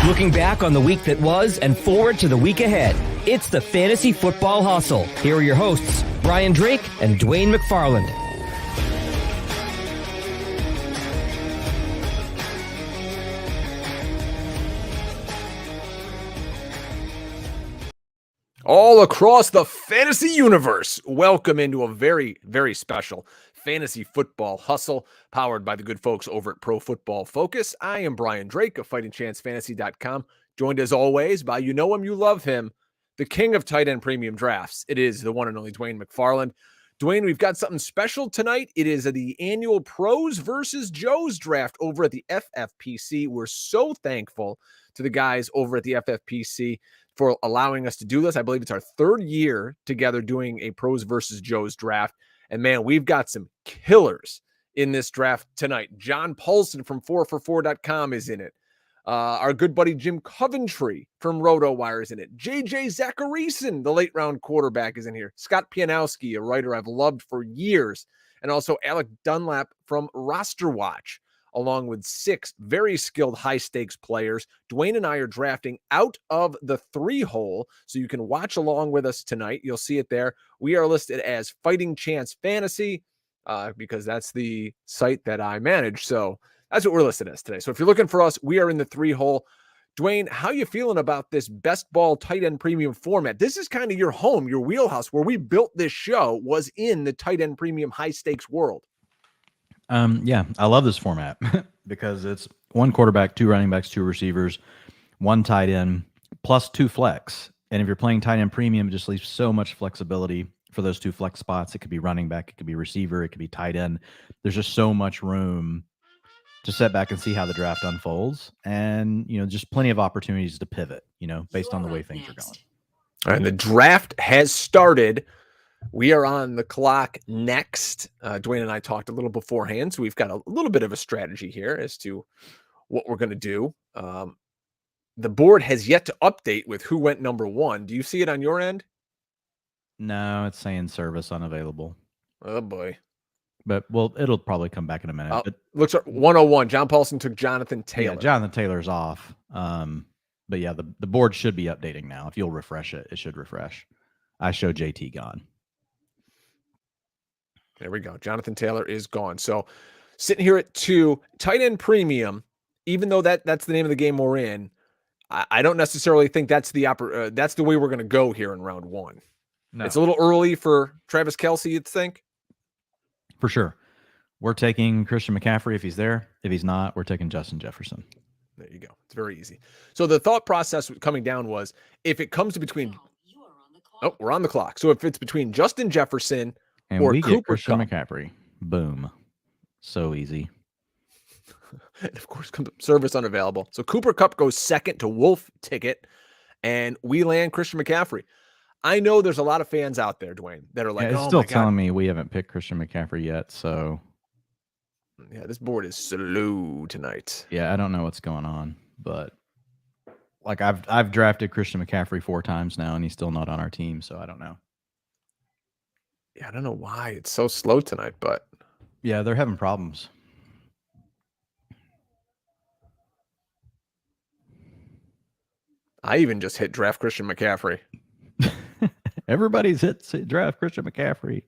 Looking back on the week that was and forward to the week ahead. It's the Fantasy Football Hustle. Here are your hosts, Brian Drake and Dwain McFarland. All across the fantasy universe, welcome into a very, very special Fantasy Football Hustle powered by the good folks over at Pro Football Focus. I am Brian Drake of FightingChanceFantasy.com, joined as always by you know him, you love him, the king of tight end premium drafts. It is the one and only Dwain McFarland. Dwain, we've got something special tonight. It is the annual Pros versus Joes draft over at the FFPC. We're so thankful to the guys over at the FFPC for allowing us to do this. I believe it's our third year together doing a Pros versus Joes draft. And man, we've got some killers in this draft tonight. John Paulsen from 4for4.com is in it. Our good buddy Jim Coventry from RotoWire is in it. Zacharison, the late round quarterback, is in here. Scott Pianowski, a writer I've loved for years. And also Alec Dunlap from RosterWatch, along with 6 very skilled high-stakes players. Dwain and I are drafting out of the 3-hole, so you can watch along with us tonight. You'll see it there. We are listed as Fighting Chance Fantasy because that's the site that I manage, so that's what we're listed as today. So if you're looking for us, we are in the 3-hole. Dwain, how you feeling about this best ball tight end premium format? This is kind of your home, your wheelhouse. Where we built this show was in the tight end premium high-stakes world. Yeah, I love this format because it's 1 quarterback, 2 running backs, 2 receivers, 1 tight end, plus 2 flex. And if you're playing tight end premium, it just leaves so much flexibility for those 2 flex spots. It could be running back, it could be receiver, it could be tight end. There's just so much room to sit back and see how the draft unfolds. And, just plenty of opportunities to pivot, based on the way things are going. All right, and the draft has started. We are on the clock next. Dwain and I talked a little beforehand, so we've got a little bit of a strategy here as to what we're going to do. The board has yet to update with who went number 1. Do you see it on your end? No, it's saying service unavailable. Oh, boy. But, it'll probably come back in a minute. Looks like 101. John Paulsen took Jonathan Taylor. Yeah, Jonathan Taylor's off. But, yeah, the board should be updating now. If you'll refresh it, it should refresh. I show JT gone. There we go. Jonathan Taylor is gone. So sitting here at 2, tight end premium, even though that's the name of the game we're in, I don't necessarily think that's the way we're going to go here in round 1. No. It's a little early for Travis Kelce, you'd think? For sure. We're taking Christian McCaffrey if he's there. If he's not, we're taking Justin Jefferson. There you go. It's very easy. So the thought process coming down was if it comes to between we're on the clock. So if it's between Justin Jefferson and or we Cooper get Christian Kupp. McCaffrey. Boom. So easy. And of course, service unavailable. So Cooper Kupp goes second to Wolf Ticket, and we land Christian McCaffrey. I know there's a lot of fans out there, Dwain, that are like, it's still telling me we haven't picked Christian McCaffrey yet. So yeah, this board is slow tonight. Yeah, I don't know what's going on, but like I've drafted Christian McCaffrey 4 times now, and he's still not on our team. So I don't know. Yeah, I don't know why it's so slow tonight, but yeah, they're having problems. I even just hit draft Christian McCaffrey. Everybody's hit draft Christian McCaffrey.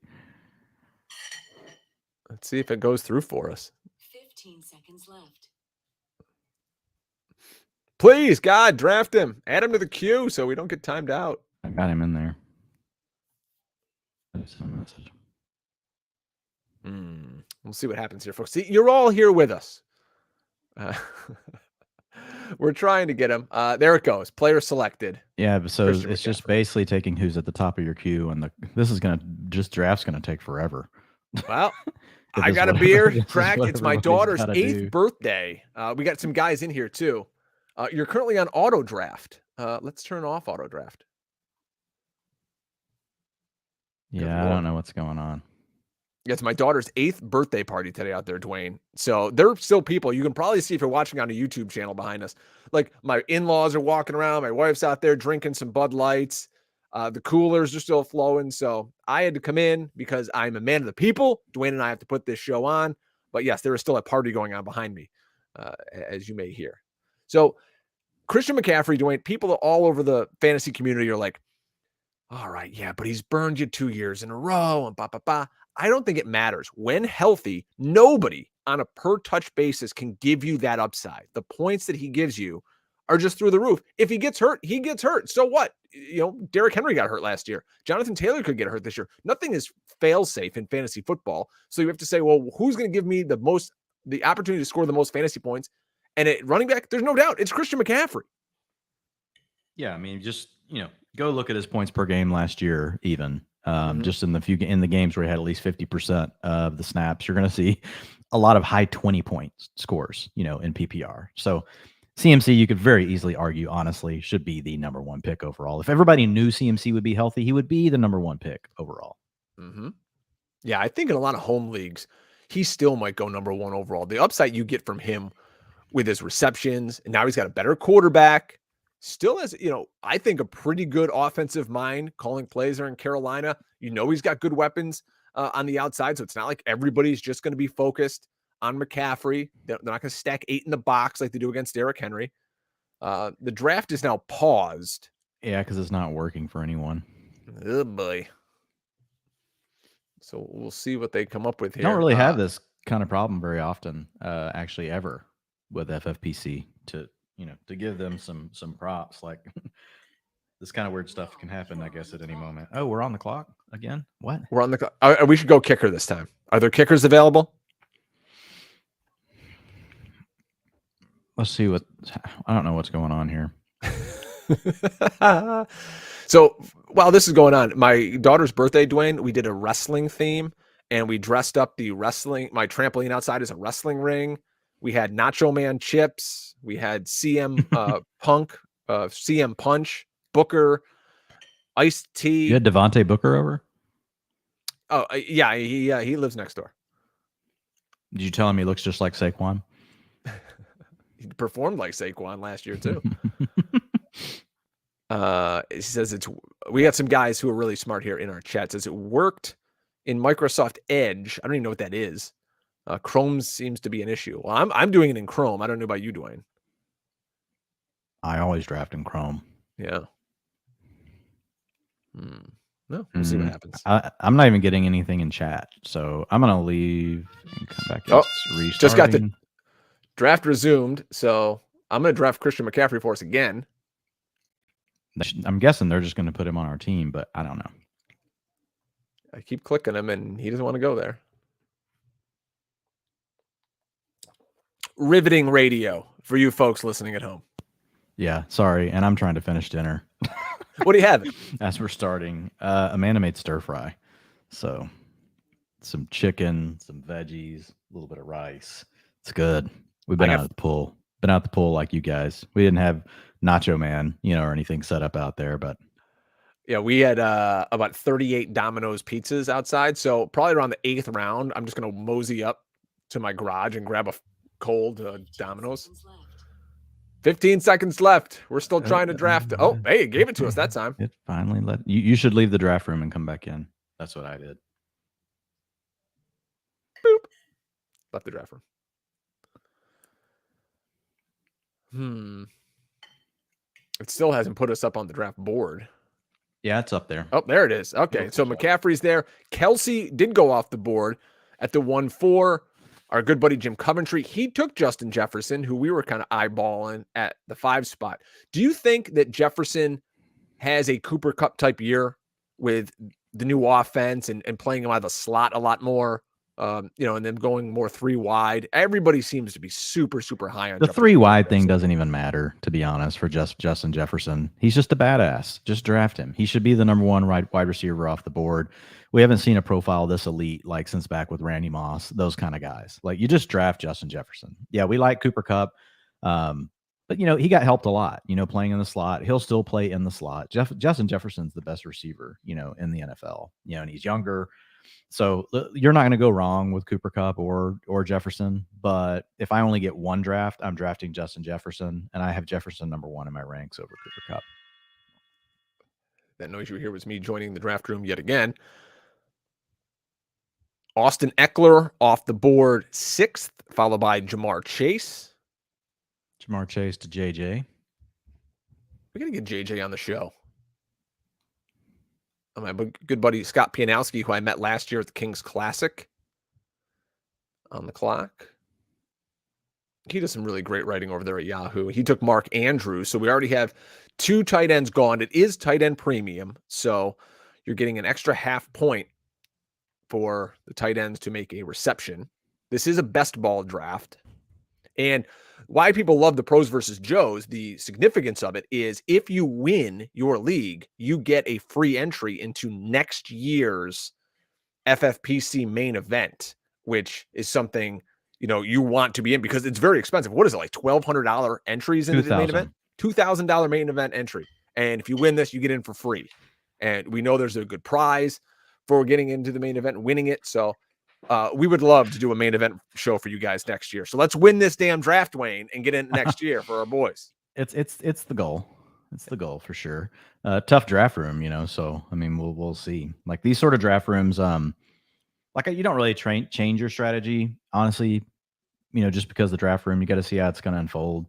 Let's see if it goes through for us. 15 seconds left. Please, God, draft him. Add him to the queue so we don't get timed out. I got him in there. We'll see what happens here, folks. See, you're all here with us. We're trying to get him. There it goes. Player selected. Yeah, so it's just basically taking who's at the top of your queue, and draft's gonna take forever. Well, I got a beer crack. It's my daughter's 8th birthday. We got some guys in here too. You're currently on auto draft. Let's turn off auto draft. Yeah, I don't know what's going on. Yeah, it's my daughter's 8th birthday party today out there, Dwain. So there are still people. You can probably see if you're watching on a YouTube channel behind us. Like my in-laws are walking around. My wife's out there drinking some Bud Lights. The coolers are still flowing. So I had to come in because I'm a man of the people. Dwain and I have to put this show on. But yes, there is still a party going on behind me, as you may hear. So Christian McCaffrey, Dwayne, people all over the fantasy community are like, all right, yeah, but he's burned you 2 years in a row and blah. I don't think it matters. When healthy, nobody on a per touch basis can give you that upside. The points that he gives you are just through the roof. If he gets hurt, he gets hurt. So what? Derrick Henry got hurt last year. Jonathan Taylor could get hurt this year. Nothing is fail safe in fantasy football. So you have to say, well, who's going to give me the opportunity to score the most fantasy points? And at running back, there's no doubt it's Christian McCaffrey. Yeah, I mean, just go look at his points per game last year. Even just in the games where he had at least 50% of the snaps, you're going to see a lot of high 20 point scores. In PPR. So CMC, you could very easily argue, honestly, should be the number 1 pick overall. If everybody knew CMC would be healthy, he would be the number 1 pick overall. Mm-hmm. Yeah, I think in a lot of home leagues, he still might go number 1 overall. The upside you get from him with his receptions, and now he's got a better quarterback. Still has, I think a pretty good offensive mind calling plays there in Carolina. He's got good weapons on the outside, so it's not like everybody's just going to be focused on McCaffrey. They're not going to stack 8 in the box like they do against Derrick Henry. The draft is now paused. Yeah, because it's not working for anyone. Oh, boy. So we'll see what they come up with here. Don't really have this kind of problem very often, actually, ever with FFPC to give them some props. Like this kind of weird stuff can happen, I guess, at any moment. Oh, we're on the clock again? What? We're on the clock. We should go kicker this time. Are there kickers available? Let's see I don't know what's going on here. So while this is going on, my daughter's birthday, Dwayne, we did a wrestling theme and we dressed up my trampoline outside as a wrestling ring. We had Nacho Man chips. We had CM Punk, CM Punch, Booker, Iced Tea. You had Devontae Booker over? Oh, yeah, he lives next door. Did you tell him he looks just like Saquon? He performed like Saquon last year too. He says we got some guys who are really smart here in our chat. It says it worked in Microsoft Edge. I don't even know what that is. Chrome seems to be an issue. Well, I'm doing it in Chrome. I don't know about you, Dwayne. I always draft in Chrome. Yeah. No, we'll see what happens. I'm not even getting anything in chat, so I'm gonna leave and come back. Just got the draft resumed, so I'm gonna draft Christian McCaffrey for us again. I'm guessing they're just gonna put him on our team, but I don't know. I keep clicking him, and he doesn't want to go there. Riveting radio for you folks listening at home. Yeah, sorry, and I'm trying to finish dinner. What do you have? As we're starting, Amanda made stir fry, so some chicken, some veggies, a little bit of rice. It's good. We've been out at the pool. Been out the pool like you guys. We didn't have Nacho Man, or anything set up out there, but yeah, we had about 38 Domino's pizzas outside. So probably around the 8th round, I'm just gonna mosey up to my garage and grab a cold Domino's. 15 seconds left. We're still trying to draft. Oh, hey, it gave it to us that time. It finally let you should leave the draft room and come back in. That's what I did. Boop. Left the draft room. It still hasn't put us up on the draft board. Yeah, it's up there. Oh, there it is. Okay, so McCaffrey's there. Kelsey did go off the board at the 1-4. Our good buddy Jim Coventry, he took Justin Jefferson, who we were kind of eyeballing at the 5 spot. Do you think that Jefferson has a Cooper Kupp type year with the new offense and playing him out of the slot a lot more, and then going more 3 wide? Everybody seems to be super, super high on the 3 wide thing. Doesn't even matter, to be honest, for Justin Jefferson. He's just a badass. Just draft him. He should be the number 1 wide receiver off the board. We haven't seen a profile this elite like since back with Randy Moss, those kind of guys. Like, you just draft Justin Jefferson. Yeah, we like Cooper Kupp, but he got helped a lot. Playing in the slot, he'll still play in the slot. Justin Jefferson's the best receiver, in the NFL. And he's younger, so you're not going to go wrong with Cooper Kupp or Jefferson. But if I only get 1 draft, I'm drafting Justin Jefferson, and I have Jefferson number 1 in my ranks over Cooper Kupp. That noise you hear was me joining the draft room yet again. Austin Eckler off the board 6th, followed by Jamar Chase. Jamar Chase to JJ. We got to get JJ on the show. My good buddy Scott Pianowski, who I met last year at the Kings Classic, on the clock. He does some really great writing over there at Yahoo. He took Mark Andrews, so we already have 2 tight ends gone. It is tight end premium, so you're getting an extra half point for the tight ends to make a reception. This is a best ball draft. And why people love the pros versus Joes, the significance of it is if you win your league, you get a free entry into next year's FFPC main event, which is something, you want to be in because it's very expensive. What is it, like $1,200 entries into the main event? $2,000 main event entry. And if you win this, you get in for free. And we know there's a good prize for getting into the main event and winning it. So we would love to do a main event show for you guys next year. So let's win this damn draft, Dwayne, and get in next year for our boys. It's the goal. It's the goal for sure. Tough draft room, so I mean we'll see. Like these sort of draft rooms, like you don't really change your strategy, honestly, just because the draft room, you got to see how it's going to unfold.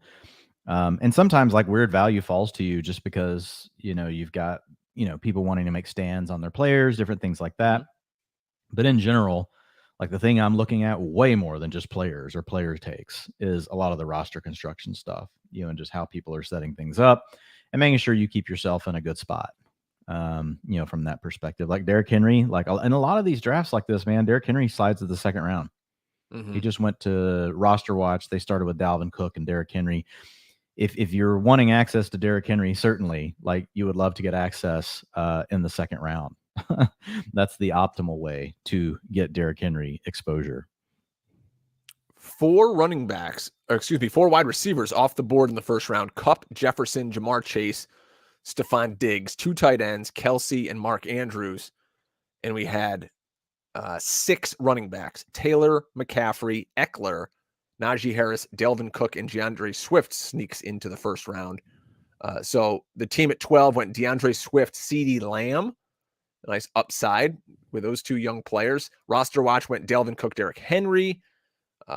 And sometimes like weird value falls to you just because, you've got, people wanting to make stands on their players, different things like that. But in general, like the thing I'm looking at way more than just players or player takes is a lot of the roster construction stuff, and just how people are setting things up and making sure you keep yourself in a good spot. From that perspective, like Derrick Henry, like in a lot of these drafts like this, man, Derrick Henry slides to the second round. He just went to RosterWatch. They started with Dalvin Cook and Derrick Henry. If you're wanting access to Derrick Henry, certainly like you would love to get access in the second round. That's the optimal way to get Derrick Henry exposure. 4 wide receivers off the board in the first round. Kupp, Jefferson, Jamar Chase, Stephon Diggs, 2 tight ends, Kelsey and Mark Andrews. And we had 6 running backs, Taylor, McCaffrey, Eckler, Najee Harris, Delvin Cook, and DeAndre Swift sneaks into the first round. So the team at 12 went DeAndre Swift, CeeDee Lamb. A nice upside with those 2 young players. RosterWatch went Delvin Cook, Derrick Henry.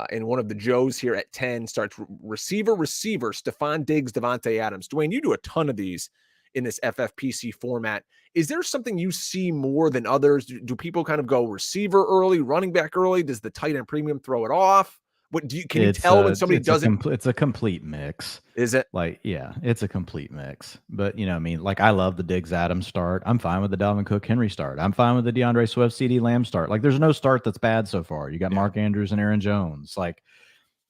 And one of the Joes here at 10 starts receiver, Stephon Diggs, Devontae Adams. Dwayne, you do a ton of these in this FFPC format. Is there something you see more than others? Do people kind of go receiver early, running back early? Does the tight end premium throw it off? Can you tell when somebody doesn't? It's a complete mix. Is it? Like, yeah, it's a complete mix. But, like I love the Diggs Adams start. I'm fine with the Dalvin Cook Henry start. I'm fine with the DeAndre Swift CeeDee Lamb start. Like there's no start that's bad so far. You got Mark Andrews and Aaron Jones. Like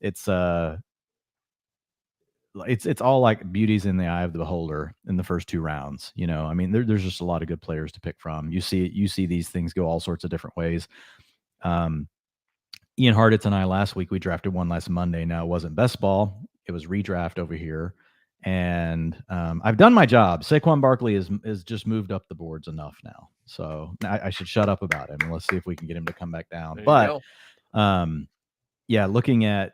it's all like beauty's in the eye of the beholder in the first 2 rounds. I mean, there's just a lot of good players to pick from. You see these things go all sorts of different ways. Ian Harditz and I last week, we drafted one last Monday. Now it wasn't best ball. It was redraft over here. And I've done my job. Saquon Barkley is just moved up the boards enough now. So I should shut up about him. And let's see if we can get him to come back down. But looking at,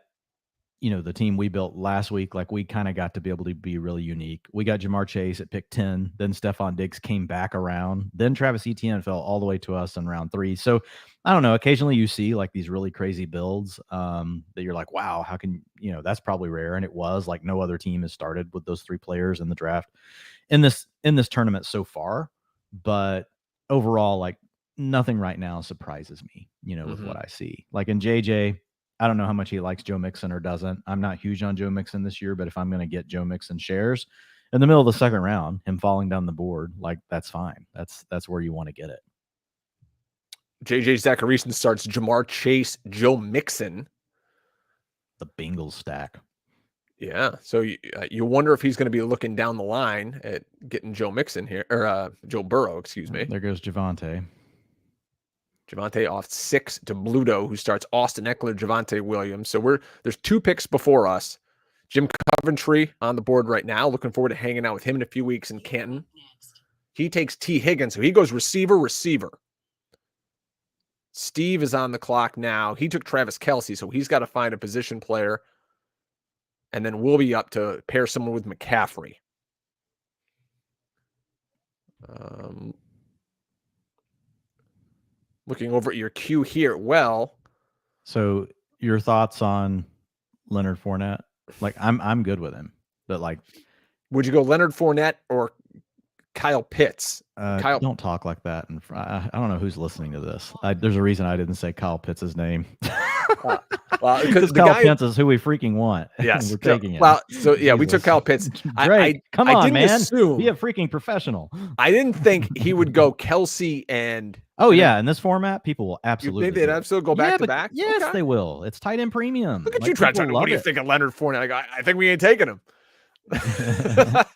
the team we built last week, like we kind of got to be able to be really unique. We got Jamar Chase at pick 10. Then Stephon Diggs came back around. Then Travis Etienne fell all the way to us in round 3. So I don't know. Occasionally you see like these really crazy builds that you're like, wow, how can, that's probably rare. And it was like no other team has started with those 3 players in the draft in this tournament so far. But overall, like nothing right now surprises me, with what I see. Like in JJ, I don't know how much he likes Joe Mixon or doesn't. I'm not huge on Joe Mixon this year, but if I'm going to get Joe Mixon shares in the middle of the second round, him falling down the board, like that's fine. That's where you want to get it. JJ Zacharison starts Jamar Chase, Joe Mixon. The Bengals stack. Yeah. So you wonder if he's going to be looking down the line at getting Joe Mixon here, or Joe Burrow, excuse me. There goes Javonte. Javonte off 6 to Bluto, who starts Austin Eckler, Javonte Williams. So there's 2 picks before us. Jim Coventry on the board right now. Looking forward to hanging out with him in a few weeks in Canton. He takes T. Higgins, so he goes receiver. Steve is on the clock now. He took Travis Kelsey, so he's got to find a position player. And then we'll be up to pair someone with McCaffrey. Looking over at your queue here. Well, so your thoughts on Leonard Fournette? Like I'm good with him, but like Would you go Leonard Fournette or Kyle Pitts? Kyle, don't talk like that. And I don't know who's listening to this. There's a reason I didn't say Kyle Pitts' name. well, because Kyle Pitts is who we freaking want. Yes, we're taking him. Well, so yeah, we took Kyle Pitts. Drake, come on, man. Assume, be a freaking professional. I didn't think he would go Kelsey and. Oh yeah, in this format, people will absolutely. You think they'd absolutely go back to back? Yes, okay. They will. It's tight end premium. Look at you trying to. What do you think of Leonard Fournette? I think we ain't taking him.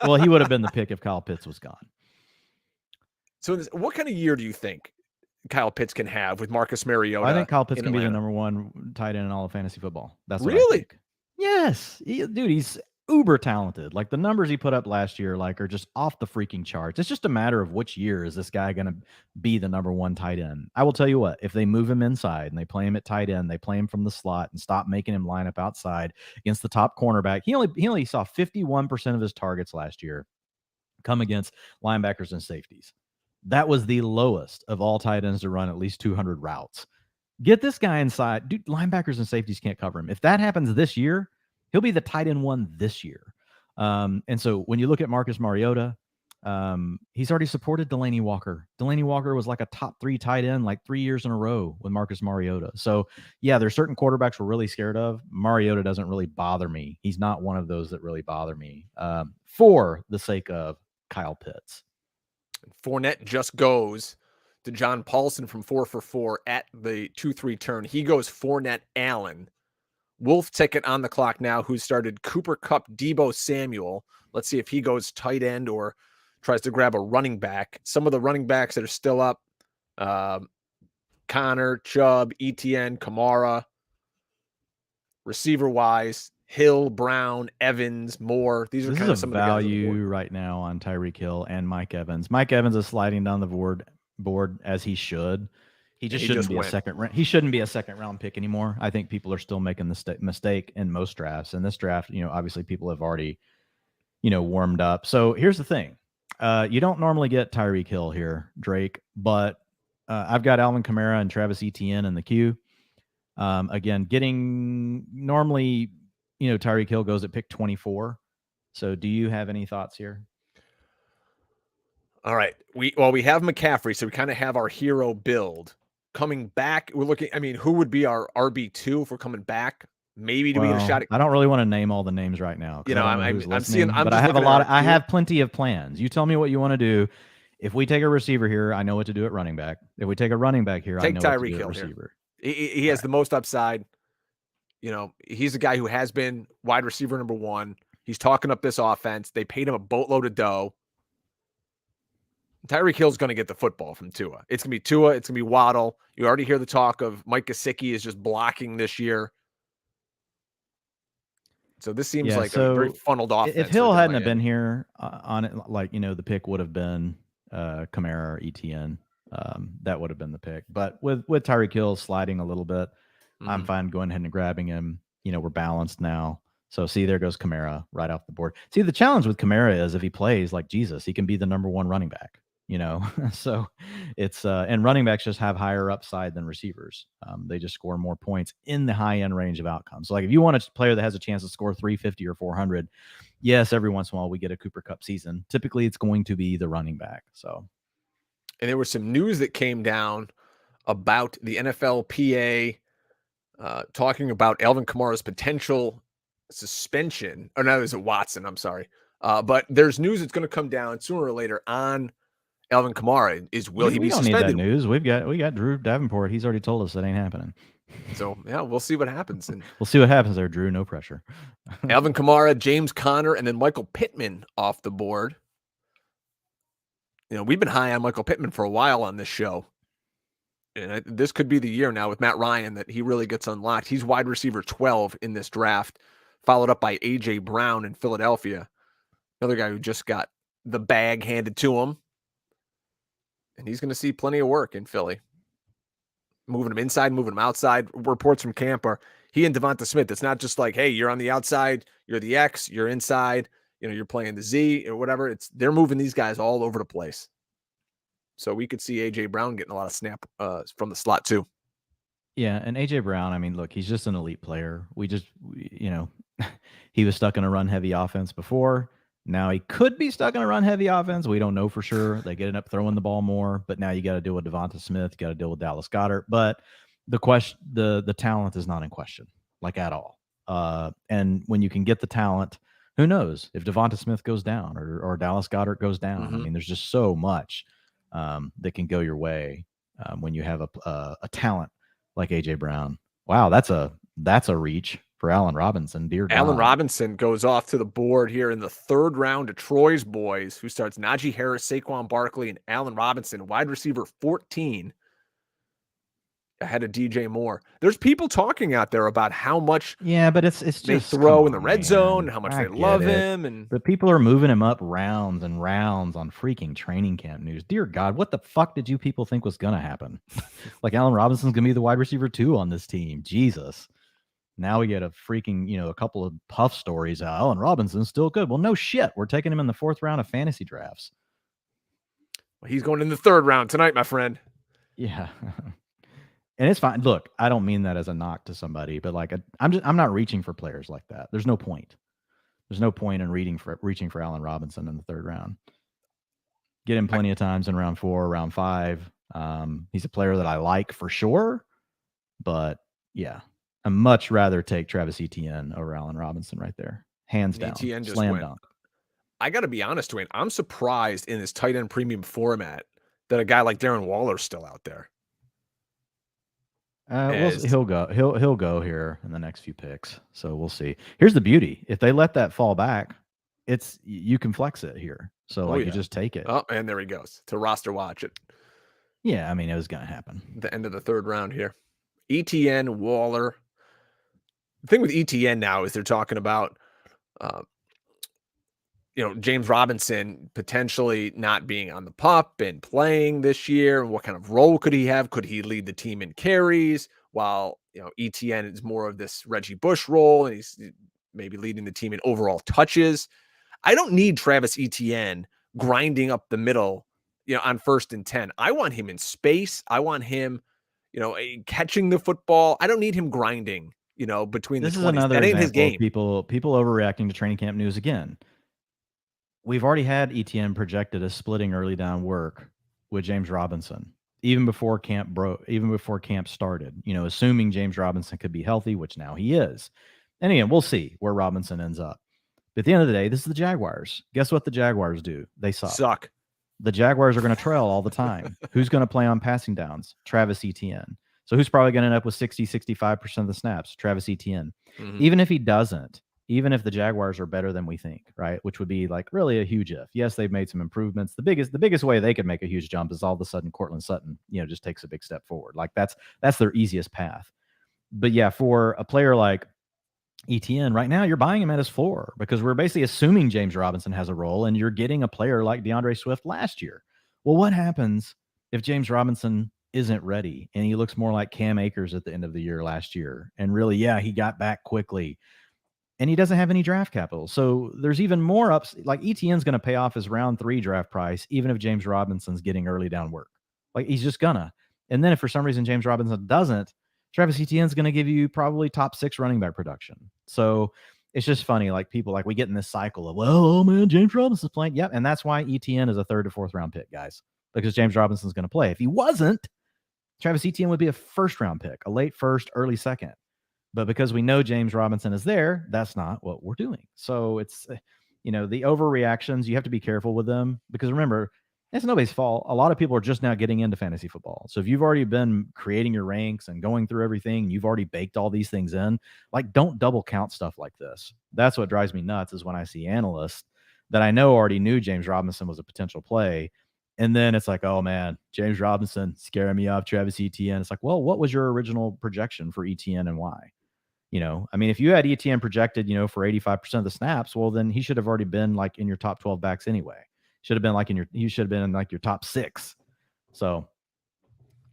Well, he would have been the pick if Kyle Pitts was gone. So, what kind of year do you think Kyle Pitts can have with Marcus Mariota? I think Kyle Pitts can be the number one tight end in all of fantasy football. That's what really. I think. Yes, dude, he's uber talented. Like the numbers he put up last year, are just off the freaking charts. It's just a matter of which year is this guy going to be the number one tight end. I will tell you what, if they move him inside and they play him at tight end, they play him from the slot and stop making him line up outside against the top cornerback. He only saw 51% of his targets last year come against linebackers and safeties. That was the lowest of all tight ends to run at least 200 routes. Get this guy inside. Dude, linebackers and safeties can't cover him. If that happens this year, he'll be the tight end one this year. And so when you look at Marcus Mariota, he's already supported Delanie Walker. Delanie Walker was like a top 3 tight end like 3 years in a row with Marcus Mariota. So yeah, there's certain quarterbacks we're really scared of. Mariota doesn't really bother me. He's not one of those that really bother me for the sake of Kyle Pitts. Fournette just goes to John Paulsen from 4 for 4 at the 2-3 turn. He goes Fournette Allen. Wolf ticket on the clock now, who started Cooper Kupp, Deebo Samuel. Let's see if he goes tight end or tries to grab a running back. Some of the running backs that are still up, Connor, Chubb, Etienne, Kamara. Receiver-wise, Hill, Brown, Evans, Moore. These are kind of some of the value right now on Tyreek Hill and Mike Evans. Mike Evans is sliding down the board as he should. He shouldn't be a second round. He shouldn't be a second round pick anymore. I think people are still making the mistake in most drafts. In this draft, obviously people have already, warmed up. So here's the thing. You don't normally get Tyreek Hill here, Drake, but I've got Alvin Kamara and Travis Etienne in the queue. Again, getting normally, Tyreek Hill goes at pick 24. So do you have any thoughts here? All right. We have McCaffrey, so we kind of have our hero build. Coming back, we're looking, who would be our RB2 if we're coming back? Maybe do we get a shot at, I don't really want to name all the names right now. I'm seeing, but I have I have plenty of plans. You tell me what you want to do. If we take a receiver here, I know what to do at running back. If we take a running back here, I know what to do at receiver. He has the most upside. He's a guy who has been wide receiver number 1. He's talking up this offense. They paid him a boatload of dough. Tyreek Hill's going to get the football from Tua. It's going to be Tua. It's going to be Waddle. You already hear the talk of Mike Gesicki is just blocking this year. So this seems like a very funneled offense. If Hill hadn't been here on it, the pick would have been Kamara or Etienne. That would have been the pick. But with Tyreek Hill sliding a little bit, I'm fine going ahead and grabbing him. We're balanced now. So see, there goes Kamara right off the board. See, the challenge with Kamara is if he plays like Jesus, he can be the number 1 running back. So it's and running backs just have higher upside than receivers. They just score more points in the high end range of outcomes. So like if you want a player that has a chance to score 350 or 400, yes, every once in a while we get a Cooper Kupp season. Typically it's going to be the running back. So, and there was some news that came down about the NFLPA talking about Alvin Kamara's potential suspension. Oh, no, it was Watson. I'm sorry. But there's news that's going to come down sooner or later on Alvin Kamara. Will he be suspended? We don't need that news. We got Drew Davenport. He's already told us that ain't happening. So yeah, we'll see what happens. And we'll see what happens there, Drew. No pressure. Alvin Kamara, James Conner, and then Michael Pittman off the board. We've been high on Michael Pittman for a while on this show. And this could be the year now with Matt Ryan that he really gets unlocked. He's wide receiver 12 in this draft, followed up by A.J. Brown in Philadelphia. Another guy who just got the bag handed to him. And he's going to see plenty of work in Philly. Moving him inside, moving him outside. Reports from camp are he and Devonta Smith. It's not just like, hey, you're on the outside, you're the X, you're inside, you're playing the Z or whatever. They're moving these guys all over the place. So we could see A.J. Brown getting a lot of snap from the slot too. Yeah, and A.J. Brown, look, he's just an elite player. He was stuck in a run-heavy offense before. Now he could be stuck in a run-heavy offense. We don't know for sure. They get up throwing the ball more, but now you got to deal with Devonta Smith, you got to deal with Dallas Goedert. But the talent is not in question, like at all. And when you can get the talent, who knows if Devonta Smith goes down or Dallas Goedert goes down? Mm-hmm. I mean, there's just so much that can go your way when you have a talent like AJ Brown. Wow, that's a reach for Allen Robinson. Dear God. Allen Robinson goes off to the board here in the third round to Troy's boys, who starts Najee Harris, Saquon Barkley, and Allen Robinson, wide receiver 14, ahead of DJ Moore. There's people talking out there about how much but it's they just throw in the red zone, how much they love him, and but people are moving him up rounds and rounds on freaking training camp news. Dear God, what the fuck did you people think was gonna happen? Like Allen Robinson's gonna be the wide receiver 2 on this team. Jesus. Now we get a freaking, a couple of puff stories. Allen Robinson's still good. Well, no shit. We're taking him in the 4th round of fantasy drafts. well, he's going in the 3rd round tonight, my friend. Yeah. And it's fine. Look, I don't mean that as a knock to somebody, but like I'm not reaching for players like that. There's no point. There's no point in reaching for Allen Robinson in the 3rd round. Get him plenty of times in round 4, round 5. He's a player that I like for sure, but yeah. I'd much rather take Travis Etienne over Allen Robinson right there. Hands down. Etienne just Slam went. dunk. I got to be honest, Dwayne. I'm surprised in this tight end premium format that a guy like Darren Waller's still out there. He'll go here in the next few picks. So we'll see. Here's the beauty. If they let that fall back, you can flex it here. So you just take it. Oh, and there he goes to RosterWatch it. Yeah, I mean, it was going to happen. The end of the 3rd round here. Etienne, Waller. The thing with Etienne now is they're talking about, James Robinson potentially not being on the pup and playing this year. What kind of role could he have? Could he lead the team in carries? While, Etienne is more of this Reggie Bush role, and he's maybe leading the team in overall touches. I don't need Travis Etienne grinding up the middle, on 1st and 10. I want him in space. I want him, catching the football. I don't need him grinding, between this the 20s. Is another that ain't his example game. Of people overreacting to training camp news again. We've already had Etienne projected as splitting early down work with James Robinson, even before camp started, assuming James Robinson could be healthy, which now he is. And again, we'll see where Robinson ends up. But at the end of the day, this is the Jaguars. Guess what the Jaguars do? They suck. The Jaguars are going to trail all the time. Who's going to play on passing downs? Travis Etienne. So who's probably going to end up with 60, 65% of the snaps? Travis Etienne. Mm-hmm. Even if he doesn't, even if the Jaguars are better than we think, right? Which would be like really a huge if. Yes, they've made some improvements. The biggest way they could make a huge jump is all of a sudden Cortland Sutton, just takes a big step forward. Like that's their easiest path. But yeah, for a player like Etienne, right now you're buying him at his floor because we're basically assuming James Robinson has a role and you're getting a player like DeAndre Swift last year. Well, what happens if James Robinson isn't ready and he looks more like Cam Akers at the end of the year last year? And really, he got back quickly and he doesn't have any draft capital. So there's even more ups. Like Etienne's going to pay off his round 3 draft price, even if James Robinson's getting early down work. Like he's just gonna. And then if for some reason James Robinson doesn't, Travis Etienne's going to give you probably top 6 running back production. So it's just funny. Like people, like we get in this cycle of, well, oh man, James Robinson's playing. Yep. And that's why Etienne is a 3rd to 4th round pick, guys, because James Robinson's going to play. If he wasn't, Travis Etienne would be a 1st round pick, a late 1st, early 2nd. But because we know James Robinson is there, that's not what we're doing. So it's, the overreactions, you have to be careful with them because remember, it's nobody's fault. A lot of people are just now getting into fantasy football. So if you've already been creating your ranks and going through everything, you've already baked all these things in, like don't double count stuff like this. That's what drives me nuts is when I see analysts that I know already knew James Robinson was a potential play. And then it's like, oh man, James Robinson scaring me off Travis Etienne. It's like, well, what was your original projection for Etienne and why? I mean, if you had Etienne projected, for 85% of the snaps, well, then he should have already been like in your top 12 backs anyway. Should have been like you should have been in like your top 6. So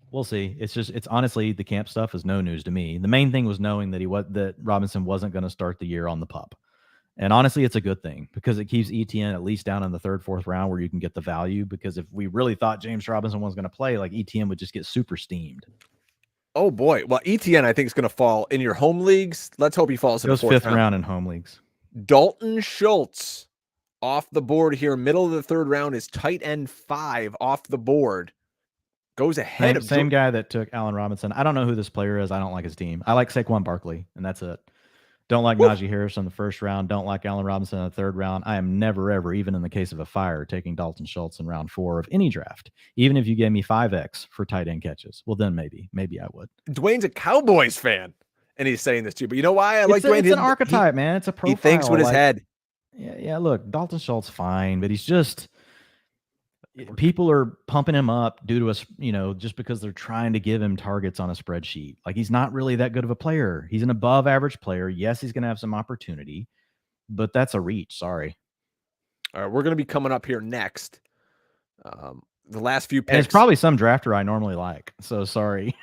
we'll see. It's honestly, the camp stuff is no news to me. The main thing was knowing that Robinson wasn't going to start the year on the pup. And honestly, it's a good thing because it keeps Etienne at least down in the 3rd, 4th round where you can get the value. Because if we really thought James Robinson was going to play, like Etienne would just get super steamed. Oh boy. Well, Etienne, I think, is going to fall in your home leagues. Let's hope he falls in the 4th round in home leagues. Dalton Schultz off the board here, middle of the third round, is tight end 5 off the board. Goes ahead Same guy that took Allen Robinson. I don't know who this player is. I don't like his team. I like Saquon Barkley, and that's it. Don't like Najee Harris in the first round. Don't like Allen Robinson in the third round. I am never, ever, even in the case of a fire, taking Dalton Schultz in round 4 of any draft. Even if you gave me 5X for tight end catches, well, then maybe I would. Dwayne's a Cowboys fan, and he's saying this too. But you know why I like Dwayne? It's an archetype, man. It's a profile. He thinks with his head. Yeah. Look, Dalton Schultz, fine, but he's just people are pumping him up due to us, just because they're trying to give him targets on a spreadsheet. Like, he's not really that good of a player. He's an above average player. Yes, he's going to have some opportunity, but that's a reach. Sorry. All right, we're going to be coming up here next. The last few picks. And it's probably some drafter I normally like. So sorry.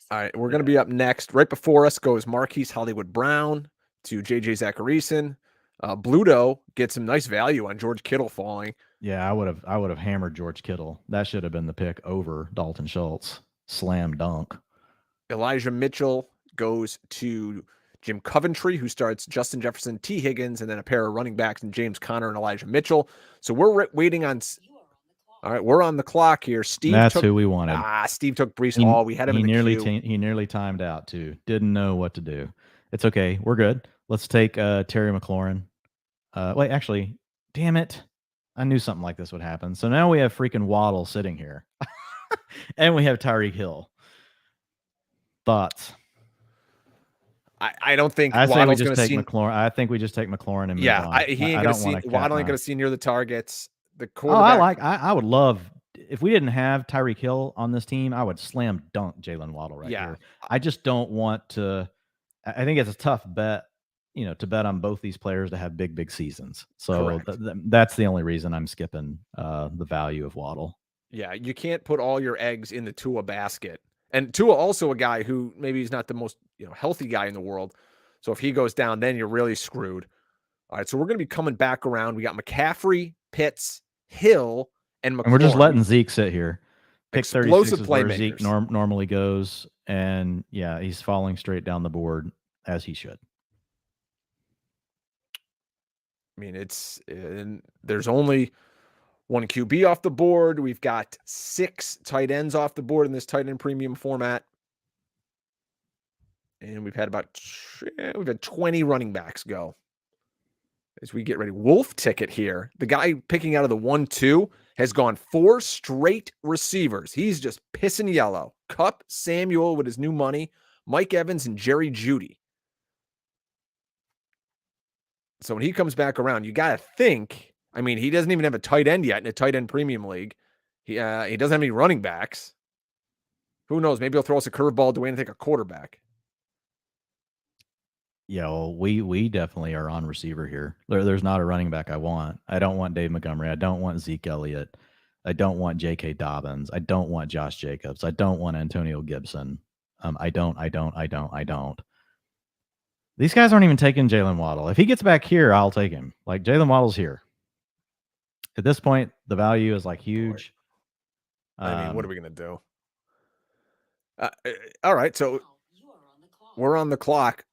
All right, we're going to be up next. Right before us goes Marquise Hollywood Brown to JJ Zacharison. Bluto gets some nice value on George Kittle falling. Yeah, I would have hammered George Kittle. That should have been the pick over Dalton Schultz. Slam dunk. Elijah Mitchell goes to Jim Coventry, who starts Justin Jefferson, T. Higgins, and then a pair of running backs in James Conner and Elijah Mitchell. So we're waiting on. All right, we're on the clock here. That's who we wanted. Steve took Breece Hall. We had him in the queue. He nearly timed out too. Didn't know what to do. It's okay. We're good. Let's take Terry McLaurin. Wait, actually, damn it. I knew something like this would happen. So now we have freaking Waddle sitting here. And we have Tyreek Hill. Thoughts? I don't think Waddle's going to see McLaurin. I think we just take McLaurin and move on. He ain't going to see Waddle. Ain't going to see near the targets. The quarterback. I would love if we didn't have Tyreek Hill on this team. I would slam dunk Jalen Waddle here. I just don't want to. I think it's a tough bet, to bet on both these players to have big seasons. So that's the only reason I'm skipping the value of Waddle. Yeah, you can't put all your eggs in the Tua basket. And Tua also a guy who maybe he's not the most healthy guy in the world. So if he goes down, then you're really screwed. All right, so we're going to be coming back around. We got McCaffrey, Pitts, Hill, and McLaurin. And we're just letting Zeke sit here. Pick 36 is where playmakers. Zeke normally goes. And yeah, he's falling straight down the board as he should. I mean, there's only one QB off the board. We've got 6 tight ends off the board in this tight end premium format. And we've had 20 running backs go as we get ready. Wolf ticket here. The guy picking out of the 1-2 has gone 4 straight receivers. He's just pissing yellow. Kupp, Samuel with his new money, Mike Evans, and Jerry Jeudy. So when he comes back around, you got to think, I mean, he doesn't even have a tight end yet in a tight end premium league. He doesn't have any running backs. Who knows? Maybe he'll throw us a curveball, Dwayne, and take a quarterback. Yeah, well, we definitely are on receiver here. There's not a running back I want. I don't want Dave Montgomery. I don't want Zeke Elliott. I don't want J.K. Dobbins. I don't want Josh Jacobs. I don't want Antonio Gibson. I don't. These guys aren't even taking Jalen Waddle. If he gets back here, I'll take him. Like, Jalen Waddle's here. At this point, the value is like huge. I mean, what are we going to do? All right, so we're on the clock.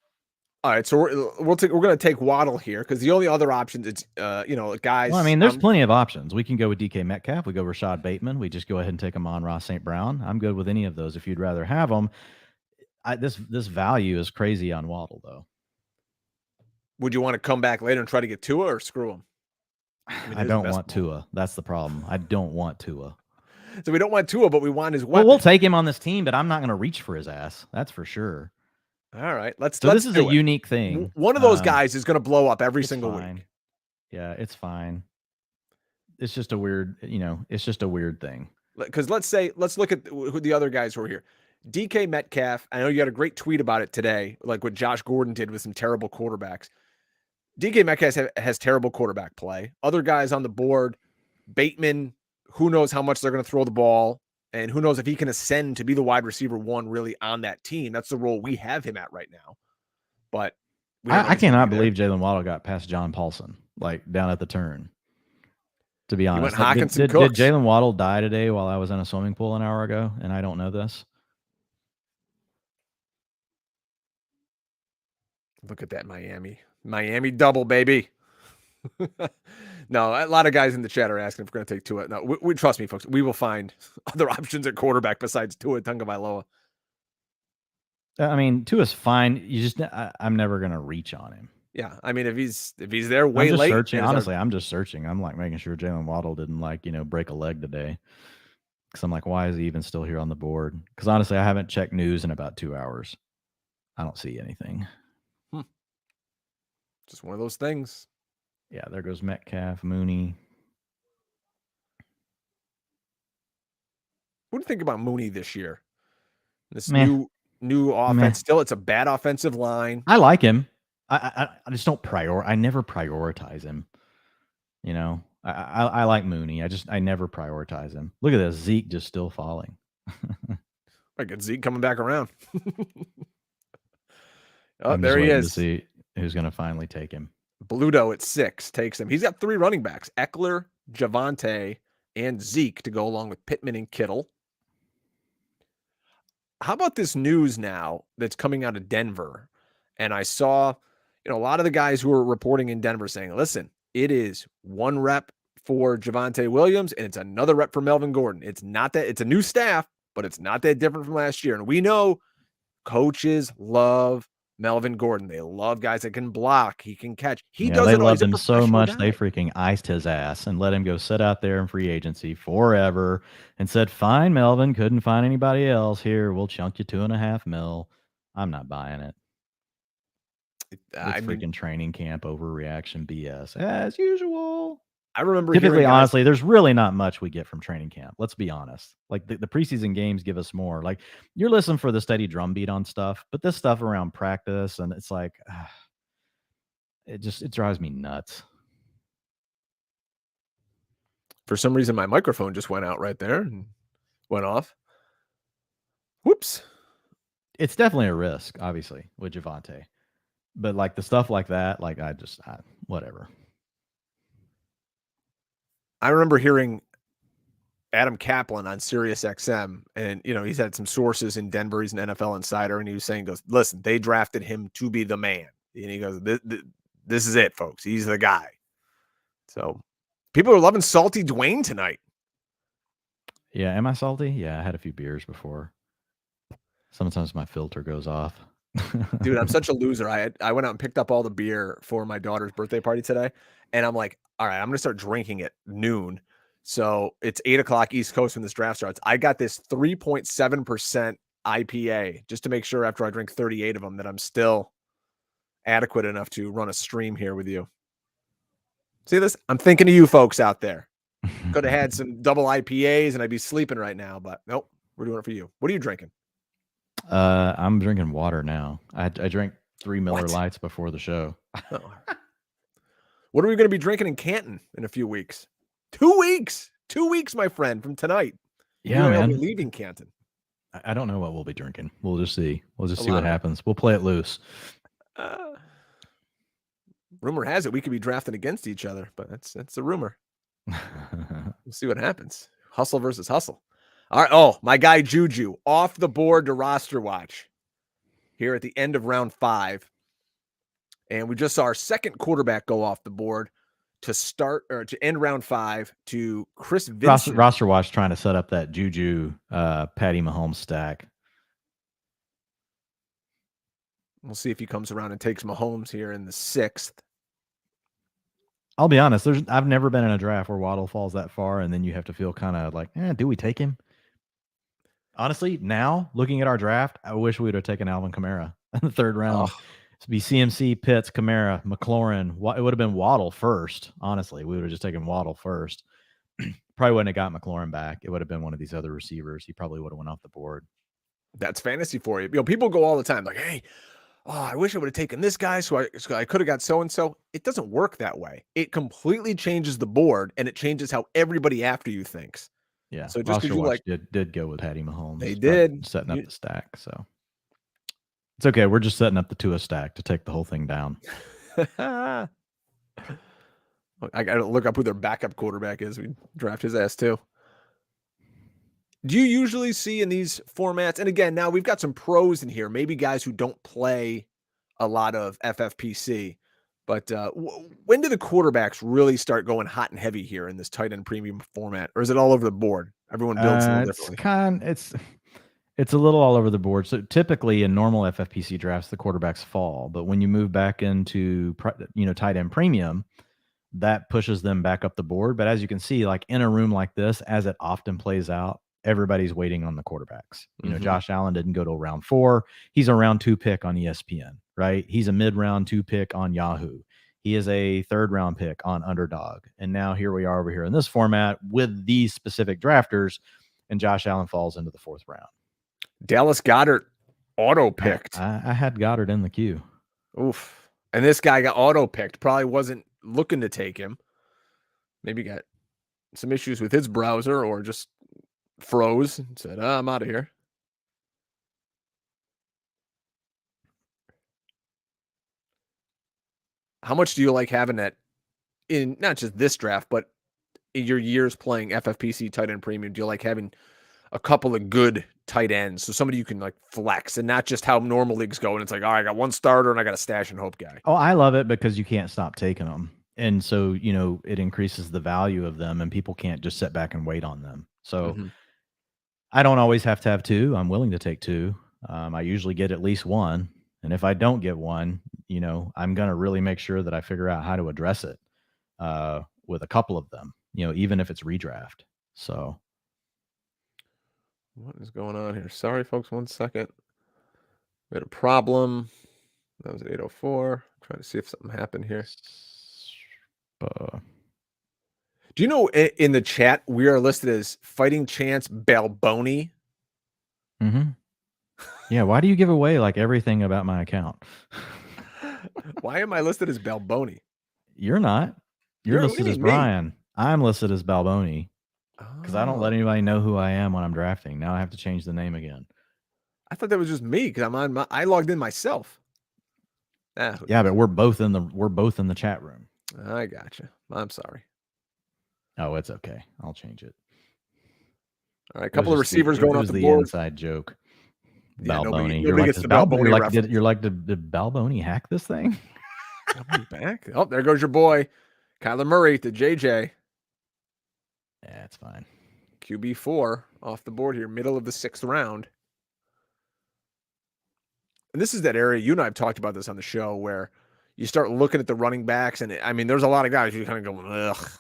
All right, so we're going to take Waddle here because the only other options it's guys. Well, I mean, there's plenty of options. We can go with DK Metcalf. We go Rashad Bateman. We just go ahead and take Amon-Ra St. Brown. I'm good with any of those if you'd rather have them. This value is crazy on Waddle though. Would you want to come back later and try to get Tua or screw him? I don't want Tua. That's the problem. I don't want Tua. So we don't want Tua, but we want his weapon. Well, we'll take him on this team, but I'm not going to reach for his ass. That's for sure. All right, this is a unique thing. One of those guys is going to blow up every single week. Yeah, it's fine. It's just a weird, it's just a weird thing. Because let's look at who the other guys who are here. DK Metcalf. I know you had a great tweet about it today, like what Josh Gordon did with some terrible quarterbacks. DK Metcalf has terrible quarterback play. Other guys on the board, Bateman, who knows how much they're going to throw the ball, and who knows if he can ascend to be the wide receiver 1 really on that team. That's the role we have him at right now. But I cannot believe Jalen Waddle got past John Paulsen, like down at the turn. To be honest, did Jalen Waddle die today while I was in a swimming pool an hour ago, and I don't know this? Look at that Miami double, baby. No, a lot of guys in the chat are asking if we're going to take Tua. No, we trust me, folks. We will find other options at quarterback besides Tua Tagovailoa. I mean, Tua's fine. I'm never gonna reach on him. Yeah, I mean, if he's there way I'm just late, searching. Honestly, I'm just searching. I'm like making sure Jalen Waddle didn't break a leg today. Because I'm like, why is he even still here on the board? Because honestly, I haven't checked news in about 2 hours. I don't see anything. Just one of those things. Yeah, there goes Metcalf, Mooney. What do you think about Mooney this year? This Meh. new offense. Meh. Still, it's a bad offensive line. I like him. I just don't I never prioritize him. You know, I like Mooney. I never prioritize him. Look at this. Zeke just still falling. I get Zeke coming back around. I'm there he is. To see who's going to finally take him. Bluto at 6 takes him. He's got 3 running backs: Eckler, Javonte, and Zeke to go along with Pittman and Kittle. How about this news now that's coming out of Denver? And I saw, a lot of the guys who are reporting in Denver saying, listen, it is 1 rep for Javonte Williams and it's another rep for Melvin Gordon. It's a new staff, but it's not that different from last year. And we know coaches love Melvin Gordon. They love guys that can block. He can catch. They loved him so much they freaking iced his ass and let him go sit out there in free agency forever and said, fine, Melvin, couldn't find anybody else. Here, we'll chunk you $2.5 million. I'm not buying it. Freaking training camp overreaction BS as usual. I remember typically, honestly, there's really not much we get from training camp. Let's be honest. Like the preseason games give us more. Like you're listening for the steady drumbeat on stuff, but this stuff around practice and it's like, it drives me nuts. For some reason, my microphone just went out right there and went off. Whoops. It's definitely a risk, obviously, with Javonte. But like the stuff like that, like whatever. I remember hearing Adam Kaplan on Sirius XM, and he's had some sources in Denver. He's an NFL insider, and he was saying, listen, they drafted him to be the man. And he goes, this is it, folks. He's the guy. So people are loving salty Dwain tonight. Yeah, am I salty? Yeah, I had a few beers before. Sometimes my filter goes off. Dude, I'm such a loser. I went out and picked up all the beer for my daughter's birthday party today, and I'm like, all right, I'm gonna start drinking at noon. So it's 8:00 East Coast when this draft starts. I got this 3.7% IPA just to make sure after I drink 38 of them that I'm still adequate enough to run a stream here with you. See this? I'm thinking of you folks out there. Could have had some double IPAs and I'd be sleeping right now, but nope, we're doing it for you. What are you drinking? I'm drinking water now. I drank 3 Miller Lights before the show. What are we going to be drinking in Canton in a few weeks? 2 weeks. 2 weeks, my friend, from tonight. Yeah, man. We're leaving Canton. I don't know what we'll be drinking. We'll just see. We'll just see what happens. We'll play it loose. Rumor has it we could be drafting against each other, but that's the rumor. We'll see what happens. Hustle versus hustle. All right. Oh, my guy Juju off the board to RosterWatch here at the end of round 5. And we just saw our second quarterback go off the board to end round 5 to Chris Vincent. RosterWatch trying to set up that Juju Patty Mahomes stack. We'll see if he comes around and takes Mahomes here in the 6th. I'll be honest. I've never been in a draft where Waddle falls that far, and then you have to feel kind of like, do we take him? Honestly, now looking at our draft, I wish we would have taken Alvin Kamara in the 3rd round. It'd be CMC, Pitts, Kamara, McLaurin. It would have been Waddle first. Honestly, we would have just taken Waddle first. Probably wouldn't have got McLaurin back. It would have been one of these other receivers. He probably would have went off the board. That's fantasy for you. People go all the time like, hey, I wish I would have taken this guy so I could have got so-and-so. It doesn't work that way. It completely changes the board, and it changes how everybody after you thinks. Yeah. So just because you did go with Patty Mahomes. They did. Setting up the stack. So it's okay. We're just setting up the Tua stack to take the whole thing down. I got to look up who their backup quarterback is. We draft his ass too. Do you usually see in these formats, and again, now we've got some pros in here, maybe guys who don't play a lot of FFPC, But when do the quarterbacks really start going hot and heavy here in this tight end premium format, or is it all over the board? Everyone builds a little differently. It's a little all over the board. So typically in normal FFPC drafts, the quarterbacks fall, but when you move back into tight end premium, that pushes them back up the board. But as you can see, like in a room like this, as it often plays out, everybody's waiting on the quarterbacks. Josh Allen didn't go to round 4. He's a round 2 pick on ESPN, right? He's a mid-round 2 pick on Yahoo. He is a 3rd round pick on Underdog. And now here we are over here in this format with these specific drafters, and Josh Allen falls into the 4th round. Dallas Goedert auto picked. I had Goddard in the queue. Oof. And this guy got auto picked. Probably wasn't looking to take him. Maybe got some issues with his browser or just froze and said, I'm out of here. How much do you like having that in not just this draft, but in your years playing FFPC tight end premium? Do you like having a couple of good tight ends, so somebody you can like flex and not just how normal leagues go and it's like, all right, I got one starter and I got a stash and hope guy? Oh, I love it because you can't stop taking them. And so, it increases the value of them and people can't just sit back and wait on them. So I don't always have to have 2. I'm willing to take 2. I usually get at least 1. And if I don't get 1, I'm going to really make sure that I figure out how to address it with a couple of them, even if it's redraft. So what is going on here? Sorry, folks. 1 second. We had a problem. That was 8:04. Trying to see if something happened here. Do you know in the chat we are listed as Fighting Chance Balboni? Yeah. Why do you give away like everything about my account? Why am I listed as Balboni? You're not. You're listed as Brian. I'm listed as Balboni. Because I don't let anybody know who I am when I'm drafting. Now I have to change the name again. I thought that was just me because I logged in myself. Yeah, but we're both in the chat room. I gotcha. I'm sorry. Oh, it's okay. I'll change it. All right, a couple of receivers going off the board. Inside joke. Yeah, Balboni. Nobody gets the Balboni reference. You're like, did Balboni hack this thing? Back. Oh, there goes your boy, Kyler Murray to JJ. Yeah, it's fine. QB4 off the board here, middle of the 6th round. And this is that area, you and I have talked about this on the show, where you start looking at the running backs, and there's a lot of guys you kind of go, ugh.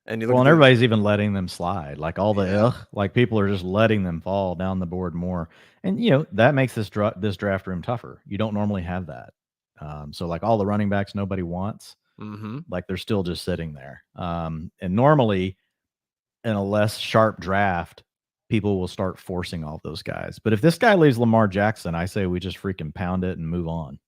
And everybody's even letting them slide. Like all the ugh, like people are just letting them fall down the board more. And, that makes this draft room tougher. You don't normally have that. So like all the running backs nobody wants, like they're still just sitting there. And normally in a less sharp draft, people will start forcing all those guys. But if this guy leaves Lamar Jackson, I say we just freaking pound it and move on.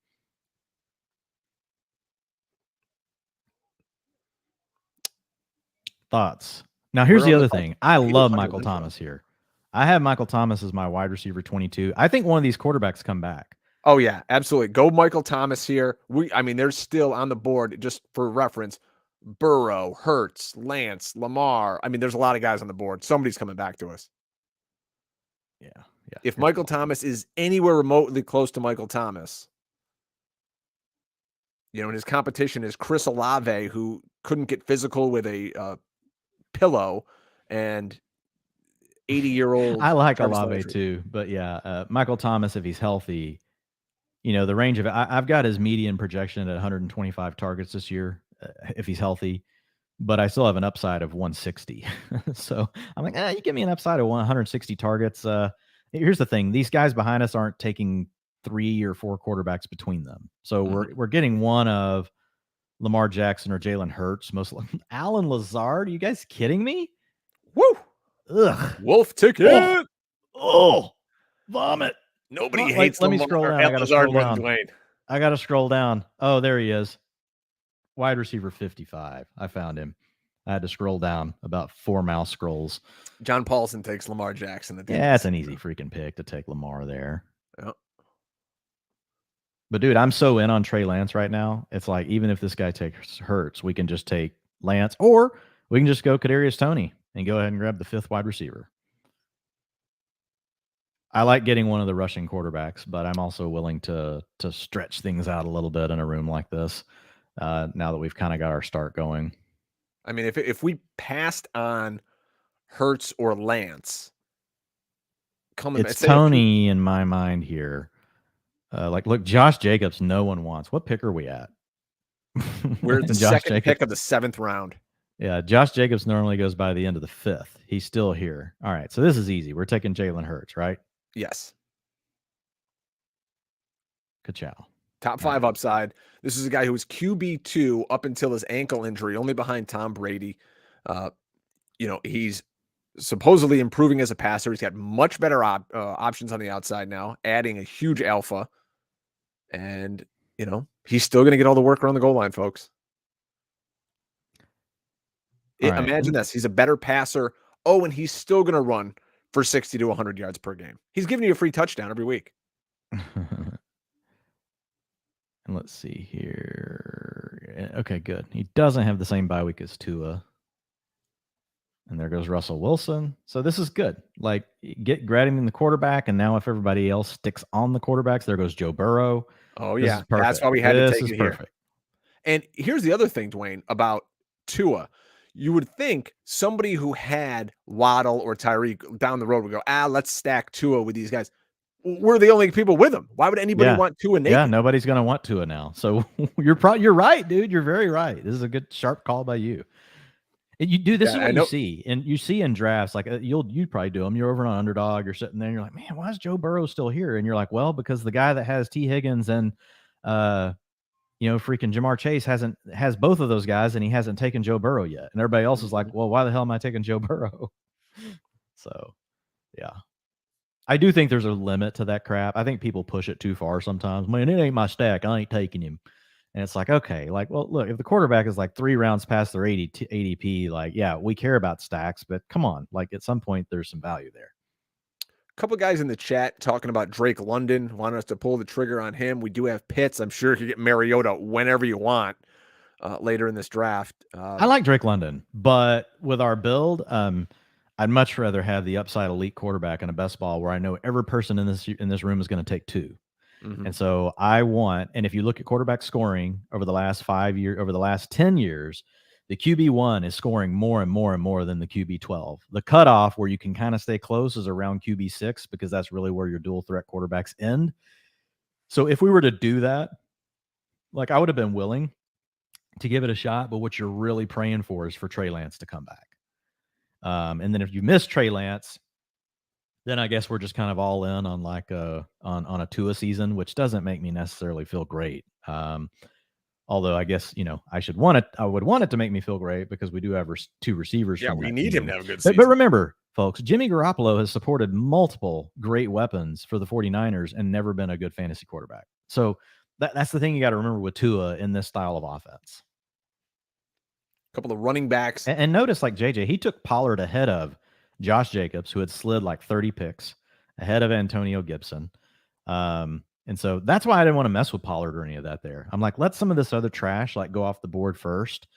Thoughts? Now, here's the other thing. I love Michael Thomas here. I have Michael Thomas as my wide receiver 22. I think one of these quarterbacks come back. Oh, yeah, absolutely. Go Michael Thomas here. There's still on the board, just for reference, Burrow, Hurts, Lance, Lamar. There's a lot of guys on the board. Somebody's coming back to us. Yeah. If Michael Thomas is anywhere remotely close to Michael Thomas, and his competition is Chris Olave, who couldn't get physical with a pillow, and 80-year-old. I like Olave too, but Michael Thomas, if he's healthy, the range of I've got his median projection at 125 targets this year if he's healthy, but I still have an upside of 160. So I'm like, you give me an upside of 160 targets. Here's the thing: these guys behind us aren't taking 3 or 4 quarterbacks between them, so we're getting one of Lamar Jackson or Jalen Hurts. Alan Lazard. Are you guys kidding me? Woo! Ugh. Wolf ticket. Oh, vomit. Nobody hates Let me scroll down. I got to scroll down. Oh, there he is. Wide receiver 55. I found him. I had to scroll down about 4 mouse scrolls. John Paulsen takes Lamar Jackson. That's an easy freaking pick to take Lamar there. Yep. But dude, I'm so in on Trey Lance right now. It's like, even if this guy takes Hurts, we can just take Lance, or we can just go Kadarius Toney and go ahead and grab the 5th wide receiver. I like getting one of the rushing quarterbacks, but I'm also willing to stretch things out a little bit in a room like this. now that we've kind of got our start going. I mean, if we passed on Hurts or Lance, It's Tony in my mind here. Look, Josh Jacobs, no one wants. What pick are we at? We're at the second pick of the 7th round. Yeah, Josh Jacobs normally goes by the end of the 5th. He's still here. All right, so this is easy. We're taking Jalen Hurts, right? Yes. Ka-chow. Top 5 upside. This is a guy who was QB2 up until his ankle injury, only behind Tom Brady. He's supposedly improving as a passer. He's got much better options on the outside now, adding a huge alpha. And, he's still going to get all the work around the goal line, folks. Imagine this. He's a better passer. Oh, and he's still going to run for 60 to 100 yards per game. He's giving you a free touchdown every week. And let's see here. Okay, good. He doesn't have the same bye week as Tua. And there goes Russell Wilson. So this is good. Like, grabbing the quarterback, and now if everybody else sticks on the quarterbacks, there goes Joe Burrow. Oh, yeah. That's why we had to take it here. Perfect. And here's the other thing, Dwayne, about Tua. You would think somebody who had Waddle or Tyreek down the road would go, let's stack Tua with these guys. We're the only people with him. Why would anybody want Tua naked? Yeah, nobody's going to want Tua now. So you're right, dude. You're very right. This is a good, sharp call by you. You do this is what you see, and you see in drafts. Like you'd probably do them. You're over on Underdog. You're sitting there. And you're like, man, why is Joe Burrow still here? And you're like, well, because the guy that has T. Higgins and freaking Jamar Chase has both of those guys, and he hasn't taken Joe Burrow yet. And everybody else is like, well, why the hell am I taking Joe Burrow? So, yeah. I do think there's a limit to that crap. I think people push it too far sometimes. Man, it ain't my stack. I ain't taking him. And it's like, okay, like, well, look, if the quarterback is like 3 rounds past their ADP, like, yeah, we care about stacks, but come on, like at some point there's some value there. A couple guys in the chat talking about Drake London, wanting us to pull the trigger on him. We do have Pitts. I'm sure you can get Mariota whenever you want later in this draft. I like Drake London, but with our build, I'd much rather have the upside elite quarterback in a best ball where I know every person in this room is going to take 2. Mm-hmm. And so and if you look at quarterback scoring over the last 5 years, over the last 10 years, the QB1 is scoring more and more and more than the QB12. The cutoff where you can kind of stay close is around QB6 because that's really where your dual threat quarterbacks end. So if we were to do that, like I would have been willing to give it a shot, but what you're really praying for is for Trey Lance to come back. And then if you miss Trey Lance, then I guess we're just kind of all in on like on a Tua season, which doesn't make me necessarily feel great. Although I guess, I would want it to make me feel great because we do have 2 receivers. Yeah, we need him to have a good season. But remember, folks, Jimmy Garoppolo has supported multiple great weapons for the 49ers and never been a good fantasy quarterback. So that's the thing you got to remember with Tua in this style of offense. A couple of running backs. And notice like JJ, he took Pollard ahead of Josh Jacobs, who had slid like 30 picks, ahead of Antonio Gibson. And so that's why I didn't want to mess with Pollard or any of that there. I'm like, let some of this other trash like go off the board first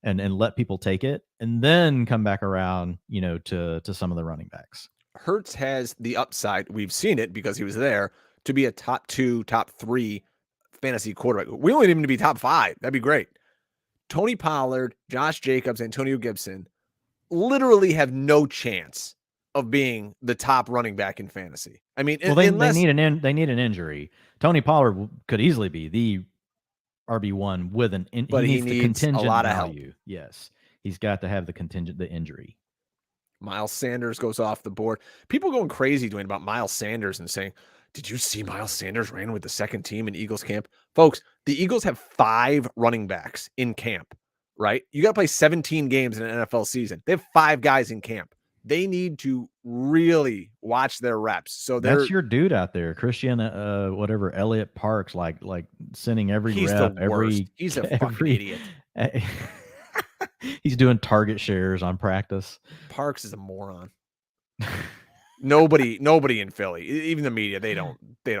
and let people take it and then come back around, to some of the running backs. Hurts has the upside. We've seen it because he was there to be a top 2, top 3 fantasy quarterback. We don't need him to be top 5. That'd be great. Tony Pollard, Josh Jacobs, Antonio Gibson literally have no chance of being the top running back in fantasy. I mean, well, they need an injury. Tony Pollard could easily be the RB1 with but he needs the contingent a lot value. of help. Yes, he's got to have the injury. Miles Sanders goes off the board. People going crazy doing about Miles Sanders and saying, did you see Miles Sanders ran with the second team in Eagles camp? Folks, the Eagles have 5 running backs in camp, right? You got to play 17 games in an NFL season. They have 5 guys in camp. They need to really watch their reps. So that's your dude out there, Christian, Elliott Parks, like sending every he's rep. The worst. He's a fucking idiot. He's doing target shares on practice. Parks is a moron. Nobody in Philly, even the media, they don't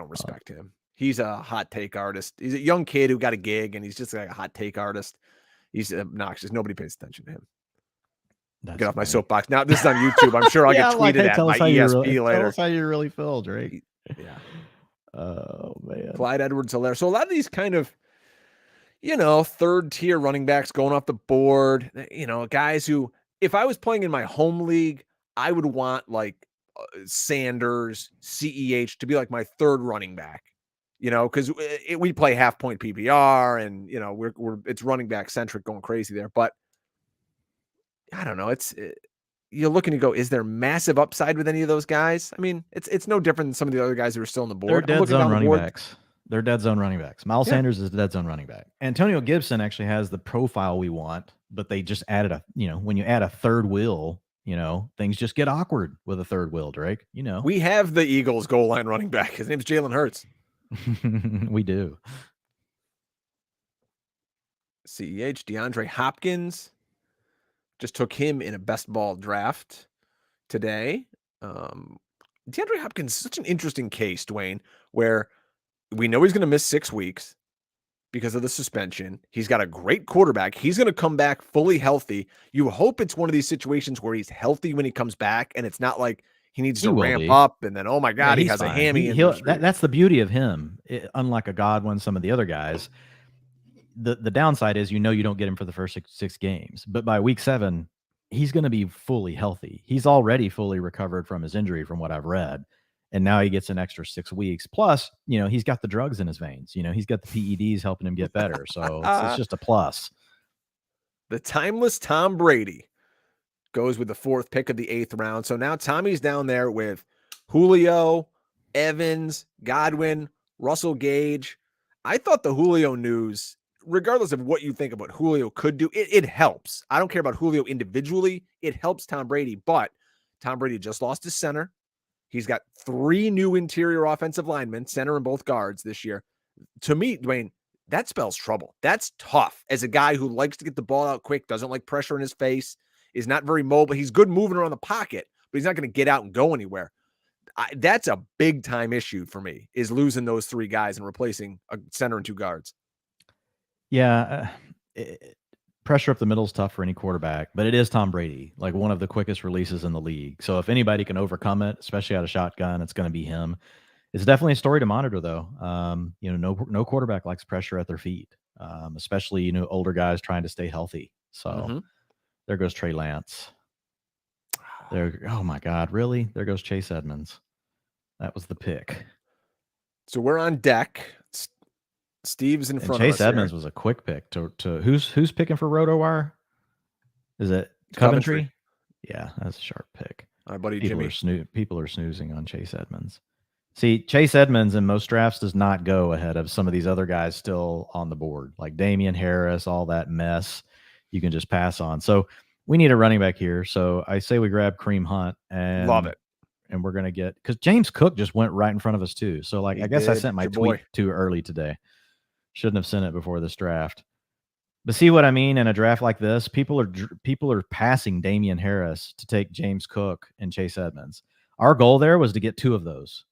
respect him. He's a hot take artist. He's a young kid who got a gig, and he's just like a hot take artist. He's obnoxious. Nobody pays attention to him. Get off my soapbox. Now, this is on YouTube. I'm sure I'll get tweeted at by ESP later. Tell us how you really feel, Drake. Yeah. Oh, man. Clyde Edwards-Helaire. So a lot of these kind of, third tier running backs going off the board, guys who, if I was playing in my home league, I would want like Sanders, CEH to be like my third running back, because we play half point PPR and, it's running back centric going crazy there. But I don't know. You're looking to go, is there massive upside with any of those guys? I mean, it's no different than some of the other guys who are still on the board. They're dead zone running backs. They're dead zone running backs. Miles Sanders is a dead zone running back. Antonio Gibson actually has the profile we want, but they just added when you add a third wheel, things just get awkward with a third wheel, Drake. We have the Eagles goal line running back. His name's Jalen Hurts. We do. CEH, DeAndre Hopkins. Just took him in a best ball draft today. DeAndre Hopkins is such an interesting case, Dwayne, where we know he's going to miss 6 weeks because of the suspension. He's got a great quarterback. He's going to come back fully healthy. You hope it's one of these situations where he's healthy when he comes back, and it's not like he needs to ramp up and then, oh my God, he has fine. A hammy. That's the beauty of him. Unlike a Godwin, some of the other guys, the downside is, you don't get him for the first six games, but by week 7, he's going to be fully healthy. He's already fully recovered from his injury, from what I've read. And now he gets an extra 6 weeks. Plus, he's got the drugs in his veins. He's got the PEDs helping him get better. So it's just a plus. The timeless Tom Brady goes with the 4th pick of the 8th round. So now Tommy's down there with Julio, Evans, Godwin, Russell Gage. I thought the Julio news, regardless of what you think about Julio could do, it helps. I don't care about Julio individually. It helps Tom Brady. But Tom Brady just lost his center. He's got 3 new interior offensive linemen, center and both guards this year. To me, Dwayne, that spells trouble. That's tough. As a guy who likes to get the ball out quick, doesn't like pressure in his face, is not very mobile. He's good moving around the pocket, but he's not going to get out and go anywhere. That's a big time issue for me, is losing those 3 guys and replacing a center and 2 guards. Yeah. Pressure up the middle is tough for any quarterback, but it is Tom Brady, like one of the quickest releases in the league. So if anybody can overcome it, especially out of shotgun, it's going to be him. It's definitely a story to monitor, though. No quarterback likes pressure at their feet, especially, older guys trying to stay healthy. So There goes Trey Lance. Oh my God, really? There goes Chase Edmonds. That was the pick. So we're on deck. Steve's in front of us. Chase Edmonds was a quick pick to who's picking for RotoWire? Is it Coventry? Yeah, that's a sharp pick. Our buddy Jimmy. Jimmy. People are snoozing on Chase Edmonds. See, Chase Edmonds in most drafts does not go ahead of some of these other guys still on the board, like Damian Harris, all that mess. You can just pass on. So we need a running back here. So I say we grab Kareem Hunt and love it. And we're going to get, because James Cook just went right in front of us too. So I guess I sent my tweet too early today. Shouldn't have sent it before this draft. But see what I mean? In a draft like this, people are passing Damian Harris to take James Cook and Chase Edmonds. Our goal there was to get 2 of those.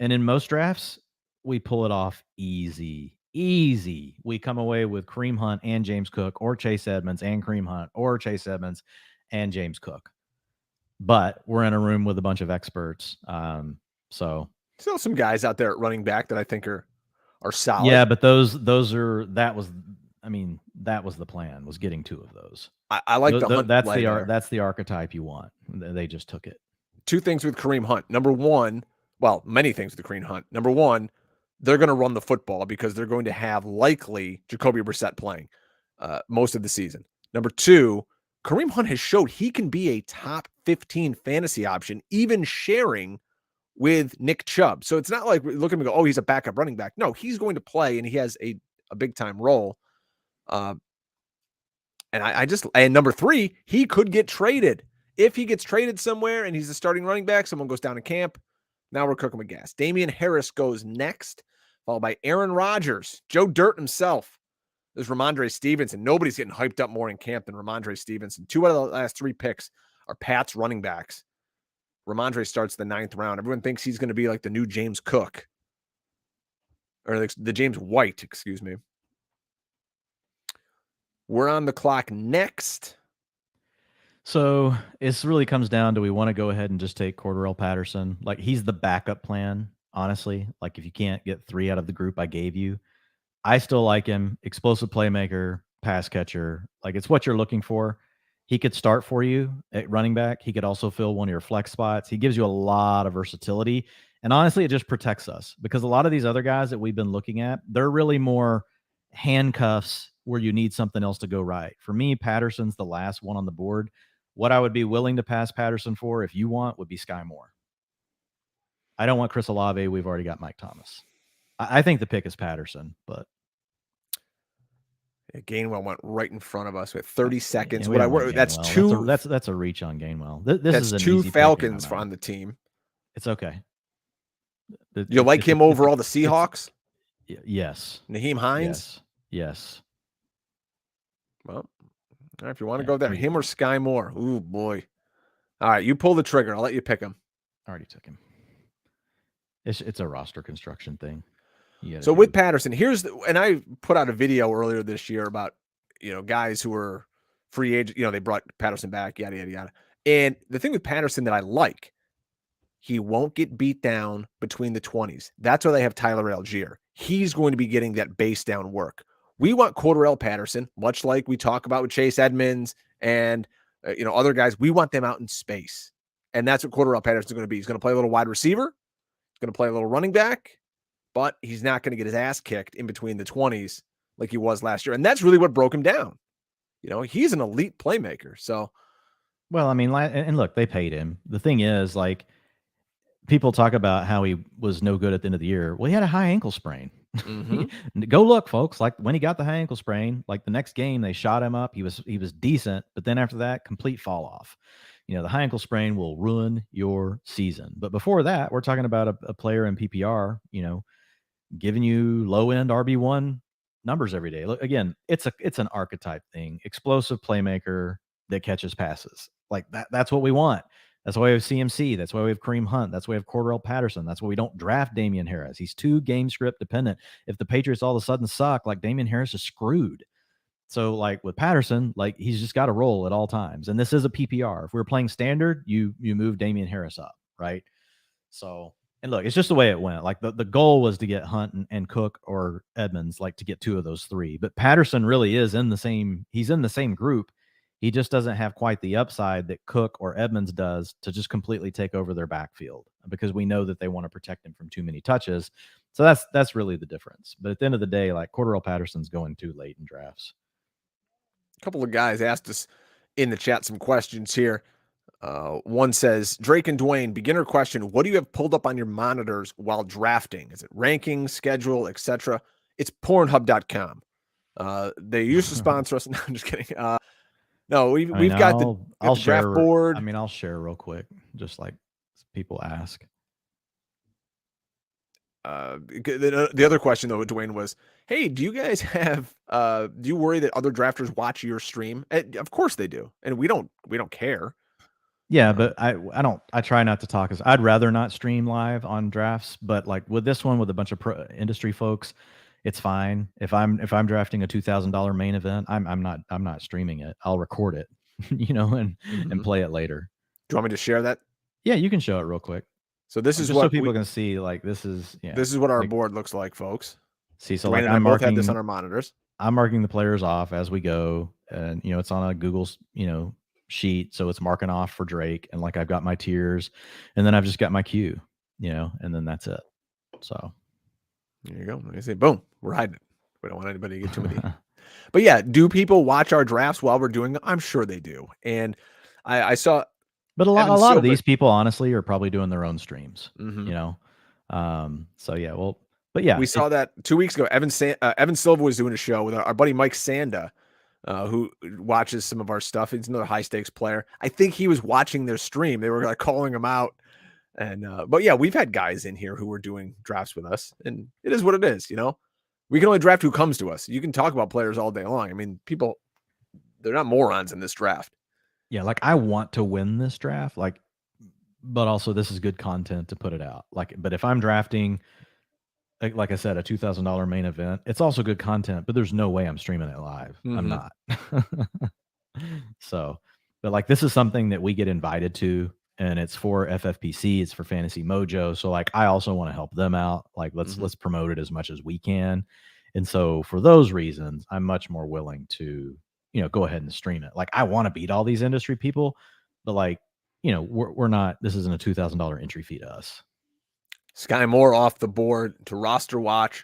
And in most drafts, we pull it off easy. We come away with Kareem Hunt and James Cook, or Chase Edmonds and Kareem Hunt, or Chase Edmonds and James Cook. But we're in a room with a bunch of experts. So still some guys out there at running back that I think are solid. Yeah, but that was the plan, was getting 2 of those. I like the Hunt. That's the archetype you want. They just took it. 2 things with Kareem Hunt. Number 1, well, many things with Kareem Hunt. Number 1, they're going to run the football because they're going to have likely Jacoby Brissett playing most of the season. Number 2, Kareem Hunt has showed he can be a top 15 fantasy option, even sharing with Nick Chubb. So it's not like we look at him and go, oh, he's a backup running back. No, he's going to play, and he has a big time role. And number 3, he could get traded. If he gets traded somewhere and he's a starting running back, someone goes down in camp. Now we're cooking with gas. Damian Harris goes next, followed by Aaron Rodgers, Joe Dirt himself. There's Ramondre Stevenson. Nobody's getting hyped up more in camp than Ramondre Stevenson. 2 out of the last 3 picks are Pats running backs. Ramondre starts the 9th round. Everyone thinks he's going to be like the new James Cook. Or the James White, excuse me. We're on the clock next. So it really comes down to, we want to go ahead and just take Cordarrelle Patterson. Like, he's the backup plan, honestly. Like, if you can't get 3 out of the group I gave you, I still like him. Explosive playmaker, pass catcher. Like, it's what you're looking for. He could start for you at running back. He could also fill one of your flex spots. He gives you a lot of versatility. And honestly, it just protects us because a lot of these other guys that we've been looking at, they're really more handcuffs where you need something else to go right. For me, Patterson's the last one on the board. What I would be willing to pass Patterson for, if you want, would be Sky Moore. I don't want Chris Olave. We've already got Mike Thomas. I think the pick is Patterson, but Gainwell went right in front of us with 30 seconds. yeah, That's Gainwell. two. That's a reach on Gainwell. This that's is an two easy Falcons pick in my on mind. the team. It's okay. You like him over all the Seahawks? Yes. Naheem Hines? Yes. Well, all right, if you want to go there, him or Sky Moore. Ooh, boy. All right, you pull the trigger. I'll let you pick him. I already took him. It's a roster construction thing. So with Patterson, and I put out a video earlier this year about, guys who were free agent, they brought Patterson back, yada, yada, yada. And the thing with Patterson that I like, he won't get beat down between the 20s. That's why they have Tyler Algier. He's going to be getting that base down work. We want Cordarrelle Patterson, much like we talk about with Chase Edmonds and, other guys. We want them out in space. And that's what Cordarrelle Patterson's going to be. He's going to play a little wide receiver. He's going to play a little running back. But he's not going to get his ass kicked in between the 20s like he was last year. And that's really what broke him down. He's an elite playmaker. So, well, I mean, and look, they paid him. The thing is, like, people talk about how he was no good at the end of the year. Well, he had a high ankle sprain. Mm-hmm. Go look, folks. Like, when he got the high ankle sprain, like the next game they shot him up. He was decent, but then after that, complete fall off. The high ankle sprain will ruin your season. But before that, we're talking about a player in PPR, giving you low end RB1 numbers every day. Look, again, it's an archetype thing. Explosive playmaker that catches passes. Like that's what we want. That's why we have CMC. That's why we have Kareem Hunt. That's why we have Cordarrelle Patterson. That's why we don't draft Damian Harris. He's too game script dependent. If the Patriots all of a sudden suck, like, Damian Harris is screwed. So, like, with Patterson, like, he's just got to roll at all times. And this is a PPR. If we were playing standard, you move Damian Harris up, right? So, and look, it's just the way it went. Like, the goal was to get Hunt and Cook or Edmonds, like, to get two of those three. But Patterson really is he's in the same group. He just doesn't have quite the upside that Cook or Edmonds does to just completely take over their backfield, because we know that they want to protect him from too many touches. So that's really the difference. But at the end of the day, like, Cordarrelle Patterson's going too late in drafts. A couple of guys asked us in the chat some questions here. One says, Drake and Dwain, beginner question, what do you have pulled up on your monitors while drafting? Is it rankings, schedule, etc.? It's Pornhub.com. They used to sponsor us. No, I'm just kidding. No, we've got the draft board. I mean, I'll share real quick, just like people ask. The other question, though, Dwayne, was, hey, do you guys have, do you worry that other drafters watch your stream? And of course they do. And we don't care. Yeah, but I try not to talk I'd rather not stream live on drafts, but like with this one, with a bunch of industry folks, it's fine. If I'm drafting a $2,000 main event, I'm not streaming it. I'll record it, and play it later. Do you want me to share that? Yeah, you can show it real quick. So this is just what so people can see. Like, this is what our board looks like, folks. See, so Dwayne like, and I both have this on our monitors. I'm marking the players off as we go, and it's on a Google sheet, so it's marking off for Drake, and like, I've got my tiers, and then I've just got my queue, and then that's it. So there you go. I say, boom, we're hiding it. We don't want anybody to get too many. But yeah, do people watch our drafts while we're doing them? I'm sure they do. And I saw, but a lot of these people, honestly, are probably doing their own streams. Mm-hmm. So yeah, well, but yeah, we saw that 2 weeks ago. Evan Silva was doing a show with our buddy Mike Sanda, who watches some of our stuff. He's another high stakes player. I think he was watching their stream. They were like calling him out. And, but yeah, we've had guys in here who were doing drafts with us, and it is what it is. We can only draft who comes to us. You can talk about players all day long. I mean, people, they're not morons in this draft. Yeah. Like, I want to win this draft, like, but also this is good content to put it out. Like, but if I'm drafting, like I said, a $2,000 main event, it's also good content, but there's no way I'm streaming it live. Mm-hmm. I'm not. So, but like, this is something that we get invited to, and it's for FFPC, it's for Fantasy Mojo. So like, I also want to help them out. Like, let's promote it as much as we can. And so for those reasons, I'm much more willing to, go ahead and stream it. Like I want to beat all these industry people, but like, we're not, this isn't a $2,000 entry fee to us. Sky Moore off the board to RosterWatch.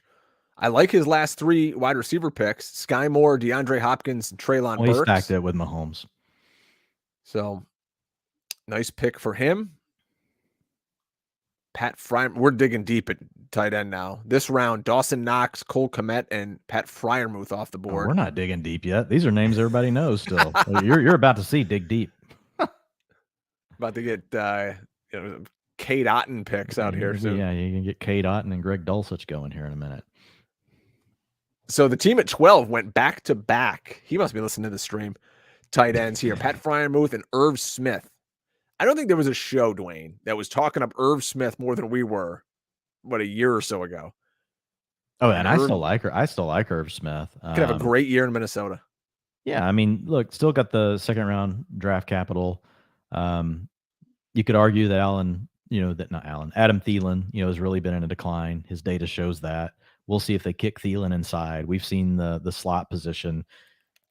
I like his last 3 wide receiver picks: Sky Moore, DeAndre Hopkins, and Treylon Well, he Burks. stacked it with Mahomes. So nice pick for him. Pat Fryer, we're digging deep at tight end now. This round, Dawson Knox, Cole Kmet, and Pat Fryermuth off the board. We're not digging deep yet. These are names everybody knows still. You're about to see dig deep. About to get Cade Otton picks out here soon. Yeah, you can get Cade Otton and Greg Dulcich going here in a minute. So the team at 12 went back to back. He must be listening to the stream. Tight ends here: Pat Fryermuth and Irv Smith. I don't think there was a show, Dwayne, that was talking up Irv Smith more than we were, a year or so ago. Oh, and I still like her. I still like Irv Smith. Could have a great year in Minnesota. Yeah, I mean, look, still got the second round draft capital. You could argue that Adam Thielen, has really been in a decline. His data shows that. We'll see if they kick Thielen inside. We've seen the slot position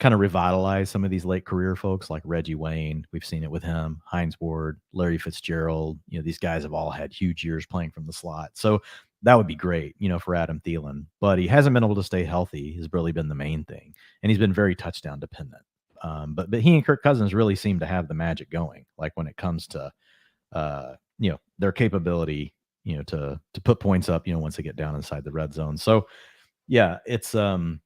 kind of revitalize some of these late career folks like Reggie Wayne. We've seen it with him, Hines Ward, Larry Fitzgerald. These guys have all had huge years playing from the slot. So that would be great, for Adam Thielen. But he hasn't been able to stay healthy has really been the main thing. And he's been very touchdown dependent. But he and Kirk Cousins really seem to have the magic going, like when it comes to, their capability, to put points up, once they get down inside the red zone. So, yeah, it's a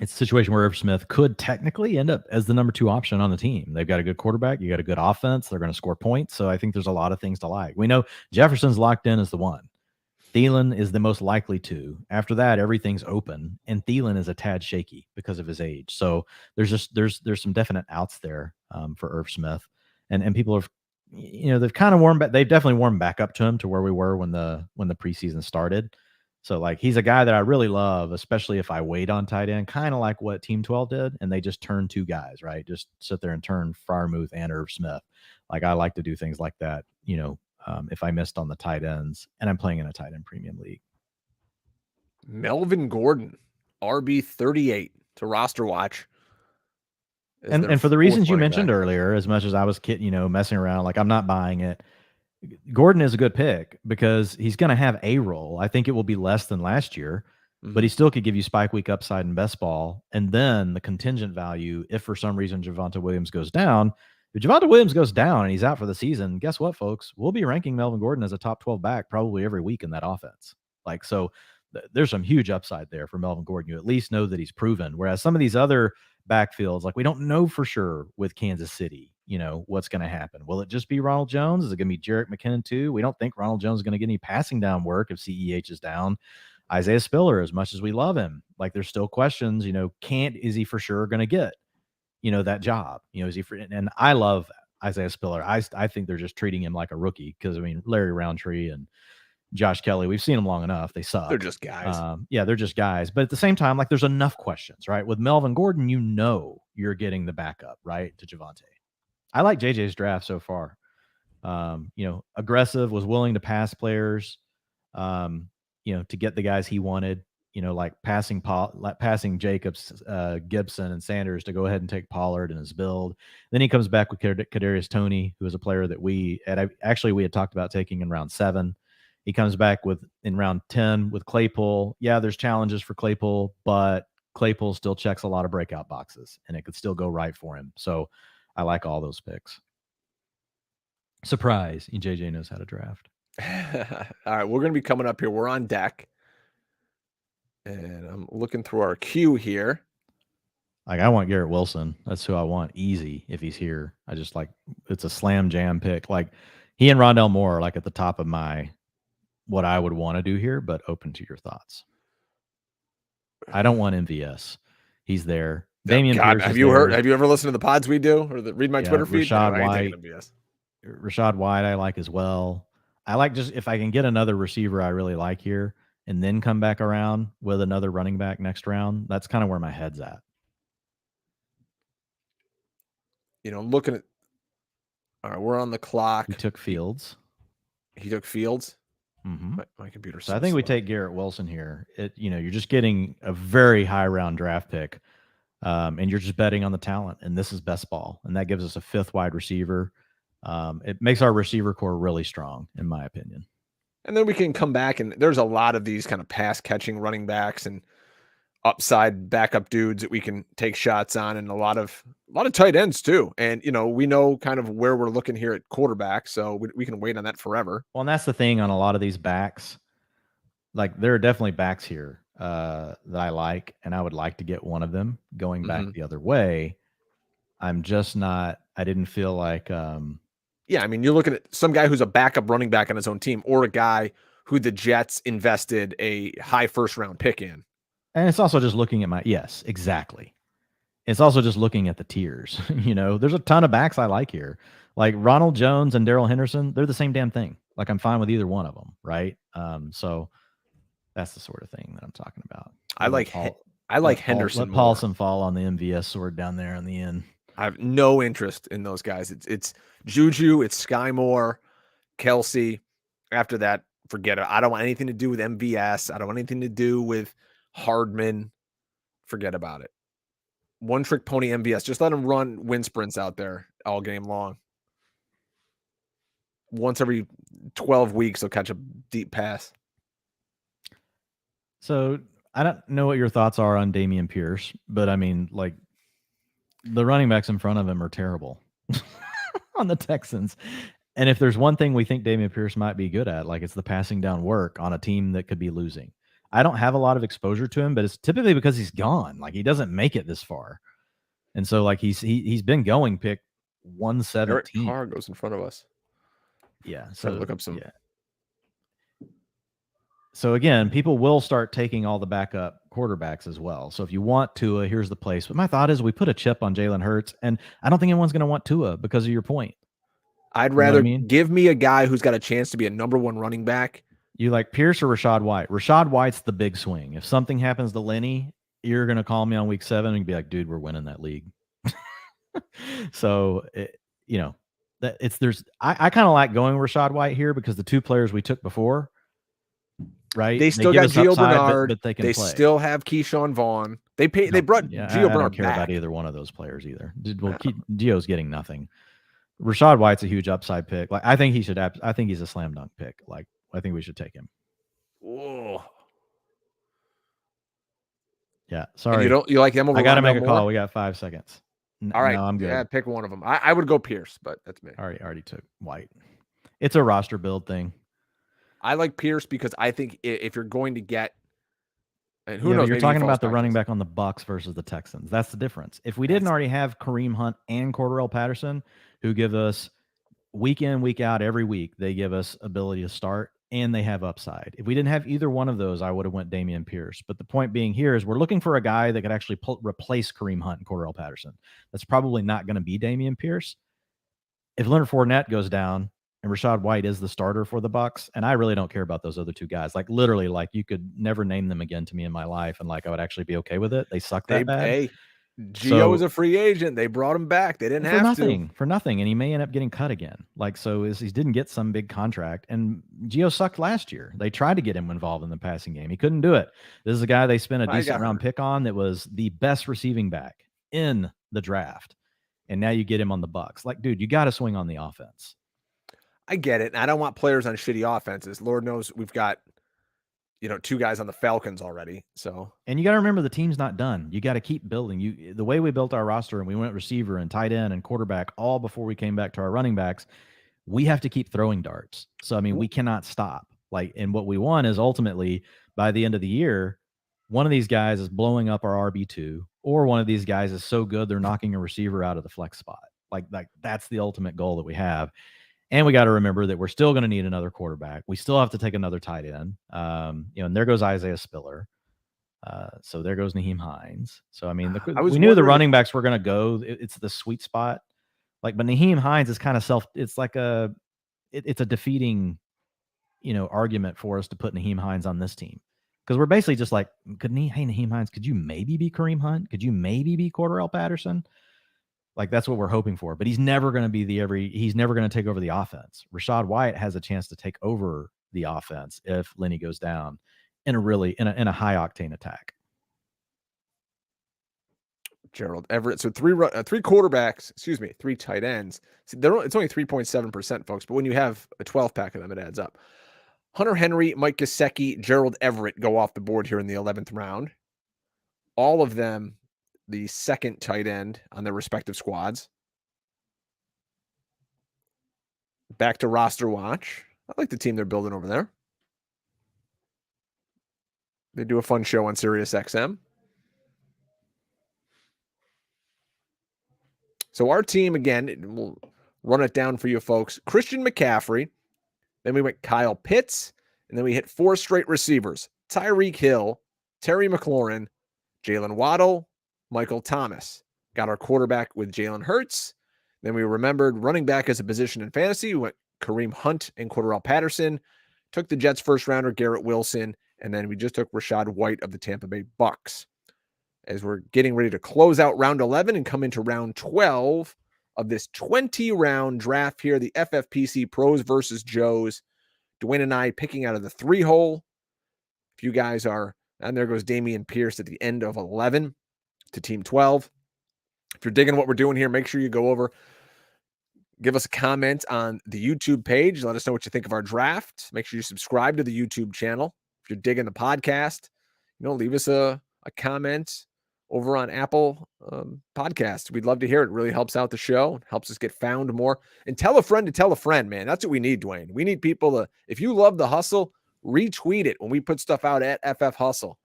situation where Irv Smith could technically end up as the number 2 option on the team. They've got a good quarterback. You got a good offense. They're going to score points. So I think there's a lot of things to like. We know Jefferson's locked in as the 1. Thielen is the most likely to. After that, everything's open, and Thielen is a tad shaky because of his age. So there's some definite outs there for Irv Smith, and people have, they've kind of warmed back. They've definitely warmed back up to him to where we were when the preseason started. So like he's a guy that I really love, especially if I wait on tight end, kind of like what Team 12 did, and they just turned 2 guys, right? Just sit there and turn Fryermuth and Irv Smith. Like I like to do things like that, if I missed on the tight ends and I'm playing in a tight end premium league. Melvin Gordon, RB 38 to RosterWatch. And for the reasons you mentioned earlier, as much as I was messing around, like I'm not buying it. Gordon is a good pick because he's going to have a role. I think it will be less than last year, but he still could give you spike week upside in best ball. And then the contingent value, if for some reason Javonte Williams goes down, if Javonte Williams goes down and he's out for the season, guess what, folks? We'll be ranking Melvin Gordon as a top 12 back probably every week in that offense. Like, so there's some huge upside there for Melvin Gordon. You at least know that he's proven. Whereas some of these other backfields, like we don't know for sure with Kansas City, what's going to happen. Will it just be Ronald Jones? Is it going to be Jerick McKinnon too? We don't think Ronald Jones is going to get any passing down work if CEH is down. Isaiah Spiller, as much as we love him, like there's still questions, is he for sure going to get, that job? Is he for, and I love Isaiah Spiller. I think they're just treating him like a rookie because, Larry Roundtree and Josh Kelly, we've seen them long enough. They suck. They're just guys. They're just guys. But at the same time, like there's enough questions, right? With Melvin Gordon, you're getting the backup, right, to Javonte. I like JJ's draft so far. Aggressive, was willing to pass players, to get the guys he wanted, like passing Jacobs, Gibson, and Sanders to go ahead and take Pollard in his build. Then he comes back with Kadarius Toney, who is a player that we had talked about taking in round 7. He comes back in round 10 with Claypool. Yeah, there's challenges for Claypool, but Claypool still checks a lot of breakout boxes, and it could still go right for him. So I like all those picks. Surprise, JJ knows how to draft. All right, we're going to be coming up here. We're on deck. And I'm looking through our queue here. Like I want Garrett Wilson. That's who I want. Easy if he's here. I just it's a slam jam pick. Like he and Rondell Moore are like at the top of what I would want to do here, but open to your thoughts. I don't want MVS. He's there. Damian Pierce. Have you ever listened to the pods we do or read my Twitter feed? Rashad White I like as well. I like just if I can get another receiver I really like here and then come back around with another running back next round. That's kind of where my head's at. Looking at, all right, we're on the clock. He took Fields. Mm-hmm. My computer's So I think we take Garrett Wilson here. You're just getting a very high round draft pick, and you're just betting on the talent. And this is best ball, and that gives us a 5th wide receiver. It makes our receiver core really strong, in my opinion. And then we can come back, and there's a lot of these kind of pass catching running backs and upside backup dudes that we can take shots on, and a lot of tight ends too. And we know kind of where we're looking here at quarterback, so we can wait on that forever. Well, and that's the thing on a lot of these backs. Like, there are definitely backs here that I like, and I would like to get one of them. Going back the other way, I'm just not. I didn't feel like. Yeah, I mean, you're looking at some guy who's a backup running back on his own team, or a guy who the Jets invested a high 1st round pick in. And it's also just looking at yes, exactly. It's also just looking at the tiers. There's a ton of backs I like here. Like Ronald Jones and Darrell Henderson, they're the same damn thing. Like, I'm fine with either one of them, right? So that's the sort of thing that I'm talking about. I like Henderson. Let Paulsen fall on the MVS sword down there on the end. I have no interest in those guys. It's Juju, it's Sky Moore, Kelsey. After that, forget it. I don't want anything to do with MVS. I don't want anything to do with Hardman. Forget about it. One trick pony MVS. Just let him run wind sprints out there all game long. Once every 12 weeks, he'll catch a deep pass. So I don't know what your thoughts are on Dameon Pierce, but I mean, like, the running backs in front of him are terrible on the Texans. And if there's one thing we think Dameon Pierce might be good at, like, it's the passing down work on a team that could be losing. I don't have a lot of exposure to him, but it's typically because he's gone. Like, he doesn't make it this far. And so, like, he's been going pick 117. Eric Carr goes in front of us. Yeah. So look up some. Yeah. So again, people will start taking all the backup quarterbacks as well. So if you want Tua, here's the place. But my thought is we put a chip on Jalen Hurts, and I don't think anyone's going to want Tua because of your point. I'd rather give me a guy who's got a chance to be a number 1 running back. You like Pierce or Rachaad White? Rachaad White's the big swing. If something happens to Lenny, you're going to call me on week 7 and be like, dude, we're winning that league. So, I kind of like going Rachaad White here because the 2 players we took before, right? They still got Gio Bernard, but they can play. Still have Keyshawn Vaughn. They brought Gio Bernard. I don't care about either one of those players either. Gio's getting nothing. Rachaad White's a huge upside pick. Like, I think he's a slam dunk pick. Like, I think we should take him. Whoa. Yeah, sorry. And you like him over? I got to make a call. We got 5 seconds. All right, no, I'm good. Yeah, pick one of them. I would go Pierce, but that's me. Already took White. It's a roster build thing. I like Pierce because I think if you're going to get, and who knows, you're talking about the running back on the Bucs versus the Texans. That's the difference. If we didn't already have Kareem Hunt and Cordarrelle Patterson, who give us week in, week out, every week, they give us ability to start and they have upside. If we didn't have either one of those, I would have went Dameon Pierce. But the point being here is we're looking for a guy that could actually replace Kareem Hunt and Cordarrelle Patterson. That's probably not going to be Dameon Pierce. If Leonard Fournette goes down and Rachaad White is the starter for the Bucs, and I really don't care about those other 2 guys. Like, literally, like, you could never name them again to me in my life, and like I would actually be okay with it. They suck that bad. Hey, Gio is a free agent. They brought him back. They didn't have for nothing, and he may end up getting cut again. Like, so he didn't get some big contract, and Gio sucked last year. They tried to get him involved in the passing game. He couldn't do it. This is a guy they spent a decent round pick on that was the best receiving back in the draft, and now you get him on the Bucs. Like, dude, you got to swing on the offense. I get it. I don't want players on shitty offenses. Lord knows we've got, 2 guys on the Falcons already. So, and you got to remember the team's not done. You got to keep building. The way we built our roster and we went receiver and tight end and quarterback all before we came back to our running backs, we have to keep throwing darts. So, I mean, we cannot stop. Like, and what we want is ultimately by the end of the year, one of these guys is blowing up our RB2, or one of these guys is so good they're knocking a receiver out of the flex spot. Like that's the ultimate goal that we have. And we got to remember that we're still going to need another quarterback. We still have to take another tight end. And there goes Isaiah Spiller. So there goes Nyheim Hines. So, I mean, we knew the running backs were going to go. It's the sweet spot. Like, but Nyheim Hines is kind of it's like it's a defeating, argument for us to put Nyheim Hines on this team. Because we're basically just like, Nyheim Hines, could you maybe be Kareem Hunt? Could you maybe be Cordarrelle Patterson? Like, that's what we're hoping for. But he's never going to be he's never going to take over the offense. Rachaad White has a chance to take over the offense if Lenny goes down in a high octane attack. Gerald Everett. So three quarterbacks, three tight ends. See, it's only 3.7%, folks. But when you have a 12 pack of them, it adds up. Hunter Henry, Mike Gesicki, Gerald Everett go off the board here in the 11th round. All of them the second tight end on their respective squads. Back to RosterWatch. I like the team they're building over there. They do a fun show on Sirius XM. So our team, again, we'll run it down for you folks. Christian McCaffrey. Then we went Kyle Pitts. And then we hit 4 straight receivers. Tyreek Hill, Terry McLaurin, Jalen Waddle, Michael Thomas. Got our quarterback with Jalen Hurts. Then we remembered running back as a position in fantasy. We went Kareem Hunt and Cordarrelle Patterson. Took the Jets first rounder, Garrett Wilson. And then we just took Rashad White of the Tampa Bay Bucks. As we're getting ready to close out round 11 and come into round 12 of this 20-round draft here, the FFPC Pros versus Joes. Dwain and I picking out of the 3-hole. If you guys are, and there goes Damian Pierce at the end of 11 to team 12. If you're digging what we're doing here, make sure you go over, give us a comment on the YouTube page. Let us know what you think of our draft. Make sure you subscribe to the YouTube channel. If you're digging the podcast, leave us a comment over on Apple Podcast. We'd love to hear it. It really helps out the show. It helps us get found more. And tell a friend to tell a friend, man. That's what we need, Dwain. We need people to, if you love the hustle, retweet it when we put stuff out at FF Hustle.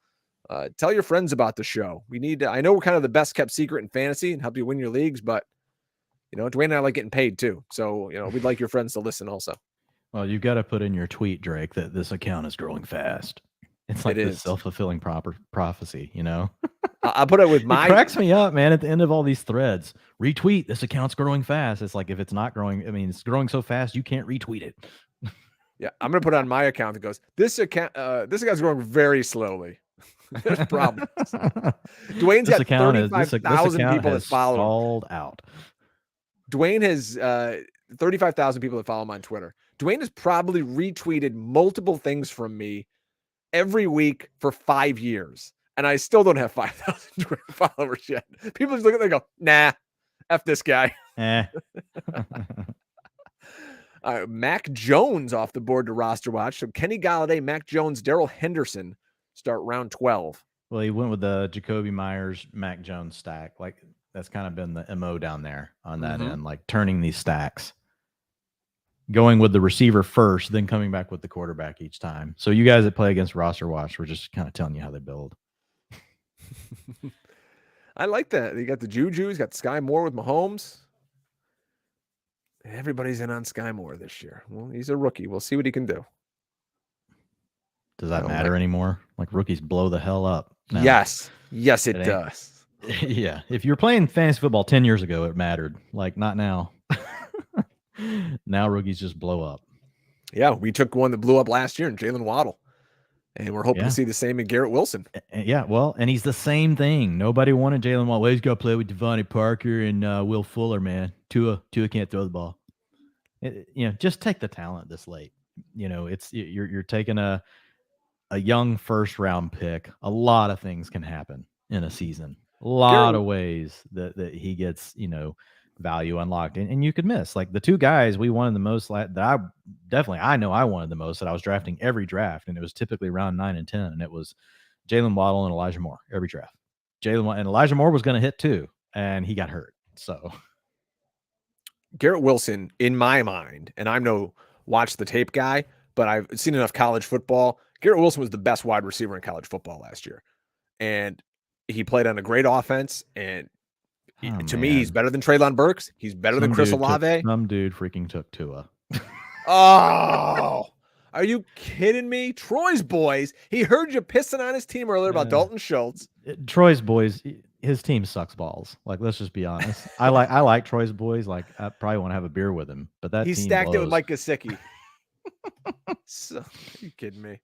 Tell your friends about the show. We need to, I know we're kind of the best kept secret in fantasy and help you win your leagues, but Dwain and I like getting paid too. So, we'd like your friends to listen also. Well, you've got to put in your tweet, Drake, that this account is growing fast. It's like this self-fulfilling prophecy, I'll put it with my... It cracks me up, man, at the end of all these threads. Retweet, this account's growing fast. It's like, if it's not growing, it's growing so fast, you can't retweet it. Yeah, I'm going to put on my account that goes, this account's growing very slowly. There's problems. Dwayne's got 35,000 people that follow him. Out. Dwain has 35,000 people that follow him on Twitter. Dwain has probably retweeted multiple things from me every week for 5 years. And I still don't have 5,000 followers yet. People just look at it and go, nah, F this guy. Mac Jones off the board to RosterWatch. So Kenny Galladay, Mac Jones, Darrell Henderson start round 12. Well, he went with the Jacoby Myers, Mac Jones stack. Like, that's kind of been the MO down there on that end, like turning these stacks. Going with the receiver first, then coming back with the quarterback each time. So you guys that play against RosterWatch, we're just kind of telling you how they build. I like that. You got the Juju. He's got Sky Moore with Mahomes. Everybody's in on Sky Moore this year. Well, he's a rookie. We'll see what he can do. Does that matter anymore? Like, rookies blow the hell up. No. Yes, it does. Yeah. If you're playing fantasy football 10 years ago, it mattered. Like, not now. Now rookies just blow up. Yeah, we took one that blew up last year in Jalen Waddle. And we're hoping to see the same in Garrett Wilson. Yeah, well, and he's the same thing. Nobody wanted Jalen Waddle. Well, he's got to play with Devontae Parker and Will Fuller, man. Tua can't throw the ball. Just take the talent this late. It's you're taking a young first-round pick. A lot of things can happen in a season. A lot of ways that he gets, value unlocked, and you could miss. Like, the two guys we wanted the most, that I know I wanted the most, that I was drafting every draft, and it was typically around 9 and 10, and it was Jalen Waddle and Elijah Moore every draft. And Elijah Moore was going to hit too, and he got hurt. So Garrett Wilson, in my mind, and I'm no watch the tape guy, but I've seen enough college football. Garrett Wilson was the best wide receiver in college football last year, and he played on a great offense, and to me, he's better than Treylon Burks. He's better than Chris Olave. Some dude freaking took Tua. Oh, are you kidding me? Troy's boys. He heard you pissing on his team earlier about Dalton Schultz. Troy's boys, his team sucks balls. Like, let's just be honest. I like Troy's boys. Like, I probably want to have a beer with him. But that he team stacked blows. it with Mike Gesicki. So, are you kidding me?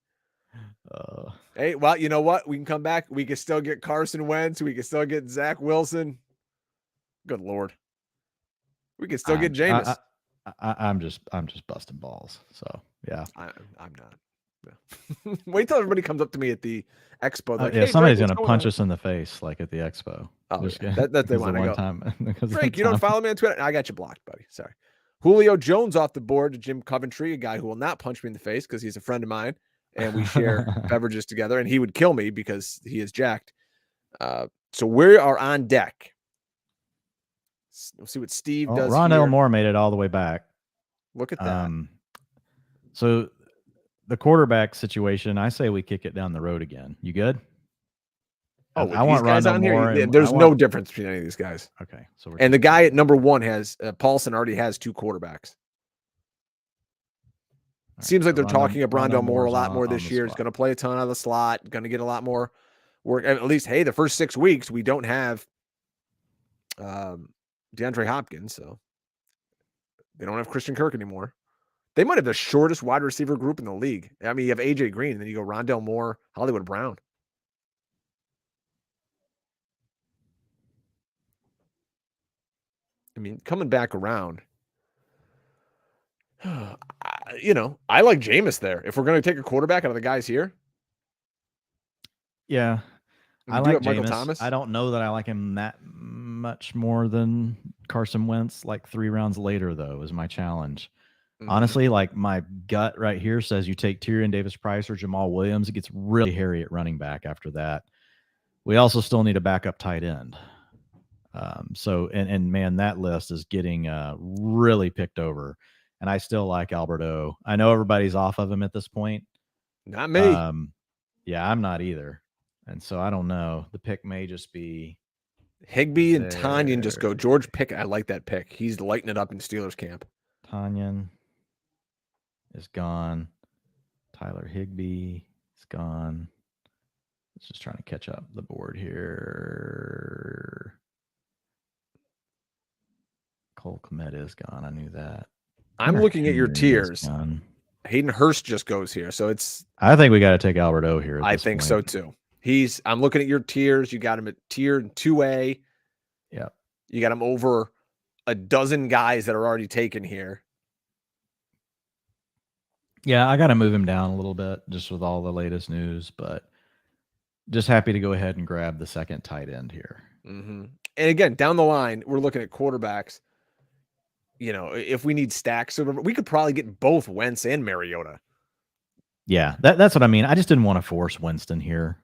Hey, well, you know what? We can come back. We can still get Carson Wentz. We can still get Zach Wilson. Good Lord. We can still get Jameis. I'm just busting balls. So yeah. I'm not. Yeah. Wait till everybody comes up to me at the expo. Like, Yeah, hey, somebody's Drake, gonna what's going punch on? us in the face like at the expo. Oh, Just yeah. That they because want the to one go. time. Because Drake, you don't follow me on Twitter? I got you blocked, buddy. Sorry. Julio Jones off the board to Jim Coventry, a guy who will not punch me in the face because he's a friend of mine and we share beverages together, and he would kill me because he is jacked. So we are on deck. We'll see what Steve does Rondell here. Moore made it all the way back. Look at that. So the quarterback situation, I say we kick it down the road again. You good? Oh, I want guys Rondell on Moore. here. There's no difference between any of these guys. Okay, so and the guy at number 1 has Paulsen already has 2 quarterbacks. Seems like they're talking of Rondell Moore a lot more this year. He's going to play a ton out of the slot, going to get a lot more work. At least, hey, the first 6 weeks, we don't have DeAndre Hopkins, so they don't have Christian Kirk anymore. They might have the shortest wide receiver group in the league. I mean, you have AJ Green, and then you go Rondell Moore, Hollywood Brown. I mean, coming back around, I like Jameis there. If we're going to take a quarterback out of the guys here. Yeah. I like Michael Thomas. I don't know that I like him that much more than Carson Wentz. Like 3 rounds later, though, is my challenge. Mm-hmm. Honestly, like my gut right here says you take Tyrion Davis-Price or Jamal Williams. It gets really hairy at running back after that. We also still need a backup tight end. So man, that list is getting really picked over. And I still like Alberto. I know everybody's off of him at this point. Not me. Yeah, I'm not either. And so I don't know. The pick may just be Higbee and Tanyan just go. George Pickett. I like that pick. He's lighting it up in Steelers camp. Tanyan is gone. Tyler Higbee is gone. Let's just trying to catch up the board here. Cole Kmet is gone. I knew that. I'm looking at your tiers. Hayden Hurst just goes here. So I think we got to take Alberto here. I think so too. I'm looking at your tiers. You got him at tier 2A. Yeah. You got him over a dozen guys that are already taken here. Yeah, I got to move him down a little bit just with all the latest news, but just happy to go ahead and grab the second tight end here. Mm-hmm. And again, down the line, we're looking at quarterbacks. If we need stacks, we could probably get both Wentz and Mariota. Yeah, that's what I mean. I just didn't want to force Winston here.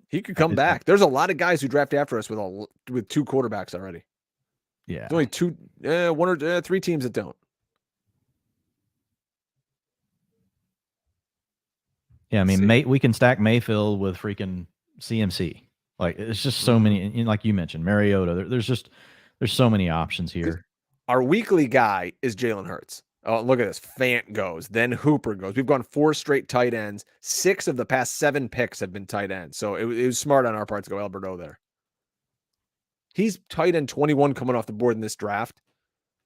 He could come back. There's a lot of guys who draft after us with 2 quarterbacks already. Yeah, there's only 1 or 3 teams that don't. Yeah, I mean, we can stack Mayfield with freaking CMC. Like it's just so many. Like you mentioned, Mariota. There's so many options here. Our weekly guy is Jalen Hurts. Oh, look at this. Fant goes. Then Hooper goes. We've gone 4 straight tight ends. 6 of the past 7 picks have been tight ends. So it was smart on our part to go Alberto there. He's tight end 21 coming off the board in this draft.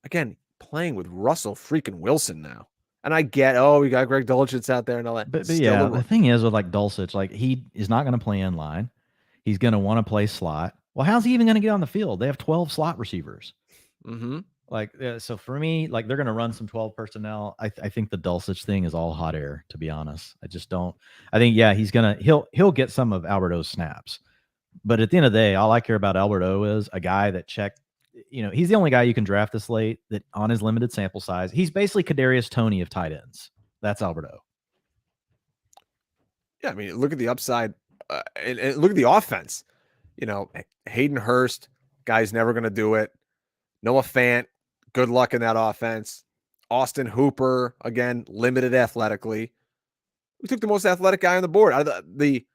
Again, playing with Russell freaking Wilson now. And I get, we got Greg Dulcich out there and all that. But yeah, the thing is with like Dulcich, like he is not going to play in line. He's going to want to play slot. Well, how's he even going to get on the field? They have 12 slot receivers. Mm-hmm. Like, so for me, like they're going to run some 12 personnel. I think the Dulcich thing is all hot air, to be honest. I just don't. I think, yeah, he'll get some of Alberto's snaps. But at the end of the day, all I care about Alberto is a guy that checked. He's the only guy you can draft this late that on his limited sample size. He's basically Kadarius Toney of tight ends. That's Alberto. Yeah, I mean, look at the upside and look at the offense. Hayden Hurst, guy's never going to do it. Noah Fant, good luck in that offense. Austin Hooper, again, limited athletically. We took the most athletic guy on the board. Out of the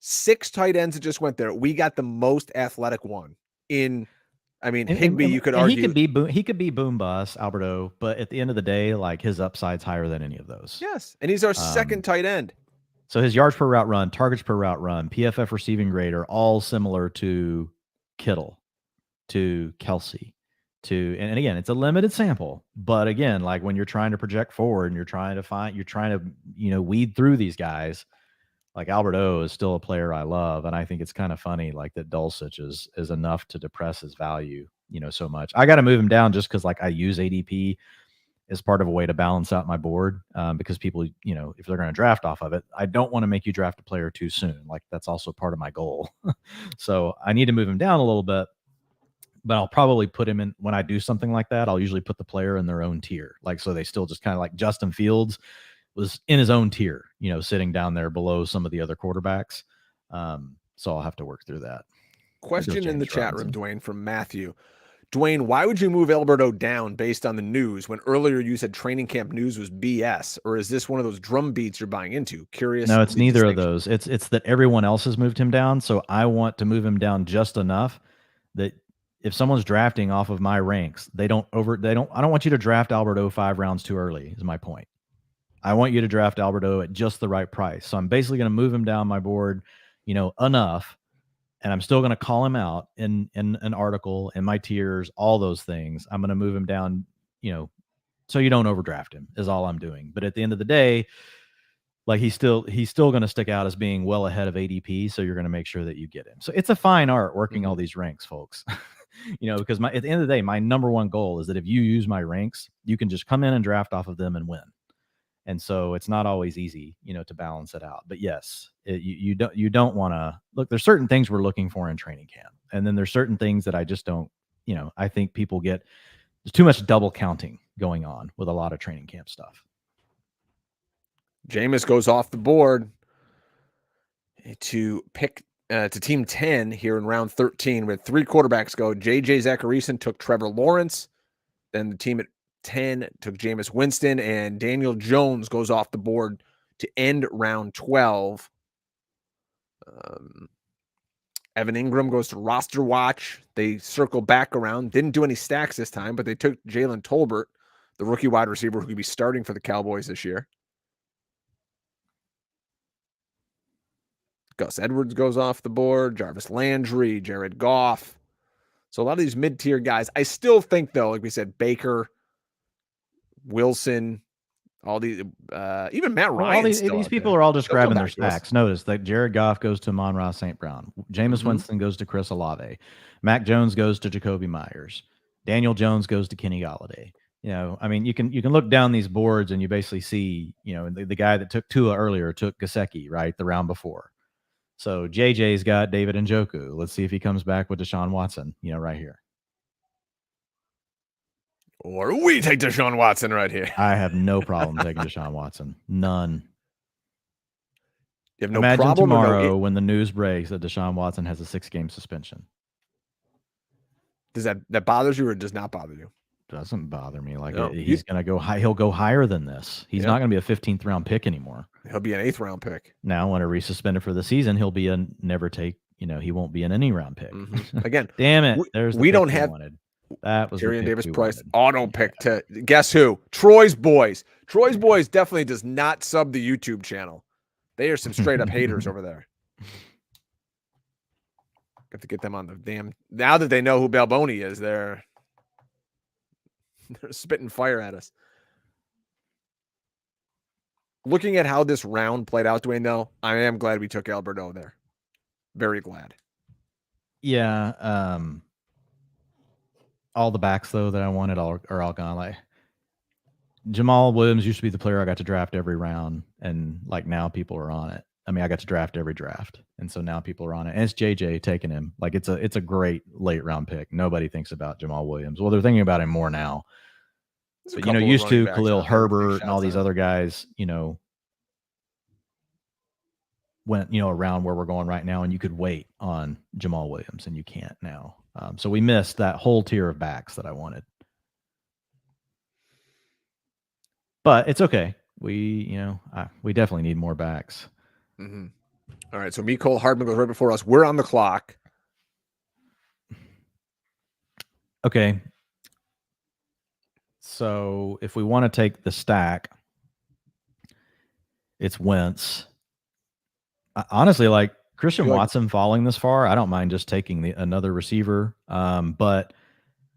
6 tight ends that just went there, we got the most athletic one Higbee, you could argue. He could be boom bust, Alberto, but at the end of the day, like his upside's higher than any of those. Yes, and he's our second tight end. So his yards per route run, targets per route run, PFF receiving grade are all similar to Kittle, to Kelsey, and again, it's a limited sample. But again, like when you're trying to project forward and you're trying to weed through these guys, Like Albert O is still a player I love, and I think it's kind of funny like that Dulcich is enough to depress his value, so much. I got to move him down just because like I use ADP as part of a way to balance out my board, because people, if they're going to draft off of it, I don't want to make you draft a player too soon. Like that's also part of my goal. So I need to move him down a little bit, but I'll probably put him in when I do something like that. I'll usually put the player in their own tier. Like, so they still just kind of like Justin Fields was in his own tier, sitting down there below some of the other quarterbacks. So I'll have to work through that. Question in the chat room, Dwayne, from Matthew. Dwayne, why would you move Alberto down based on the news when earlier you said training camp news was BS? Or is this one of those drum beats you're buying into? Curious. No, it's neither of those. It's that everyone else has moved him down. So I want to move him down just enough that if someone's drafting off of my ranks, I don't want you to draft Alberto 5 rounds too early is my point. I want you to draft Alberto at just the right price. So I'm basically going to move him down my board, enough. And I'm still going to call him out in an article, in my tiers, all those things. I'm going to move him down, so you don't overdraft him is all I'm doing. But at the end of the day, like he's still going to stick out as being well ahead of ADP. So you're going to make sure that you get him. So it's a fine art working all these ranks, folks. Because at the end of the day, my number one goal is that if you use my ranks, you can just come in and draft off of them and win. And so it's not always easy, to balance it out. But yes, you don't want to look. There's certain things we're looking for in training camp, and then there's certain things that I just don't. I think people there's too much double counting going on with a lot of training camp stuff. Jameis goes off the board to pick to team 10 here in round 13. We had 3 quarterbacks go. J.J. Zacharison took Trevor Lawrence. Then the team at 10 took Jameis Winston, and Daniel Jones goes off the board to end round 12. Evan Ingram goes to RosterWatch. They circle back around. Didn't do any stacks this time, but they took Jalen Tolbert, the rookie wide receiver who could be starting for the Cowboys this year. Gus Edwards goes off the board. Jarvis Landry, Jared Goff. So a lot of these mid-tier guys. I still think, though, like we said, Baker, Wilson, all these, even Matt Ryan. These people are all just grabbing their stacks. Notice that Jared Goff goes to Amon-Ra St. Brown. Jameis Winston goes to Chris Olave. Mac Jones goes to Jacoby Myers. Daniel Jones goes to Kenny Galladay. You can look down these boards and you basically see, the guy that took Tua earlier took Gesicki, right, the round before. So JJ's got David Njoku. Let's see if he comes back with Deshaun Watson, right here. Or we take Deshaun Watson right here. I have no problem taking Deshaun Watson. None. You have no Imagine problem tomorrow when the news breaks that Deshaun Watson has a 6-game suspension. Does that bothers you or does not bother you? Doesn't bother me. Like he's going to go high. He'll go higher than this. He's not going to be a 15th round pick anymore. He'll be an 8th round pick. Now, whenever he's suspended for the season, he'll be a never take. He won't be an any round pick. Again, damn it. We don't have. That was Tyrion Davis Price auto pick to guess who? Troy's Boys. Troy's Boys definitely does not sub the YouTube channel. They are some straight up haters over there. Have to get them on the damn. Now that they know who Balboni is, they're spitting fire at us. Looking at how this round played out, Dwayne, though, I am glad we took Alberto there. Very glad. Yeah. All the backs, though, that I wanted are all gone. Like Jamal Williams used to be the player I got to draft every round, and like now people are on it. I mean, I got to draft every draft, and so now people are on it. And it's JJ taking him. Like it's a great late round pick. Nobody thinks about Jamal Williams. Well, they're thinking about him more now. But, used to Khalil Herbert and all these other guys, went, around where we're going right now, and you could wait on Jamal Williams, and you can't now. So we missed that whole tier of backs that I wanted. But it's okay. We definitely need more backs. All right, so Mecole Hardman goes right before us. We're on the clock. Okay. So if we want to take the stack, it's Wentz. Honestly, like Christian Watson falling this far, I don't mind just taking another receiver. But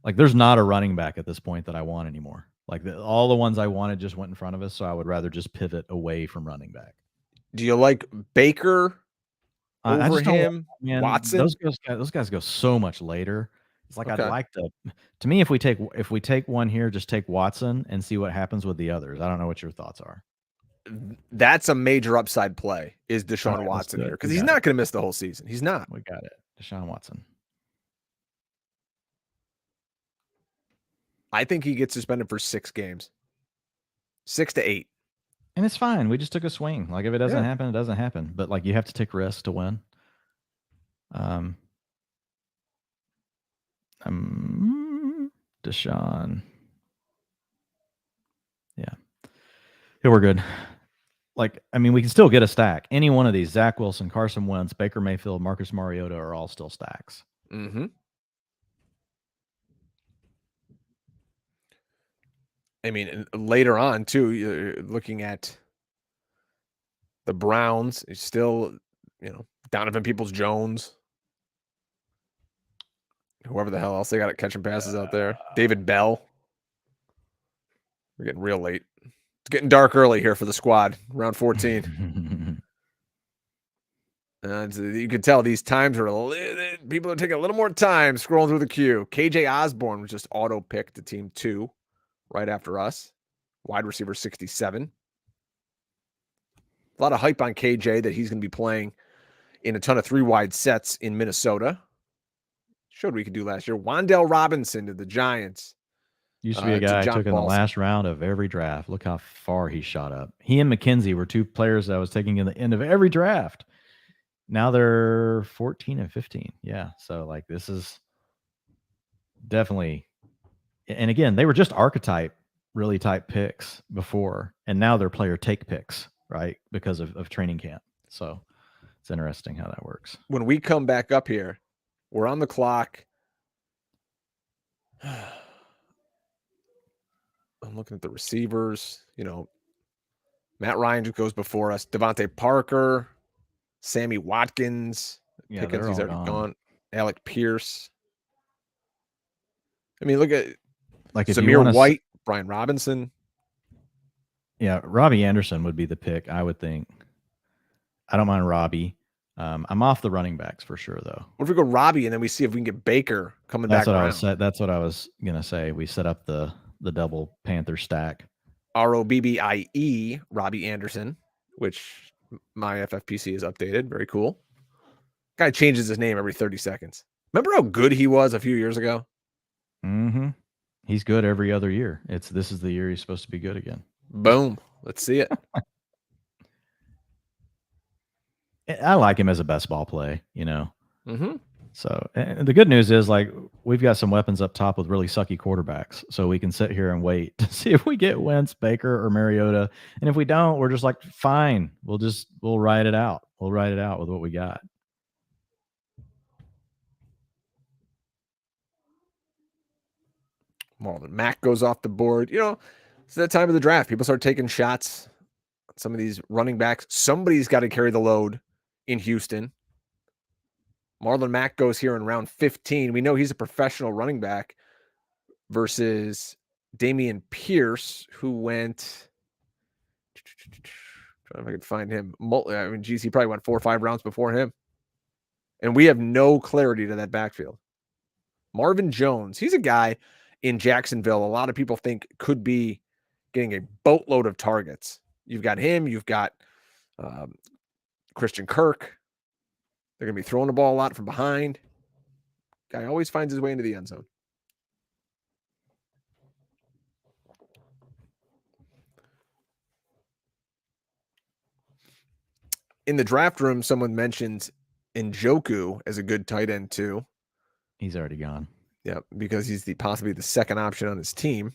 like there's not a running back at this point that I want anymore. Like all the ones I wanted just went in front of us, so I would rather just pivot away from running back. Do you like Baker I over just don't. him? Man, Watson? those guys go so much later. It's like Okay. I'd like to. To me, if we take one here, just take Watson and see what happens with the others. I don't know what your thoughts are. That's a major upside play, is Deshaun All right, let's Watson do it. here, because We he's got not it. going to miss the whole season. He's not. We got it. Deshaun Watson. I think he gets suspended for 6 games, 6 to 8. And it's fine. We just took a swing. Like if it doesn't Yeah. happen, it doesn't happen. But like you have to take risks to win. Deshaun. Yeah, we're good. Like, I mean, we can still get a stack. Any one of these, Zach Wilson, Carson Wentz, Baker Mayfield, Marcus Mariota are all still stacks. Mm-hmm. I mean, later on, too, you're looking at the Browns, it's still, Donovan Peoples-Jones, whoever the hell else they got at catching passes out there. David Bell. We're getting real late. It's getting dark early here for the squad, round 14. You can tell these times are people are taking a little more time scrolling through the queue. KJ Osborne was just auto-picked to team 2 right after us. Wide receiver 67. A lot of hype on KJ that he's going to be playing in a ton of 3-wide sets in Minnesota. Showed we could do last year. Wan'Dale Robinson to the Giants. Used to be a guy I took in the last round of every draft. Look how far he shot up. He and McKenzie were 2 players that I was taking in the end of every draft. Now they're 14 and 15. Yeah. So like this is definitely, and again, they were just archetype, really type picks before, and now they're player take picks, right? Because of training camp. So it's interesting how that works. When we come back up here, we're on the clock. I'm looking at the receivers. Matt Ryan just goes before us. Devontae Parker, Sammy Watkins. Yeah, Pickens, he's already gone. Alec Pierce. I mean, look at like Zamir White, Brian Robinson. Yeah, Robbie Anderson would be the pick, I would think. I don't mind Robbie. I'm off the running backs for sure, though. What if we go Robbie and then we see if we can get Baker coming back around? That's what I was gonna say. We set up the double Panther stack. ROBBIE, Robbie Anderson, which my FFPC is updated. Very cool. Guy changes his name every 30 seconds. Remember how good he was a few years ago? Mm-hmm. He's good every other year. This is the year he's supposed to be good again. Boom. Let's see it. I like him as a best ball play, Mm-hmm. So the good news is, like, we've got some weapons up top with really sucky quarterbacks, so we can sit here and wait to see if we get Wentz, Baker, or Mariota. And if we don't, we're just like, fine, we'll ride it out. We'll ride it out with what we got. Marlon Mack goes off the board. It's that time of the draft. People start taking shots on some of these running backs. Somebody's got to carry the load in Houston. Marlon Mack goes here in round 15. We know he's a professional running back versus Dameon Pierce, who went. Trying if I could find him. He probably went 4 or 5 rounds before him. And we have no clarity to that backfield. Marvin Jones, he's a guy in Jacksonville a lot of people think could be getting a boatload of targets. You've got him. You've got Christian Kirk. They're going to be throwing the ball a lot from behind. Guy always finds his way into the end zone. In the draft room, someone mentioned Njoku as a good tight end too. He's already gone. Yeah, because he's possibly the second option on his team.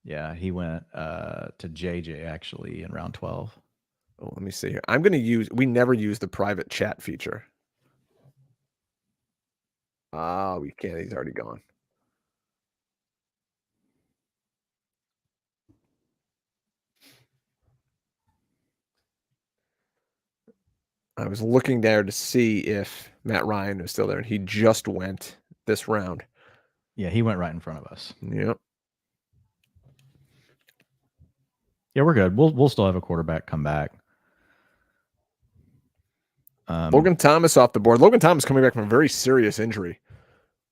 Yeah, he went to JJ actually in round 12. Oh, let me see here. We never use the private chat feature. We can't. He's already gone. I was looking there to see if Matt Ryan was still there, and he just went this round. Yeah, he went right in front of us. Yep. Yeah, we're good. We'll still have a quarterback come back. Logan Thomas off the board. Logan Thomas coming back from a very serious injury.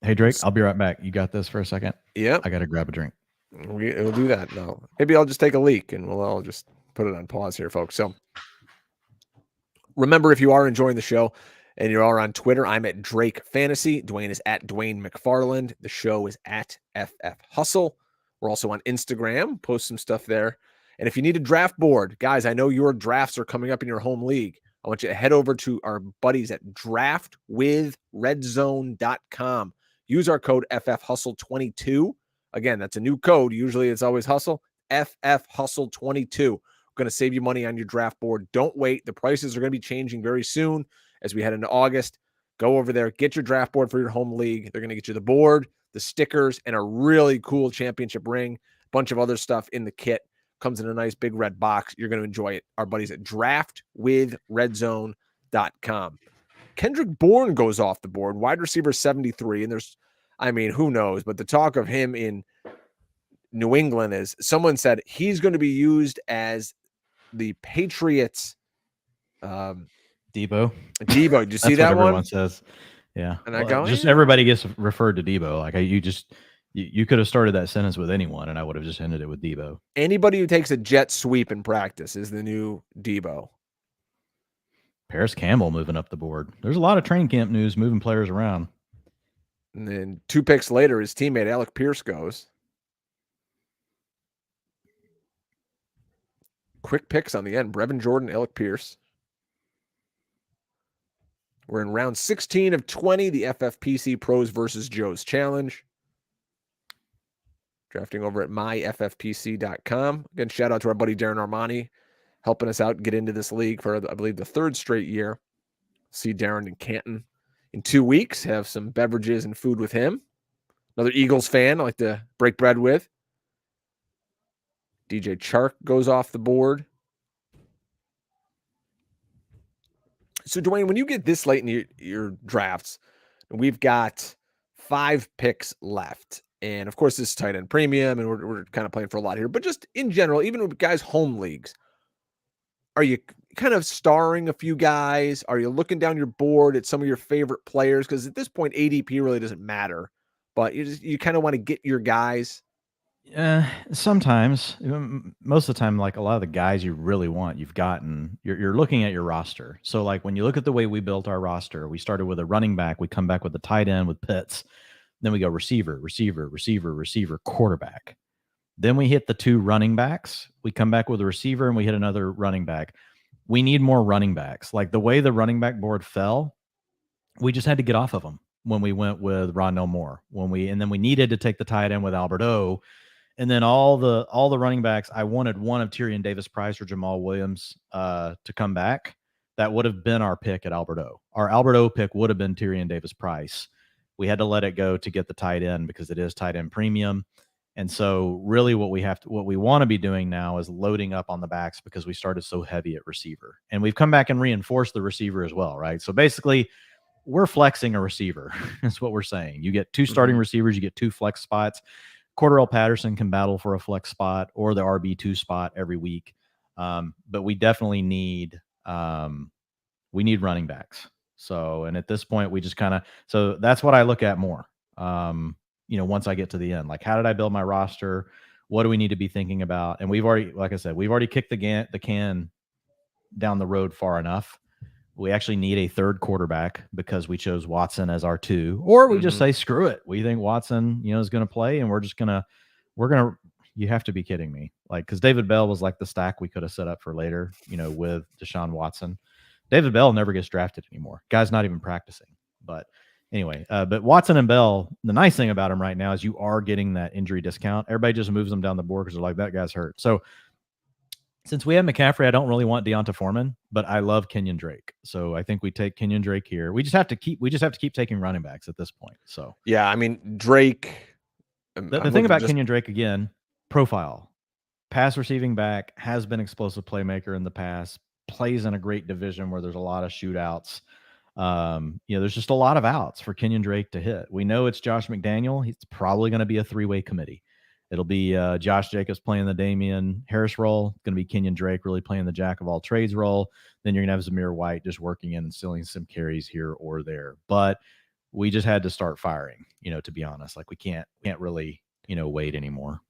Hey, Drake, I'll be right back. You got this for a second? Yeah. I got to grab a drink. We'll do that. No, maybe I'll just take a leak and we'll all just put it on pause here, folks. So remember, if you are enjoying the show and you are on Twitter, I'm at Drake Fantasy. Dwain is at Dwain McFarland. The show is at FF Hustle. We're also on Instagram. Post some stuff there. And if you need a draft board, guys, I know your drafts are coming up in your home league. I want you to head over to our buddies at draftwithredzone.com. Use our code FFHustle22. Again, that's a new code. Usually it's always Hustle. FFHustle22. We're going to save you money on your draft board. Don't wait. The prices are going to be changing very soon as we head into August. Go over there. Get your draft board for your home league. They're going to get you the board, the stickers, and a really cool championship ring. A bunch of other stuff in the kit. Comes in a nice big red box. You're going to enjoy it. Our buddies at draftwithredzone.com. Kendrick Bourne goes off the board, wide receiver 73. And who knows? But the talk of him in New England is someone said he's going to be used as the Patriots. Debo. Did you see that one? Everyone says, yeah. And I go, everybody gets referred to Debo. Like you could have started that sentence with anyone, and I would have just ended it with Debo. Anybody who takes a jet sweep in practice is the new Debo. Paris Campbell moving up the board. There's a lot of training camp news moving players around. And then 2 picks later, his teammate Alec Pierce goes. Quick picks on the end. Brevin Jordan, Alec Pierce. We're in round 16 of 20, the FFPC Pros versus Joe's Challenge. Drafting over at myffpc.com. Again, shout out to our buddy Darren Armani, helping us out get into this league for, I believe, the 3rd straight year. See Darren in Canton in 2 weeks. Have some beverages and food with him. Another Eagles fan I like to break bread with. DJ Chark goes off the board. So, Dwain, when you get this late in your drafts, we've got 5 picks left. And, of course, this is tight end premium, and we're kind of playing for a lot here. But just in general, even with guys' home leagues, are you kind of starring a few guys? Are you looking down your board at some of your favorite players? Because at this point, ADP really doesn't matter. But you kind of want to get your guys. Sometimes, most of the time, like a lot of the guys you really want, you're looking at your roster. So like when you look at the way we built our roster, we started with a running back, we come back with a tight end with Pitts, then we go receiver, quarterback. Then we hit the 2 running backs. We come back with a receiver and we hit another running back. We need more running backs. Like the way the running back board fell, we just had to get off of them when we went with Rondell Moore. And then we needed to take the tight end with Alberto. And then all the running backs, I wanted one of Tyrion Davis-Price or Jamal Williams to come back. That would have been our pick at Alberto. Our Alberto pick would have been Tyrion Davis-Price. We had to let it go to get the tight end because it is tight end premium. And so really what we want to be doing now is loading up on the backs because we started so heavy at receiver. And we've come back and reinforced the receiver as well, right? So basically we're flexing a receiver. That's what we're saying. You get 2 starting receivers, you get 2 flex spots. Cordarrelle Patterson can battle for a flex spot or the RB2 spot every week. But we definitely need running backs. So, and at this point we just so that's what I look at more. Once I get to the end, like how did I build my roster? What do we need to be thinking about? And we've already, like I said, kicked the can down the road far enough. We actually need a 3rd quarterback because we chose Watson as our 2, or we just say, screw it. We think Watson, is going to play and you have to be kidding me. Like, cause David Bell was like the stack we could have set up for later, with Deshaun Watson. David Bell never gets drafted anymore. Guy's not even practicing, but anyway, but Watson and Bell, the nice thing about them right now is you are getting that injury discount. Everybody just moves them down the board because they're like, that guy's hurt. So since we have McCaffrey, I don't really want Deonta Foreman, but I love Kenyon Drake. So I think we take Kenyon Drake here. We just have to keep taking running backs at this point. So yeah, I mean, Drake. The thing about Kenyon Drake, again, profile, pass receiving back, has been explosive playmaker in the past, plays in a great division where there's a lot of shootouts. There's just a lot of outs for Kenyon Drake to hit. We know it's Josh McDaniel. He's probably going to be a 3-way committee. It'll be Josh Jacobs playing the Damian Harris role. Going to be Kenyon Drake really playing the jack of all trades role. Then you're going to have Zamir White just working in and stealing some carries here or there. But we just had to start firing, to be honest. Like we can't really, wait anymore.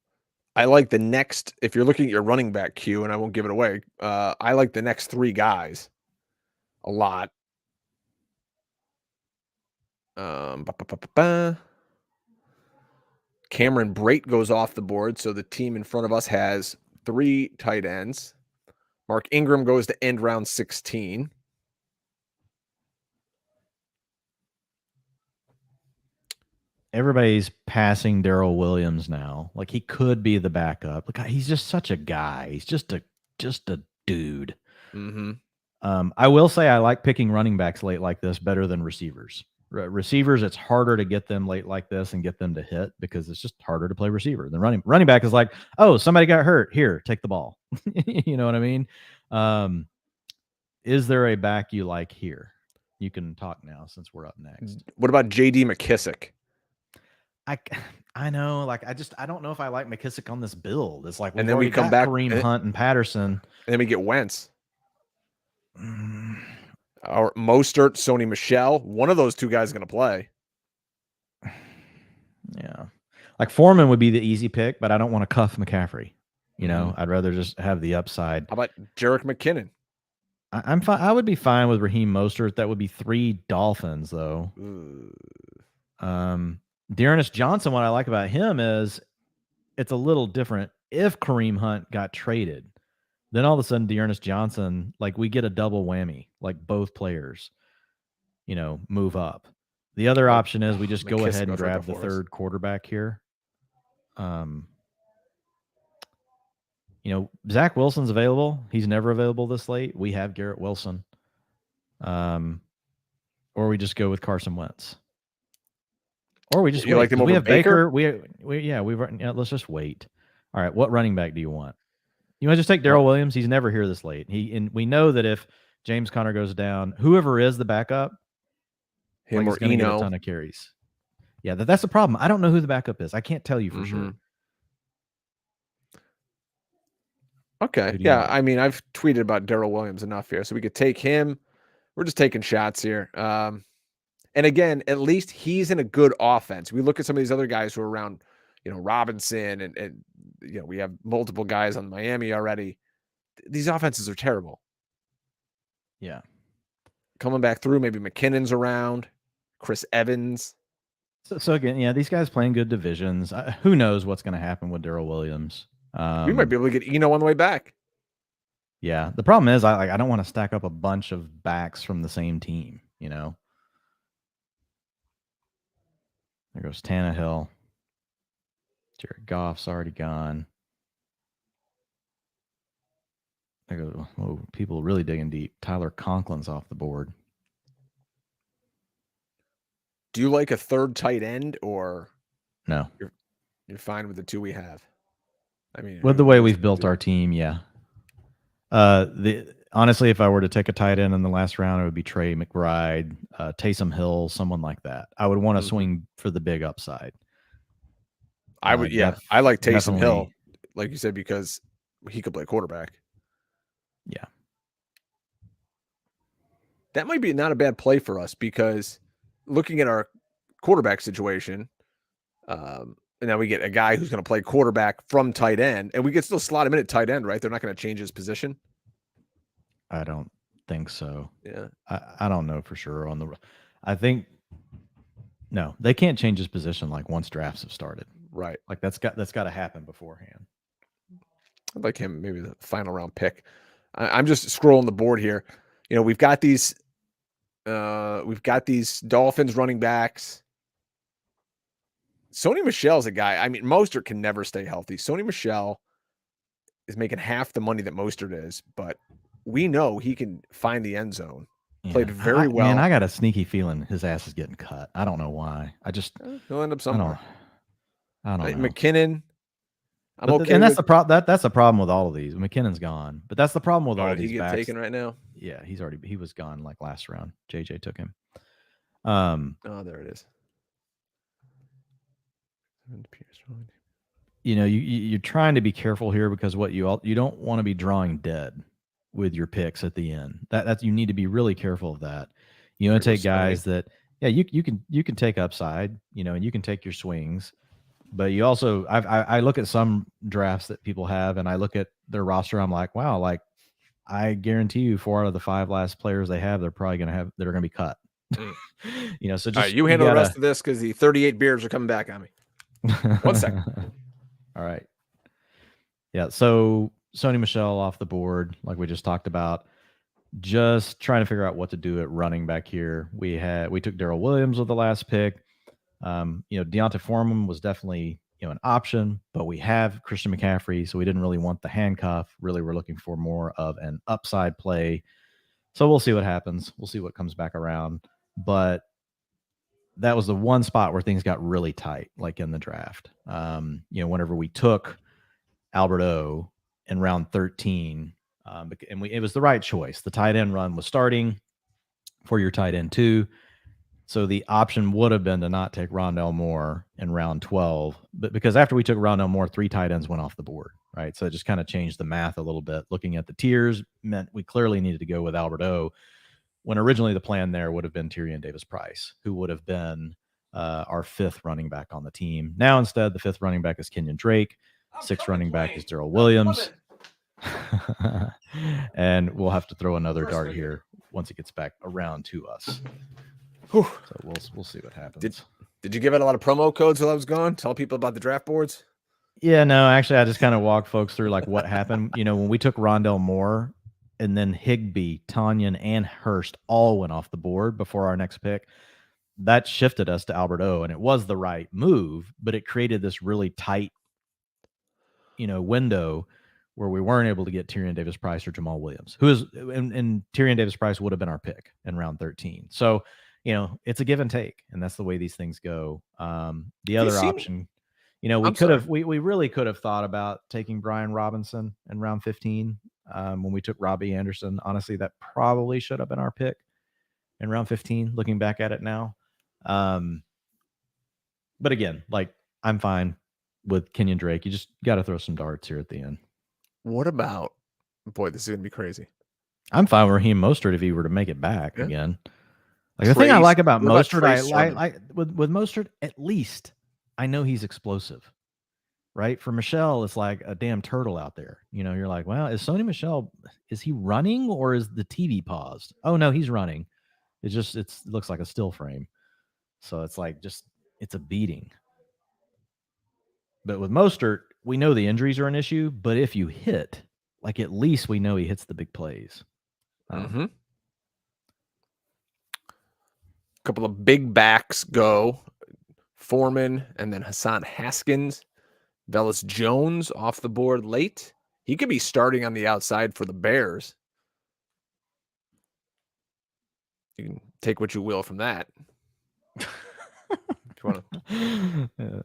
I like the next, if you're looking at your running back queue, and I won't give it away, I like the next 3 guys a lot. Cameron Brate goes off the board, so the team in front of us has 3 tight ends. Mark Ingram goes to end round 16. Everybody's passing Darrell Williams now. Like he could be the backup. Like he's just such a guy. He's just a dude. Mm-hmm. I will say I like picking running backs late like this better than receivers. Receivers, it's harder to get them late like this and get them to hit because it's just harder to play receiver. The running back is like, oh, somebody got hurt. Here, take the ball. You know what I mean? Is there a back you like here? You can talk now since we're up next. What about J.D. McKissick? I know, like I don't know if I like McKissick on this build. It's like, and then we come back Kareem Hunt and Patterson, and then we get Wentz. Or Mostert, Sony Michel. One of those 2 guys is going to play. Yeah, like Foreman would be the easy pick, but I don't want to cuff McCaffrey. I'd rather just have the upside. How about Jerick McKinnon? I'm fine. I would be fine with Raheem Mostert. That would be 3 Dolphins though. Dearness Johnson, what I like about him is it's a little different. If Kareem Hunt got traded, then all of a sudden Dearness Johnson, like we get a double whammy, like both players, move up. The other option is we just go ahead and grab the 3rd quarterback here. Zach Wilson's available. He's never available this late. We have Garrett Wilson. Or we just go with Carson Wentz. Or we just like them over we have Baker? Let's just wait. All right, what running back do you want? You want to just take Darrell Williams? He's never here this late. And we know that if James Conner goes down, whoever is the backup, him or going to get a ton of carries. Yeah, that's the problem. I don't know who the backup is. I can't tell you for sure. Okay, yeah. I mean, I've tweeted about Darrell Williams enough here, so we could take him. We're just taking shots here. And again, at least he's in a good offense. We look at some of these other guys who are around, Robinson and we have multiple guys on Miami already. These offenses are terrible. Yeah. Coming back through, maybe McKinnon's around, Chris Evans. So again, yeah, these guys playing good divisions. Who knows what's going to happen with Darrell Williams? We might be able to get Eno on the way back. Yeah. The problem is I don't want to stack up a bunch of backs from the same team, There goes Tannehill. Jared Goff's already gone. There goes, people really digging deep. Tyler Conklin's off the board. Do you like a 3rd tight end or no? You're fine with the 2 we have. I mean, with the way we've built our team, yeah. Honestly, if I were to take a tight end in the last round, it would be Trey McBride, Taysom Hill, someone like that. I would want to swing for the big upside. I would, I like Taysom Hill, like you said, because he could play quarterback. Yeah. That might be not a bad play for us because looking at our quarterback situation, and now we get a guy who's going to play quarterback from tight end, and we can still slot him in at tight end, right? They're not going to change his position. I don't think so. Yeah. I don't know for sure I think no, they can't change his position like once drafts have started. Right. Like that's got to happen beforehand. I'd like him maybe the final round pick. I'm just scrolling the board here. We've got these Dolphins running backs. Sony Michel's a guy. I mean, Mostert can never stay healthy. Sony Michel is making half the money that Mostert is, but we know he can find the end zone. Yeah. Played very well. Man, I got a sneaky feeling his ass is getting cut. I don't know why. He'll end up somewhere. I don't know. McKinnon. And that's the problem. That's the problem with all of these. McKinnon's gone, but that's the problem with all these. He get taken right now? Yeah, he was gone like last round. JJ took him. Oh, there it is. you're trying to be careful here because you don't want to be drawing dead with your picks at the end. That's you need to be really careful of that. You want to take guys that you can take upside, and you can take your swings, but you also I look at some drafts that people have and I look at their roster. I'm like, wow, like I guarantee you 4 out of the 5 last players they have, they're probably going to be cut. So just all right, you handle the rest of this because the 38 beers are coming back on me. 1 second. All right. Yeah. So Sony Michel off the board, like we just talked about. Just trying to figure out what to do at running back here. We took Darrell Williams with the last pick. Deontay Foreman was definitely an option, but we have Christian McCaffrey, so we didn't really want the handcuff. Really, we're looking for more of an upside play. So we'll see what happens. We'll see what comes back around. But that was the one spot where things got really tight, like in the draft. Whenever we took Albert O in round 13, it was the right choice. The tight end run was starting for your tight end 2. So the option would have been to not take Rondell Moore in round 12, but because after we took Rondell Moore, 3 tight ends went off the board, right? So it just kind of changed the math a little bit. Looking at the tiers meant we clearly needed to go with Albert O, when originally the plan there would have been Tyrion Davis-Price, who would have been our 5th running back on the team. Now instead, the 5th running back is Kenyon Drake. 6th running back is Darrell Williams. And we'll have to throw another dart here once it gets back around to us. So we'll see what happens. Did you give out a lot of promo codes while I was gone? Tell people about the draft boards? Yeah, no, actually, I just kind of walked folks through like what happened. When we took Rondell Moore and then Higbee, Tanyan, and Hurst all went off the board before our next pick, that shifted us to Albert O, and it was the right move, but it created this really tight, window where we weren't able to get Tyrion Davis-Price or Jamal Williams, and Tyrion Davis-Price would have been our pick in round 13. So, it's a give and take, and that's the way these things go. The other option, we really could have thought about taking Brian Robinson in round 15 when we took Robbie Anderson. Honestly, that probably should have been our pick in round 15, looking back at it now. But again, like I'm fine with Kenyon Drake. You just got to throw some darts here at the end. What about, boy, this is going to be crazy. I'm fine with Raheem Mostert if he were to make it back again. Like the thing I like about Mostert, I with Mostert, at least I know he's explosive, right? For Michel, it's like a damn turtle out there. You're like, well, is Sony Michel, is he running or is the TV paused? Oh no, he's running. It looks like a still frame. So it's like it's a beating. But with Mostert, we know the injuries are an issue, but if you hit, like at least we know he hits the big plays. A couple of big backs go. Foreman and then Hassan Haskins. Velus Jones off the board late. He could be starting on the outside for the Bears. You can take what you will from that.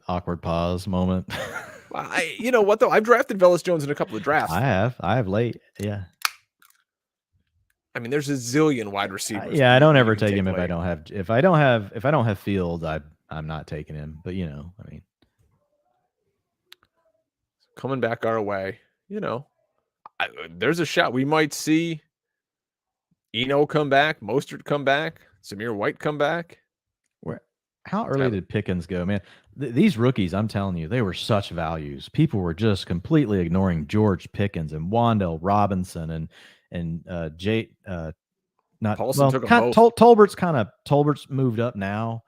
Awkward pause moment. You know what though? I've drafted Velus Jones in a couple of drafts. I have late. Yeah. I mean, there's a zillion wide receivers. I don't ever take him if I don't have Fields. I'm not taking him. But coming back our way, there's a shot we might see Eno come back, Mostert come back, Zamir White come back. How early did Pickens go, man? These rookies, I'm telling you, they were such values. People were just completely ignoring George Pickens and Wan'Dale Robinson and Jay. Paulsen took them both. Tolbert's moved up now,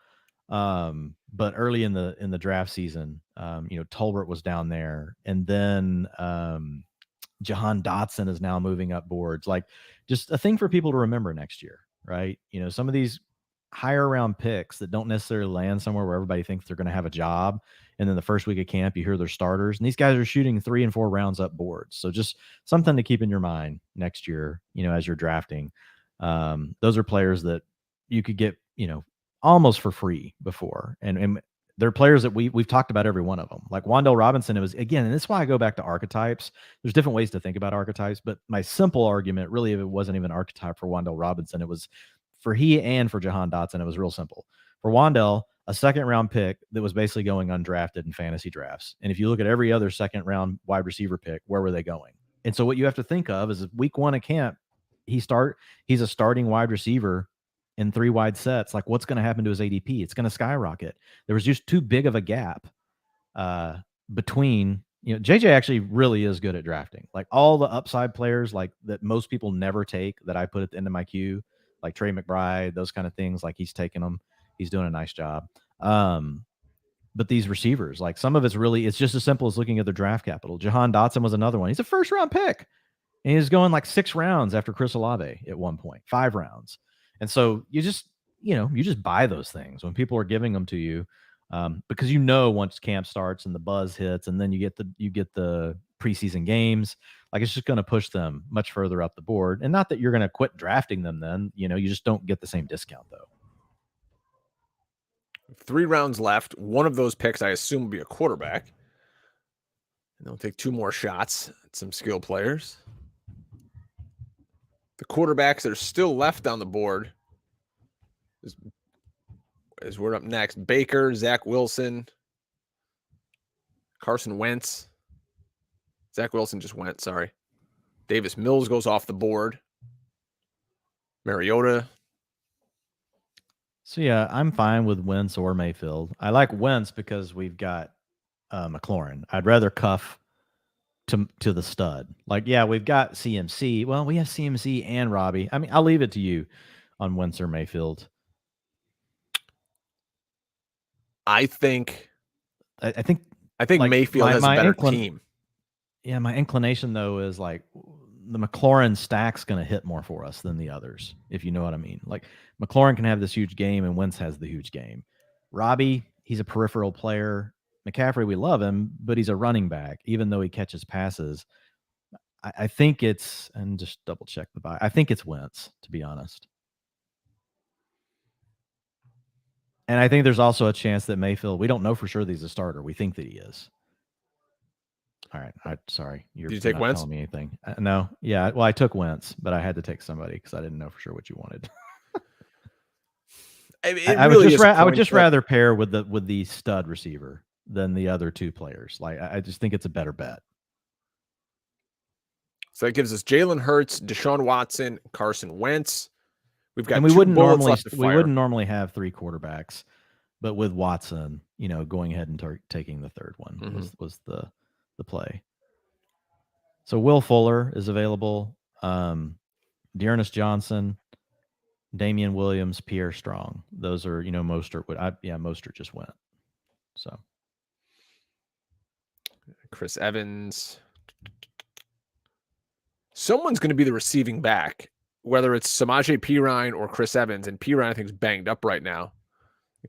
but early in the draft season, Tolbert was down there, and then Jahan Dotson is now moving up boards. Like, just a thing for people to remember next year, right? Some of these higher round picks that don't necessarily land somewhere where everybody thinks they're going to have a job. And then the first week of camp, you hear they're starters, and these guys are shooting 3 and 4 rounds up boards. So just something to keep in your mind next year, as you're drafting. Those are players that you could get, almost for free before. And they're players that we've talked about every one of them. Like Wan'Dale Robinson, it was, again, and this is why I go back to archetypes. There's different ways to think about archetypes, but my simple argument, really, if it wasn't even an archetype for Wan'Dale Robinson, it was for he and for Jahan Dotson, it was real simple. For Wan'Dale, a second round pick that was basically going undrafted in fantasy drafts. And if you look at every other second round wide receiver pick, where were they going? And so what you have to think of is week 1 of camp, he's a starting wide receiver in 3 wide sets. Like, what's going to happen to his ADP? It's going to skyrocket. There was just too big of a gap between, JJ actually really is good at drafting. Like, all the upside players like that most people never take that I put at the end of my queue, like Trey McBride, those kind of things, like he's taking them. He's doing a nice job. But these receivers, like some of it's just as simple as looking at their draft capital. Jahan Dotson was another one. He's a first round pick. And he was going like 6 rounds after Chris Olave at one point, 5 rounds. And so you just buy those things when people are giving them to you, because once camp starts and the buzz hits, and then you get the preseason games, like it's just going to push them much further up the board. And not that you're going to quit drafting them then, you just don't get the same discount though. 3 rounds left. One of those picks, I assume, will be a quarterback. And they'll take 2 more shots at some skill players. The quarterbacks that are still left on the board is we're up next. Baker, Zach Wilson, Carson Wentz. Zach Wilson just went, sorry. Davis Mills goes off the board. Mariota. So yeah, I'm fine with Wentz or Mayfield. I like Wentz because we've got McLaurin. I'd rather cuff to the stud. Like, yeah, we've got CMC. Well, we have CMC and Robbie. I mean, I'll leave it to you on Wentz or Mayfield. I think like, Mayfield has a better team. Yeah, my inclination though is like the McLaurin stack's going to hit more for us than the others, if you know what I mean. Like, McLaurin can have this huge game and Wentz has the huge game. Robbie, he's a peripheral player. McCaffrey, we love him, but he's a running back, even though he catches passes. I think it's, and just double check the buy, I think it's Wentz, to be honest. And I think there's also a chance that Mayfield, we don't know for sure that he's a starter. We think that he is. All right. Sorry. Did you take not Wentz? Telling me anything. No. Yeah. Well, I took Wentz, but I had to take somebody because I didn't know for sure what you wanted. I would just rather pair with the stud receiver than the other 2 players. Like, I just think it's a better bet. So that gives us Jalen Hurts, Deshaun Watson, Carson Wentz. We've got, and we wouldn't normally have 3 quarterbacks, but with Watson, going ahead and taking the third one was the play. So Will Fuller is available. Dearness Johnson, Damian Williams, Pierre Strong. Those are, Mostert. Mostert just went. So Chris Evans. Someone's going to be the receiving back, whether it's Samaje Perine or Chris Evans. And Perine, I think, is banged up right now.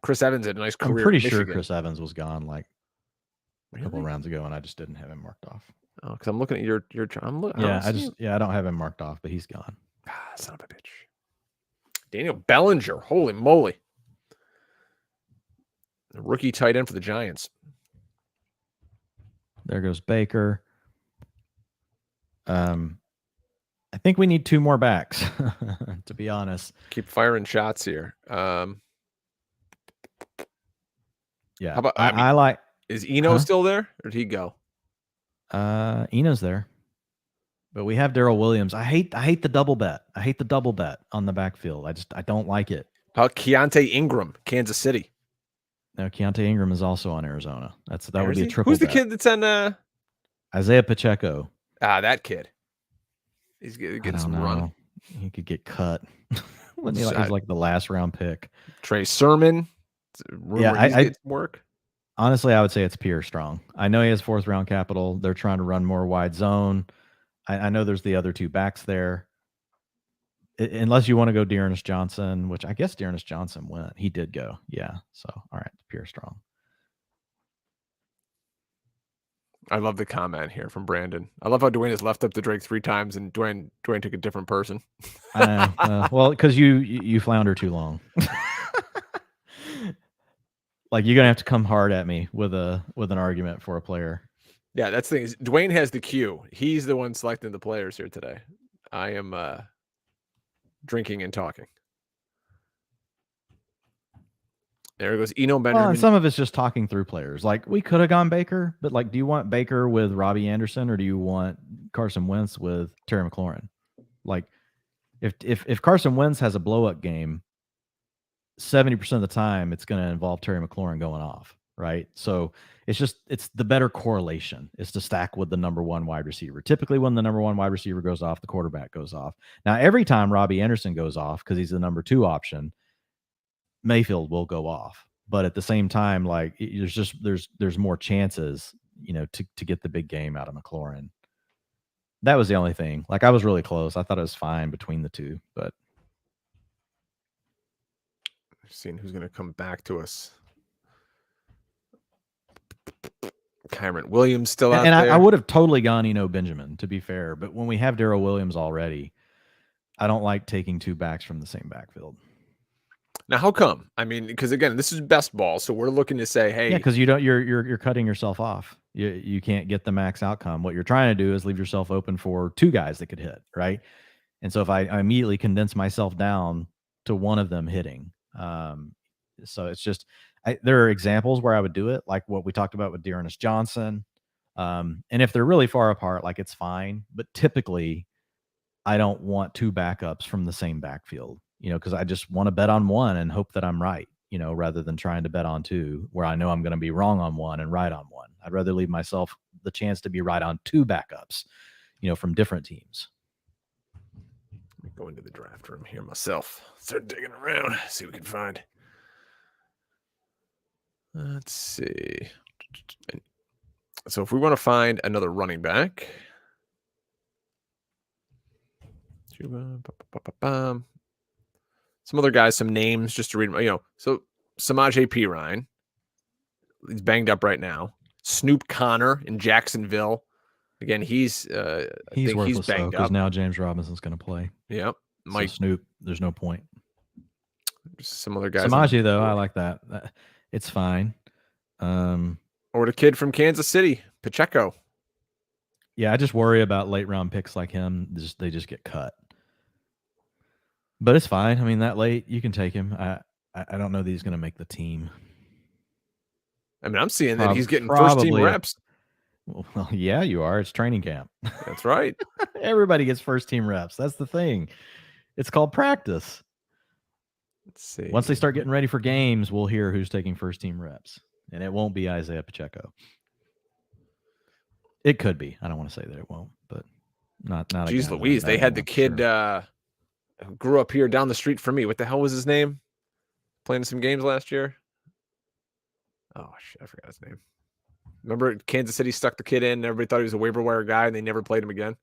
Chris Evans had a nice career. I'm pretty sure Chris Evans was gone like a couple rounds ago, and I just didn't have him marked off. Oh, because I'm looking at your. I don't have him marked off, but he's gone. Son of a bitch. Daniel Bellinger, holy moly! The rookie tight end for the Giants. There goes Baker. I think we need 2 more backs, to be honest. Keep firing shots here. Yeah. How about, I like. Is Eno still there, or did he go? Eno's there, but we have Darrell Williams. I hate the double bet. I hate the double bet on the backfield. I don't like it. How about Keontae Ingram, Kansas City? No, Keontae Ingram is also on Arizona. That would be a triple. Who's the bet. kid that's on? Isaiah Pacheco. That kid. He's getting some run. He could get cut. He's like the last round pick. Trey Sermon. I work. Honestly, I would say it's Pierre Strong. I know he has 4th round capital. They're trying to run more wide zone. I know there's the other 2 backs there. Unless you want to go Dearness Johnson, which I guess Dearness Johnson went. He did go. Yeah. So, all right. Pierre Strong. I love the comment here from Brandon. I love how Dwayne has left up the Drake 3 times and Dwayne took a different person. Well, because you flounder too long. Like, you're gonna have to come hard at me with an argument for a player. Yeah, that's the thing. Dwayne has the cue. He's the one selecting the players here today. I am drinking and talking. There goes Eno Well, Benjamin. and some of it's just talking through players. Like we could have gone Baker, but like, do you want Baker with Robbie Anderson or do you want Carson Wentz with Terry McLaurin? Like, if Carson Wentz has a blow up game, 70% of the time it's going to involve Terry McLaurin going off, right? So it's the better correlation is to stack with the number one wide receiver. Typically, when the number one wide receiver goes off, the quarterback goes off. Now, every time Robbie Anderson goes off because he's the number 2 option, Mayfield will go off. But at the same time, like there's more chances, to get the big game out of McLaurin. That was the only thing. Like I was really close. I thought it was fine between the two, but seeing who's going to come back to us. Kyron Williams still out and there. I would have totally gone Eno Benjamin, to be fair. But when we have Darrell Williams already, I don't like taking 2 backs from the same backfield. Now, how come? I mean, because again, this is best ball, so we're looking to say, hey, yeah, because you're cutting yourself off. You can't get the max outcome. What you're trying to do is leave yourself open for 2 guys that could hit, right? And so if I immediately condense myself down to one of them hitting, so it's just there are examples where I would do it, like what we talked about with Dearness Johnson, and if they're really far apart, like it's fine. But typically, I don't want 2 backups from the same backfield. Because I just want to bet on one and hope that I'm right, rather than trying to bet on 2 where I know I'm going to be wrong on one and right on one. I'd rather leave myself the chance to be right on 2 backups, from different teams. Let me go into the draft room here myself. Start digging around, see what we can find. Let's see. So if we want to find another running back, some other guys, some names just to read them. So Samaje Perine, he's banged up right now. Snoop Connor in Jacksonville. Again, he's worthless banged because up. Now James Robinson's going to play. Yep. So Snoop, there's no point. Some other guys. Samaje, though, I like that. It's fine. Or the kid from Kansas City, Pacheco. Yeah, I just worry about late round picks like him. They just get cut. But it's fine. I mean, that late, you can take him. I don't know that he's going to make the team. I mean, I'm seeing that he's getting first-team reps. Well, yeah, you are. It's training camp. That's right. Everybody gets first-team reps. That's the thing. It's called practice. Let's see. Once they start getting ready for games, we'll hear who's taking first-team reps. And it won't be Isaiah Pacheco. It could be. I don't want to say that it won't, but not. Jeez Louise, they had the kid who grew up here down the street from me. What the hell was his name? Playing some games last year. Oh shit, I forgot his name. Remember Kansas City stuck the kid in and everybody thought he was a waiver wire guy and they never played him again?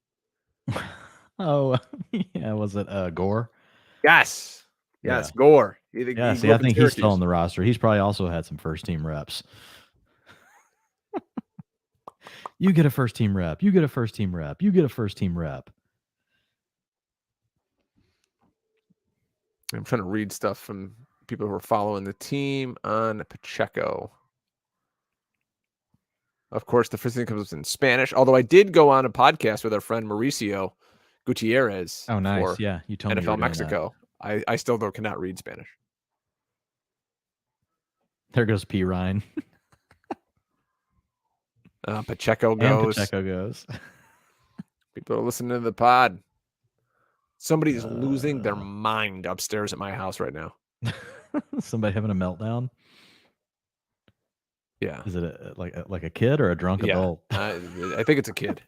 Oh, yeah. Was it Gore? Yes. Yes, yeah. Gore. Yeah, see, I think he's still on the roster. He's probably also had some first-team reps. You get a first-team rep. You get a first-team rep. You get a first-team rep. I'm trying to read stuff from people who are following the team on Pacheco. Of course, the first thing comes in Spanish, although I did go on a podcast with our friend Mauricio Gutierrez. Oh, nice. Yeah, you told me NFL Mexico. I still cannot read Spanish. There goes P. Ryan. Pacheco goes. And Pacheco goes. People are listening to the pod. Somebody's losing their mind upstairs at my house right now. Somebody having a meltdown? Yeah. Is it like a kid or a drunk adult? I think it's a kid.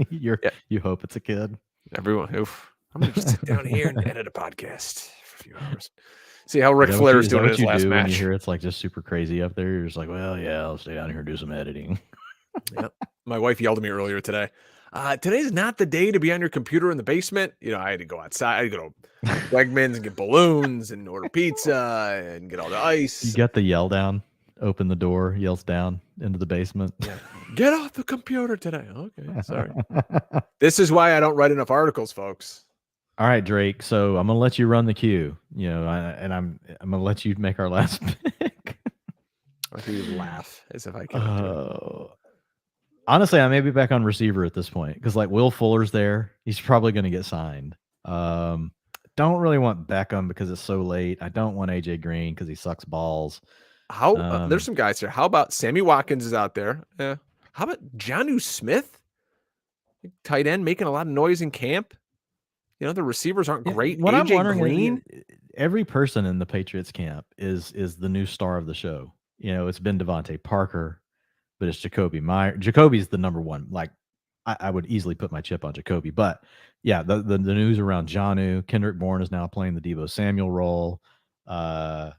You hope it's a kid. Everyone, oof. I'm going to just sit down here and edit a podcast for a few hours. See how Ric Flair is doing in his last match. When you hear it's like just super crazy up there, you're just like, well, yeah, I'll stay down here and do some editing. Yep. My wife yelled at me earlier today. Today's not the day to be on your computer in the basement. I had to go outside. I had to go to Wegmans and get balloons and order pizza and get all the ice. You got the yell down. Open the door, yells down into the basement. Yeah. Get off the computer today. Okay, sorry. This is why I don't write enough articles, folks. All right, Drake. So I'm gonna let you run the queue. I'm gonna let you make our last pick. I think you laugh as if I can. Honestly, I may be back on receiver at this point because like Will Fuller's there. He's probably going to get signed. Don't don't really want Beckham because it's so late. I don't want AJ Green because he sucks balls. There's some guys here. How about Sammy Watkins is out there? Yeah. How about Jonnu Smith? Tight end making a lot of noise in camp. The receivers aren't great. What I'm AJ wondering Green. is, every person in the Patriots camp is the new star of the show. It's been Devontae Parker, but it's Jacoby Meyer. Jacoby's the number one. Like, I would easily put my chip on Jacoby, but yeah, the news around Jonnu, Kendrick Bourne is now playing the Deebo Samuel role. Yeah,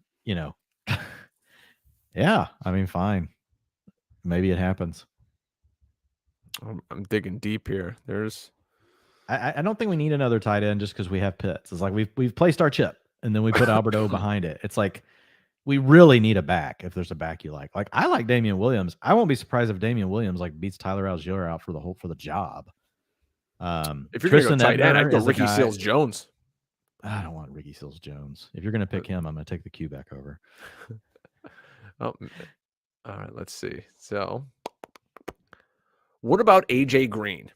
I mean, fine. Maybe it happens. I'm digging deep here. I don't think we need another tight end just because we have Pitts. It's like we've placed our chip and then we put Alberto behind it. It's like we really need a back if there's a back you like. Like, I like Damian Williams. I won't be surprised if Damian Williams beats Tyler Algier out for the job. If you're going to go tight end, I'd go Ricky Seals-Jones. I don't want Ricky Seals-Jones. If you're going to pick him, I'm going to take the Q back over. Oh, all right. Let's see. So, what about AJ Green?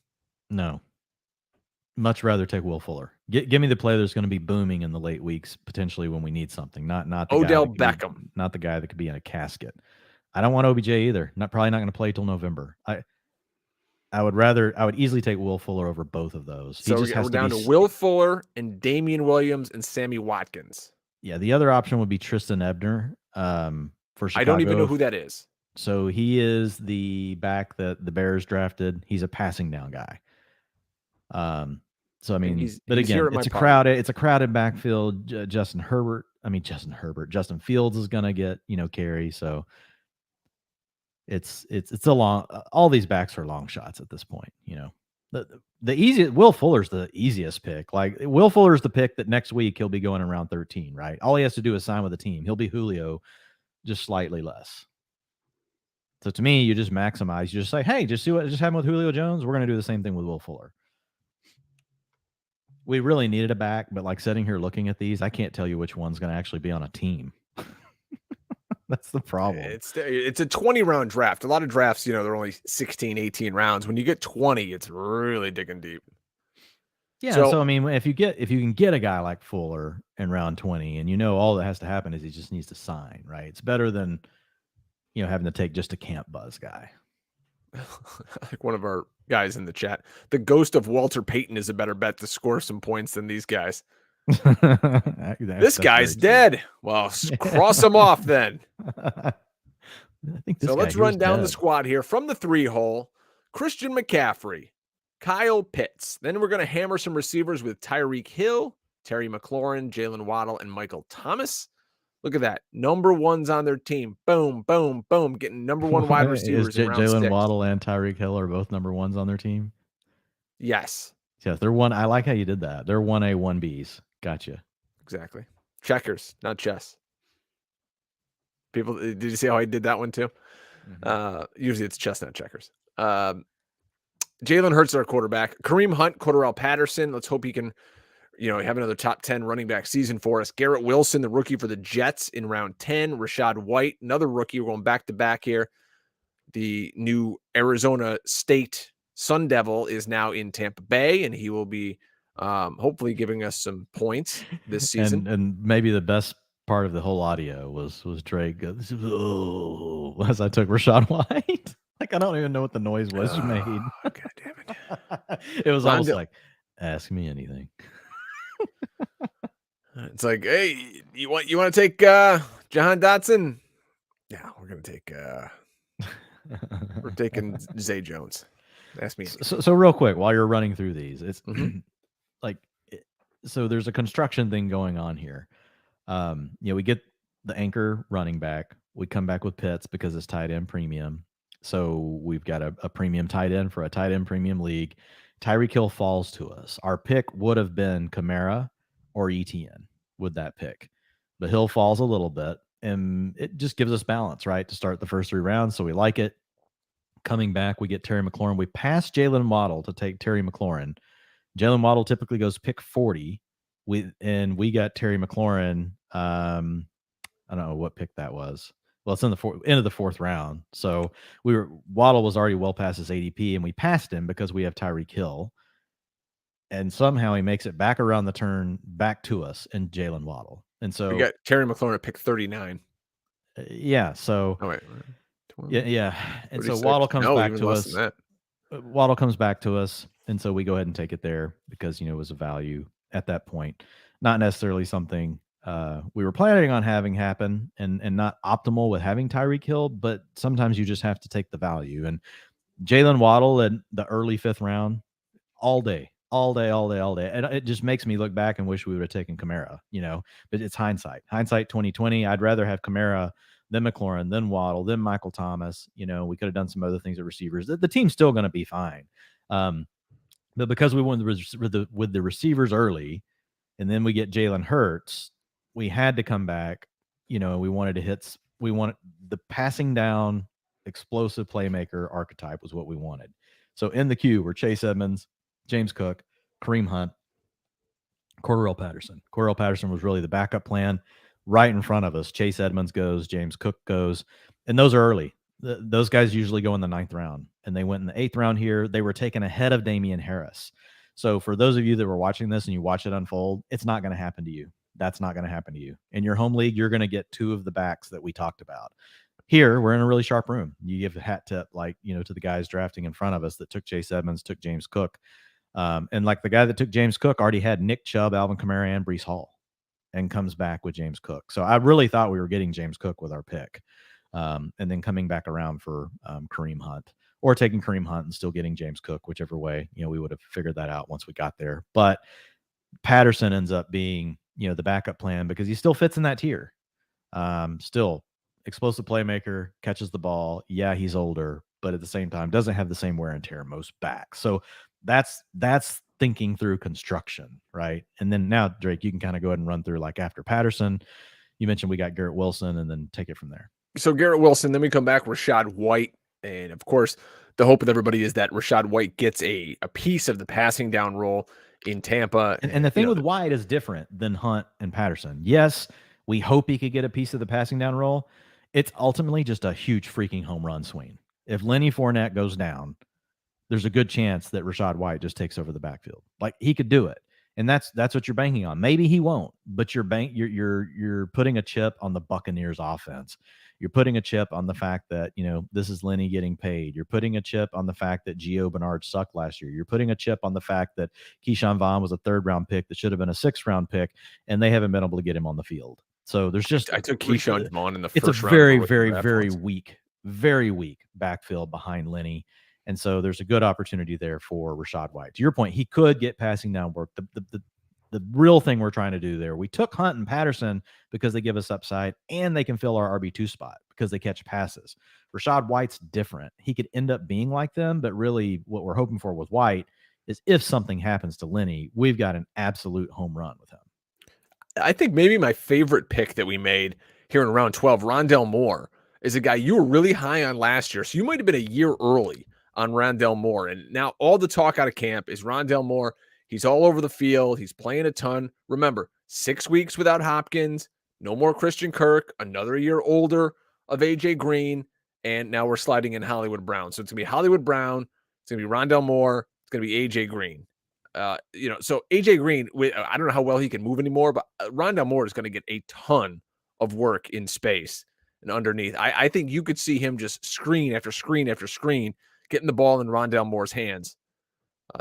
No. Much rather take Will Fuller. Give me the player that's going to be booming in the late weeks, potentially when we need something. Not the Odell guy Beckham. Not the guy that could be in a casket. I don't want OBJ either. Probably not going to play till November. I would easily take Will Fuller over both of those. So we're down to Will Fuller and Damian Williams and Sammy Watkins. Yeah, the other option would be Tristan Ebner for Chicago. I don't even know who that is. So he is the back that the Bears drafted. He's a passing down guy. So I mean, it's a crowded backfield. Justin Fields is gonna get carry. So it's a long. All these backs are long shots at this point. The easiest. Will Fuller's the easiest pick. Like, Will Fuller's the pick that next week he'll be going around 13. Right. All he has to do is sign with the team. He'll be Julio, just slightly less. So to me, you just maximize. You just say, hey, just see what just happened with Julio Jones. We're gonna do the same thing with Will Fuller. We really needed a back, but like sitting here looking at these, I can't tell you which one's going to actually be on a team. That's the problem. It's a 20-round draft. A lot of drafts, they're only 16, 18 rounds. When you get 20, it's really digging deep. Yeah. So I mean, if you can get a guy like Fuller in round 20, and all that has to happen is he just needs to sign, right? It's better than having to take just a camp buzz guy. Like one of our guys in the chat, the ghost of Walter Payton is a better bet to score some points than these guys. This guy's dead. Well, cross him off then. Let's run down the squad here from the 3-hole. Christian McCaffrey, Kyle Pitts. Then we're going to hammer some receivers with Tyreek Hill, Terry McLaurin, Jalen Waddle, and Michael Thomas. Look at that. Number ones on their team. Boom, boom, boom. Getting number one wide receivers. Jalen Waddle and Tyreek Hill are both number ones on their team? Yes. Yes, they're one. I like how you did that. They're 1A, 1Bs. Gotcha. Exactly. Checkers, not chess. People, did you see how I did that one too? Mm-hmm. Usually it's chess, not checkers. Jalen Hurts, our quarterback. Kareem Hunt, Cordarrelle Patterson. Let's hope he can have another top 10 running back season for us. Garrett Wilson, the rookie for the Jets in round 10. Rashad White, another rookie. We're going back to back here. The new Arizona State Sun Devil is now in Tampa Bay, and he will be hopefully giving us some points this season. And maybe the best part of the whole audio was Drake. As I took Rashad White. Like, I don't even know what the noise was you made. God damn it. It was almost like, ask me anything. It's like, hey, you want to take Jahan Dotson? Yeah, we're gonna take we're taking Zay Jones. Ask me. So real quick, while you're running through these, it's so there's a construction thing going on here. We get the anchor running back. We come back with Pitts because it's tight end premium. So we've got a premium tight end for a tight end premium league. Tyreek Hill falls to us. Our pick would have been Kamara or ETN with that pick, but Hill falls a little bit, and it just gives us balance, right, to start the first 3 rounds. So we like it. Coming back, we get Terry McLaurin. We pass Jalen Waddle to take Terry McLaurin. Jalen Waddle typically goes pick 40. We got Terry McLaurin. I don't know what pick that was. Well, it's in the end of the 4th round. So Waddle was already well past his ADP, and we passed him because we have Tyreek Hill. and somehow he makes it back around the turn back to us in Jalen Waddle. And so we got Terry McLaurin at pick 39. Yeah. So Oh wait, 12, yeah. And 36. so Waddle comes back even to less us. than that. Waddle comes back to us, and so we go ahead and take it there because it was a value at that point, not necessarily something we were planning on having happen, and not optimal with having Tyreek Hill, but sometimes you just have to take the value. And Jalen Waddle in the early 5th round, all day, and it just makes me look back and wish we would have taken Kamara, but it's hindsight 2020. I'd rather have Kamara then McLaurin, then Waddle, then Michael Thomas. We could have done some other things at receivers. The team's still going to be fine. But because we went with the receivers early, and then we get Jalen Hurts, we had to come back. We wanted to hit. We wanted the passing down, explosive playmaker archetype was what we wanted. So in the queue were Chase Edmonds, James Cook, Kareem Hunt, Cordarrelle Patterson. Cordarrelle Patterson was really the backup plan. Right in front of us, Chase Edmonds goes, James Cook goes, and those are early. Those guys usually go in the 9th round, and they went in the 8th round here. They were taken ahead of Damian Harris. So for those of you that were watching this and you watch it unfold, it's not going to happen to you. That's not going to happen to you. In your home league, you're going to get 2 of the backs that we talked about. Here, we're in a really sharp room. You give a hat tip, to the guys drafting in front of us that took Chase Edmonds, took James Cook. And the guy that took James Cook already had Nick Chubb, Alvin Kamara, and Breece Hall, and comes back with James Cook. So I really thought we were getting James Cook with our pick. And then coming back around for Kareem Hunt, or taking Kareem Hunt and still getting James Cook, whichever way, we would have figured that out once we got there. But Patterson ends up being, the backup plan because he still fits in that tier. Still explosive playmaker, catches the ball. Yeah, he's older, but at the same time doesn't have the same wear and tear most backs. So that's thinking through construction, right? And then now, Drake, you can kind of go ahead and run through after Patterson. You mentioned we got Garrett Wilson, and then take it from there. So Garrett Wilson, then we come back Rachaad White, and of course, the hope with everybody is that Rachaad White gets a piece of the passing down role in Tampa. And the thing with White is different than Hunt and Patterson. Yes, we hope he could get a piece of the passing down role. It's ultimately just a huge freaking home run swing. If Lenny Fournette goes down, there's a good chance that Rachaad White just takes over the backfield. He could do it. And that's what you're banking on. Maybe he won't, but you're putting a chip on the Buccaneers offense. You're putting a chip on the fact that, this is Lenny getting paid. You're putting a chip on the fact that Gio Bernard sucked last year. You're putting a chip on the fact that Keyshawn Vaughn was a 3rd round pick that should have been a 6th round pick, and they haven't been able to get him on the field. So there's just, I took Keyshawn Vaughn in the first round. It's a very, very, very weak backfield behind Lenny. And so there's a good opportunity there for Rachaad White. To your point, he could get passing down work. The real thing we're trying to do there, we took Hunt and Patterson because they give us upside, and they can fill our RB2 spot because they catch passes. Rachaad White's different. He could end up being like them, but really what we're hoping for with White is if something happens to Lenny, we've got an absolute home run with him. I think maybe my favorite pick that we made here in round 12, Rondale Moore, is a guy you were really high on last year. So you might have been a year early on Rondale Moore. And now all the talk out of camp is Rondale Moore. He's all over the field. He's playing a ton. Remember, 6 weeks without Hopkins, no more Christian Kirk, another year older of AJ Green, and now we're sliding in Hollywood Brown. So it's going to be Hollywood Brown. It's going to be Rondale Moore. It's going to be AJ Green. So AJ Green, I don't know how well he can move anymore, but Rondale Moore is going to get a ton of work in space and underneath. I think you could see him just screen after screen after screen, getting the ball in Rondale Moore's hands.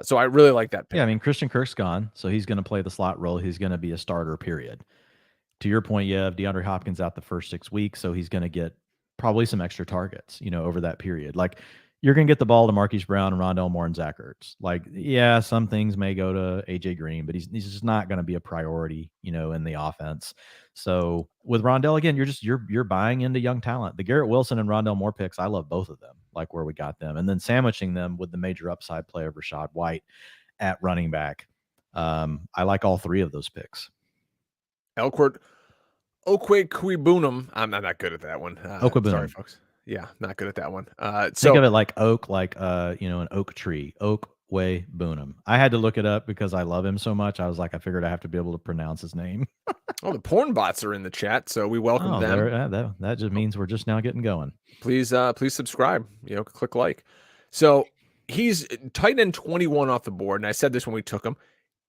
So I really like that pick. Yeah, I mean, Christian Kirk's gone, so he's going to play the slot role. He's going to be a starter, period. To your point, you have DeAndre Hopkins out the first 6 weeks, so he's going to get probably some extra targets, over that period. You're going to get the ball to Marquise Brown and Rondale Moore and Zach Ertz. Some things may go to AJ Green, but he's just not going to be a priority, in the offense. So with Rondale, again, you're buying into young talent. The Garrett Wilson and Rondale Moore picks, I love both of them, where we got them, and then sandwiching them with the major upside play of Rachaad White at running back. I like all 3 of those picks. Elcourt Okwuegbunam. I'm not good at that one. Sorry, folks. Yeah, not good at that one. Think of it like oak, an oak tree. Okwuegbunam. I had to look it up because I love him so much. I was like, I figured I have to be able to pronounce his name. The porn bots are in the chat, so we welcome them. That just means we're just now getting going. Please subscribe. Click like. So he's tight end 21 off the board, and I said this when we took him.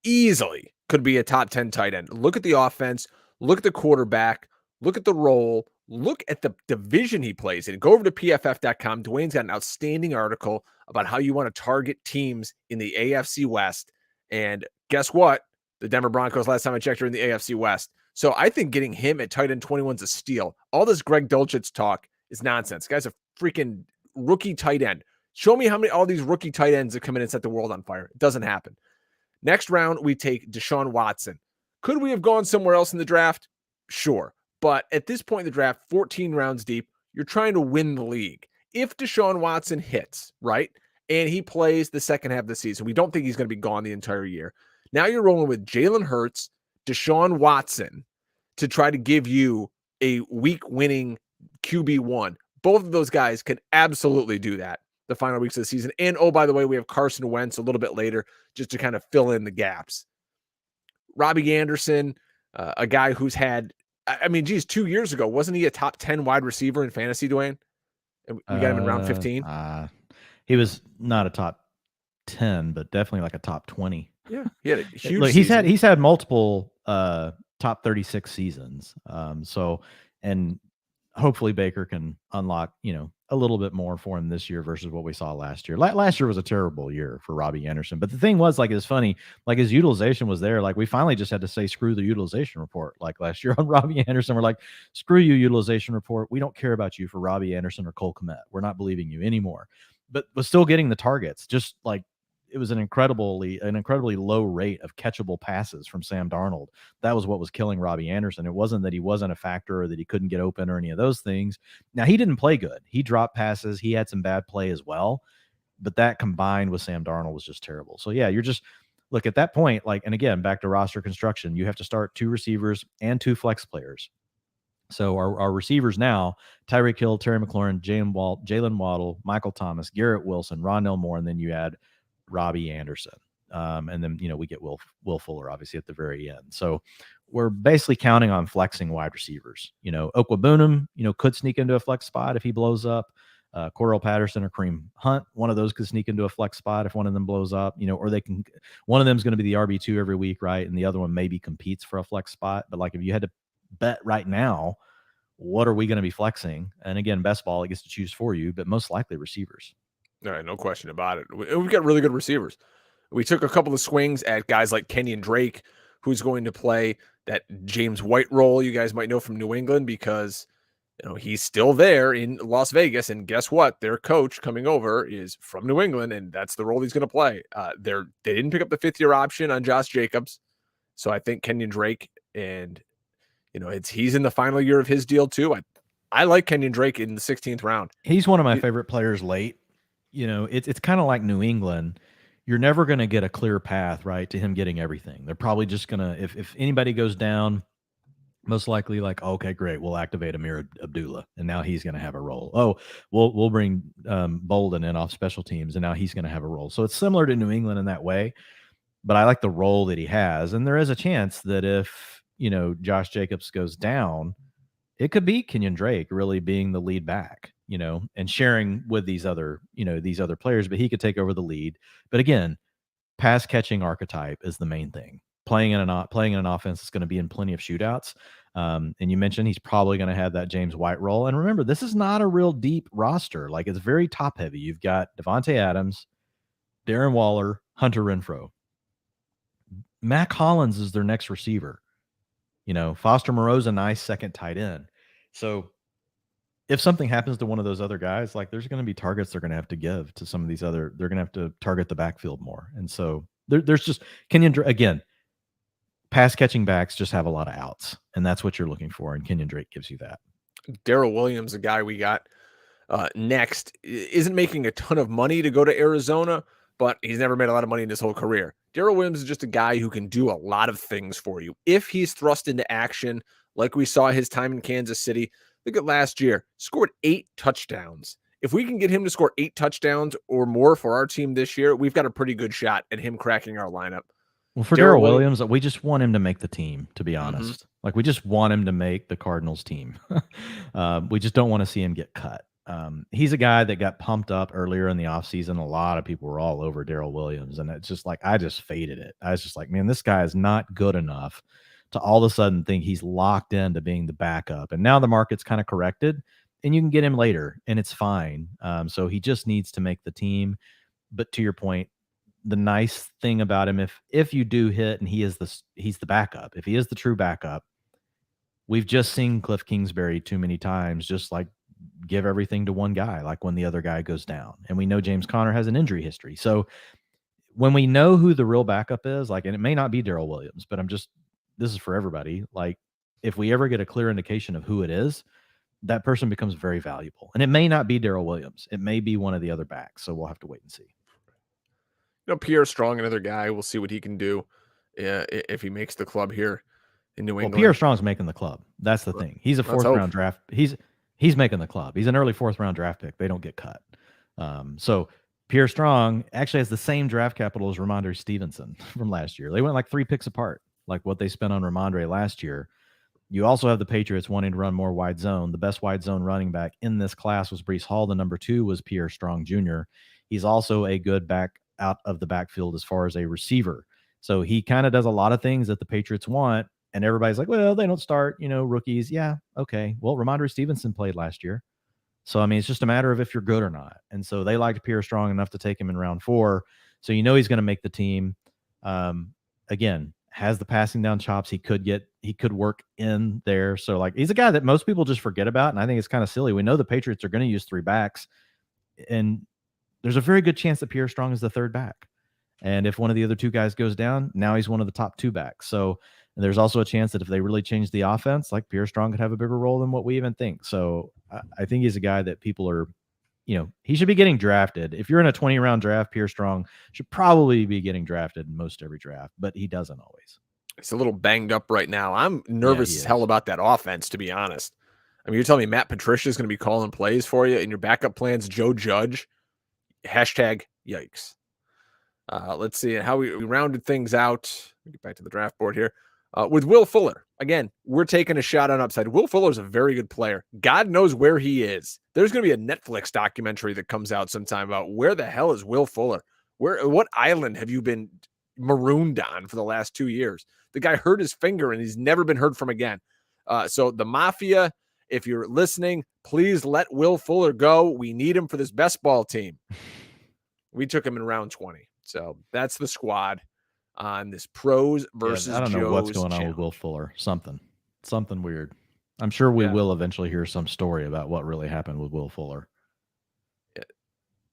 easily could be a top 10 tight end. Look at the offense, look at the quarterback, look at the role, look at the division he plays in. Go over to pff.com. Dwayne's got an outstanding article about how you want to target teams in the AFC West. And guess what? The Denver Broncos, last time I checked, are in the AFC West. So I think getting him at tight end 21 is a steal. All this Greg Dulcich talk is nonsense. Guy's a freaking rookie tight end. Show me how many all these rookie tight ends that come in and set the world on fire. It doesn't happen. Next round, we take Deshaun Watson. Could we have gone somewhere else in the draft? Sure. But at this point in the draft, 14 rounds deep, you're trying to win the league. If Deshaun Watson hits, right, and he plays the second half of the season, we don't think he's going to be gone the entire year. Now you're rolling with Jalen Hurts, Deshaun Watson to try to give you a week-winning QB1. Both of those guys can absolutely do that the final weeks of the season. And, oh, by the way, we have Carson Wentz a little bit later just to kind of fill in the gaps. Robbie Anderson, a guy who's had, 2 years ago, wasn't he a top 10 wide receiver in fantasy, Dwayne? And we got him in round 15. He was not a top 10, but definitely like a top 20. Yeah, he had a huge Look, season. he's had multiple top 36 seasons. And hopefully Baker can unlock, a little bit more for him this year versus what we saw last year. Last year was a terrible year for Robbie Anderson. But the thing was, it's funny, his utilization was there. We finally just had to say, screw the utilization report. Last year on Robbie Anderson, we're like, screw you, utilization report. We don't care about you for Robbie Anderson or Cole Kmet. We're not believing you anymore. But was still getting the targets, just it was an incredibly low rate of catchable passes from Sam Darnold. That was what was killing Robbie Anderson. It wasn't that he wasn't a factor or that he couldn't get open or any of those things. Now, he didn't play good. He dropped passes. He had some bad play as well. But that combined with Sam Darnold was just terrible. So, yeah, you're just – look, at that point, and again, back to roster construction, you have to start 2 receivers and 2 flex players. So our receivers now, Tyreek Hill, Terry McLaurin, Jalen Waddle, Michael Thomas, Garrett Wilson, Rondell Moore, and then you add – Robbie Anderson. And then, we get Will Fuller obviously at the very end. So we're basically counting on flexing wide receivers. Okwabunum, could sneak into a flex spot if he blows up. Cordell Patterson or Kareem Hunt, one of those could sneak into a flex spot if one of them blows up, or one of them is going to be the RB2 every week, right? And the other one maybe competes for a flex spot. But if you had to bet right now, what are we going to be flexing? And again, best ball, it gets to choose for you, but most likely receivers. All right, no question about it. We've got really good receivers. We took a couple of swings at guys like Kenyon Drake, who's going to play that James White role you guys might know from New England because he's still there in Las Vegas. And guess what? Their coach coming over is from New England, and that's the role he's going to play. They didn't pick up the 5th-year option on Josh Jacobs. So I think Kenyon Drake, and he's in the final year of his deal too. I like Kenyon Drake in the 16th round. He's one of my favorite players late. It's kind of like New England. You're never going to get a clear path, right, to him getting everything. They're probably just going to, if anybody goes down, most likely okay, great, we'll activate Amir Abdullah, and now he's going to have a role. Oh, we'll bring Bolden in off special teams, and now he's going to have a role. So it's similar to New England in that way, but I like the role that he has. And there is a chance that if, Josh Jacobs goes down, it could be Kenyon Drake really being the lead back, and sharing with these other players, but he could take over the lead. But again, pass catching archetype is the main thing. Playing in an offense that's going to be in plenty of shootouts. And you mentioned he's probably going to have that James White role. And remember, this is not a real deep roster. It's very top heavy. You've got Devontae Adams, Darren Waller, Hunter Renfrow. Mac Hollins is their next receiver. Foster Moreau's a nice second tight end. So if something happens to one of those other guys, there's going to be targets they're going to have to give to some of these they're going to have to target the backfield more. And so there's just Kenyon, again, pass catching backs just have a lot of outs, and that's what you're looking for. And Kenyon Drake gives you that. Darrell Williams, a guy we got next, isn't making a ton of money to go to Arizona, but he's never made a lot of money in his whole career. Darrell Williams is just a guy who can do a lot of things for you. If he's thrust into action, like we saw his time in Kansas City, look at last year, scored 8 touchdowns. If we can get him to score 8 touchdowns or more for our team this year, we've got a pretty good shot at him cracking our lineup. Well, for Darrell Williams, we just want him to make the team, to be honest. We just want him to make the Cardinals team. We just don't want to see him get cut. He's a guy that got pumped up earlier in the offseason. A lot of people were all over Darrell Williams, and it's just like I just faded it. I was just like, man, this guy is not good enough to all of a sudden think he's locked into being the backup. And now the market's kind of corrected, and you can get him later, and it's fine. So he just needs to make the team. But to your point, the nice thing about him, if you do hit and he's the backup, if he is the true backup, we've just seen Cliff Kingsbury too many times just like give everything to one guy, like when the other guy goes down. And we know James Conner has an injury history. So when we know who the real backup is, like, and it may not be Darrell Williams, but this is for everybody. Like, if we ever get a clear indication of who it is, that person becomes very valuable. And it may not be Darrell Williams. It may be one of the other backs. So we'll have to wait and see. Pierre Strong, another guy. We'll see what he can do if he makes the club here in New England. Well, Pierre Strong's making the club. That's the thing. He's a fourth-round draft. He's making the club. He's an early fourth-round draft pick. They don't get cut. So Pierre Strong actually has the same draft capital as Ramondre Stevenson from last year. They went like 3 picks apart, like what they spent on Ramondre last year. You also have the Patriots wanting to run more wide zone. The best wide zone running back in this class was Breece Hall. The number 2 was Pierre Strong Jr. He's also a good back out of the backfield as far as a receiver. So he kind of does a lot of things that the Patriots want. And everybody's like, well, they don't start, rookies. Yeah. Okay. Well, Ramondre Stevenson played last year. So, I mean, it's just a matter of if you're good or not. And so they liked Pierre Strong enough to take him in round 4. So, he's going to make the team. Again, has the passing down chops. He could work in there. So, like, he's a guy that most people just forget about. And I think it's kind of silly. We know the Patriots are going to use 3 backs. And there's a very good chance that Pierre Strong is the 3rd back. And if one of the other 2 guys goes down, now he's one of the top 2 backs. So, and there's also a chance that if they really change the offense, like Pierre Strong could have a bigger role than what we even think. So I think he's a guy that people are, he should be getting drafted. If you're in a 20-round draft, Pierre Strong should probably be getting drafted in most every draft, but he doesn't always. He's a little banged up right now. I'm nervous as hell about that offense, to be honest. I mean, you're telling me Matt Patricia is going to be calling plays for you, and your backup plan's Joe Judge. #yikes. Let's see how we rounded things out. Get back to the draft board here. With Will Fuller. Again, we're taking a shot on upside. Will Fuller's a very good player. God knows where he is. There's going to be a Netflix documentary that comes out sometime about where the hell is Will Fuller? What island have you been marooned on for the last 2 years? The guy hurt his finger and he's never been heard from again. So the Mafia, if you're listening, please let Will Fuller go. We need him for this best ball team. We took him in round 20. So that's the squad on this pros versus I don't know what's going on with Will Fuller. Something weird. I'm sure we will eventually hear some story about what really happened with Will Fuller.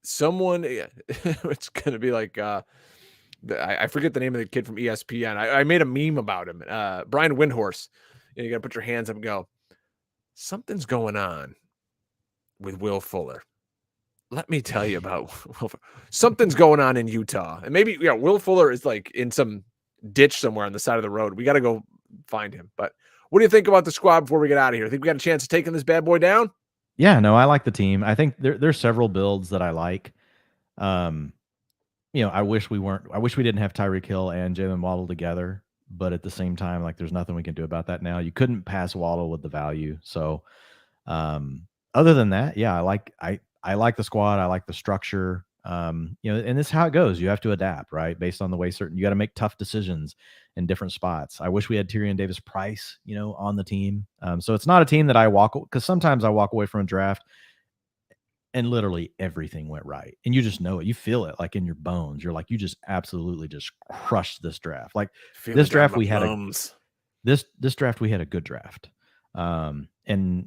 Someone, it's going to be like, I forget the name of the kid from ESPN. I made a meme about him. Brian Windhorse. You got to put your hands up and go, something's going on with Will Fuller. Let me tell you about Will Fuller. Something's going on in Utah. And maybe, Will Fuller is like in some ditch somewhere on the side of the road. We got to go find him. But what do you think about the squad before we get out of here? Think we got a chance of taking this bad boy down? Yeah, no, I like the team. I think there's several builds that I like. I wish we didn't have Tyreek Hill and Jalen Waddle together, but at the same time, like, there's nothing we can do about that now. You couldn't pass Waddle with the value. So, other than that, yeah, I like the squad. I like the structure. And this is how it goes. You have to adapt, right? Based on the way you got to make tough decisions in different spots. I wish we had Tyrion Davis-Price, on the team. So it's not a team that because sometimes I walk away from a draft and literally everything went right. And you just know it. You feel it like in your bones. You're like, you just absolutely just crushed this draft. Like this draft, we had this draft, we had a good draft. And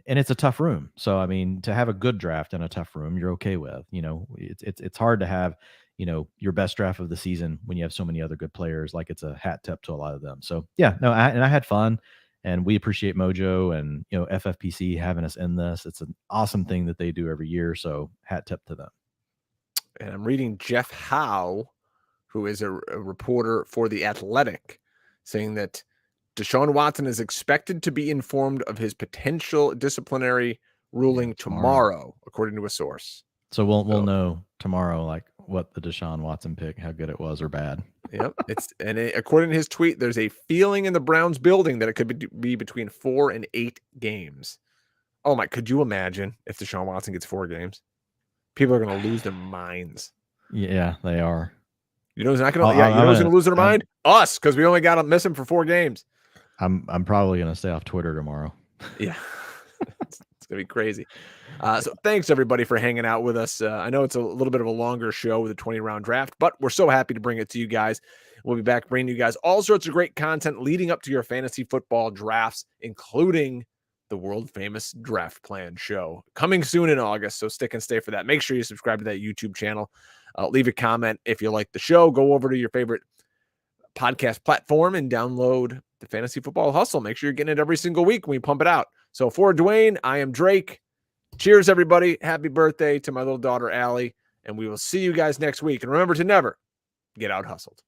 it's a tough room. So, I mean, to have a good draft in a tough room, you're okay with, it's hard to have, your best draft of the season when you have so many other good players. Like, it's a hat tip to a lot of them. So yeah, no, I had fun, and we appreciate Mojo and, FFPC having us in this. It's an awesome thing that they do every year. So hat tip to them. And I'm reading Jeff Howe, who is a reporter for The Athletic, saying that Deshaun Watson is expected to be informed of his potential disciplinary ruling tomorrow, according to a source. So we'll know tomorrow, like, what the Deshaun Watson pick, how good it was or bad. Yep. According to his tweet, there's a feeling in the Browns building that it could be between 4 and 8 games Oh my, could you imagine if Deshaun Watson gets 4 games? People are going to lose their minds. Yeah, they are. You know who's not going to? Yeah, you know who's going to lose their mind? Us, because we only got to miss him for 4 games. I'm probably going to stay off Twitter tomorrow. Yeah, it's going to be crazy. So thanks everybody for hanging out with us. I know it's a little bit of a longer show with a 20-round draft, but we're so happy to bring it to you guys. We'll be back bringing you guys all sorts of great content leading up to your fantasy football drafts, including the world famous draft plan show coming soon in August. So stick and stay for that. Make sure you subscribe to that YouTube channel. Leave a comment if you like the show. Go over to your favorite podcast platform and download the Fantasy Football Hustle. Make sure you're getting it every single week when we pump it out. So for Dwayne, I am Drake. Cheers, everybody. Happy birthday to my little daughter, Allie. And we will see you guys next week. And remember to never get out hustled.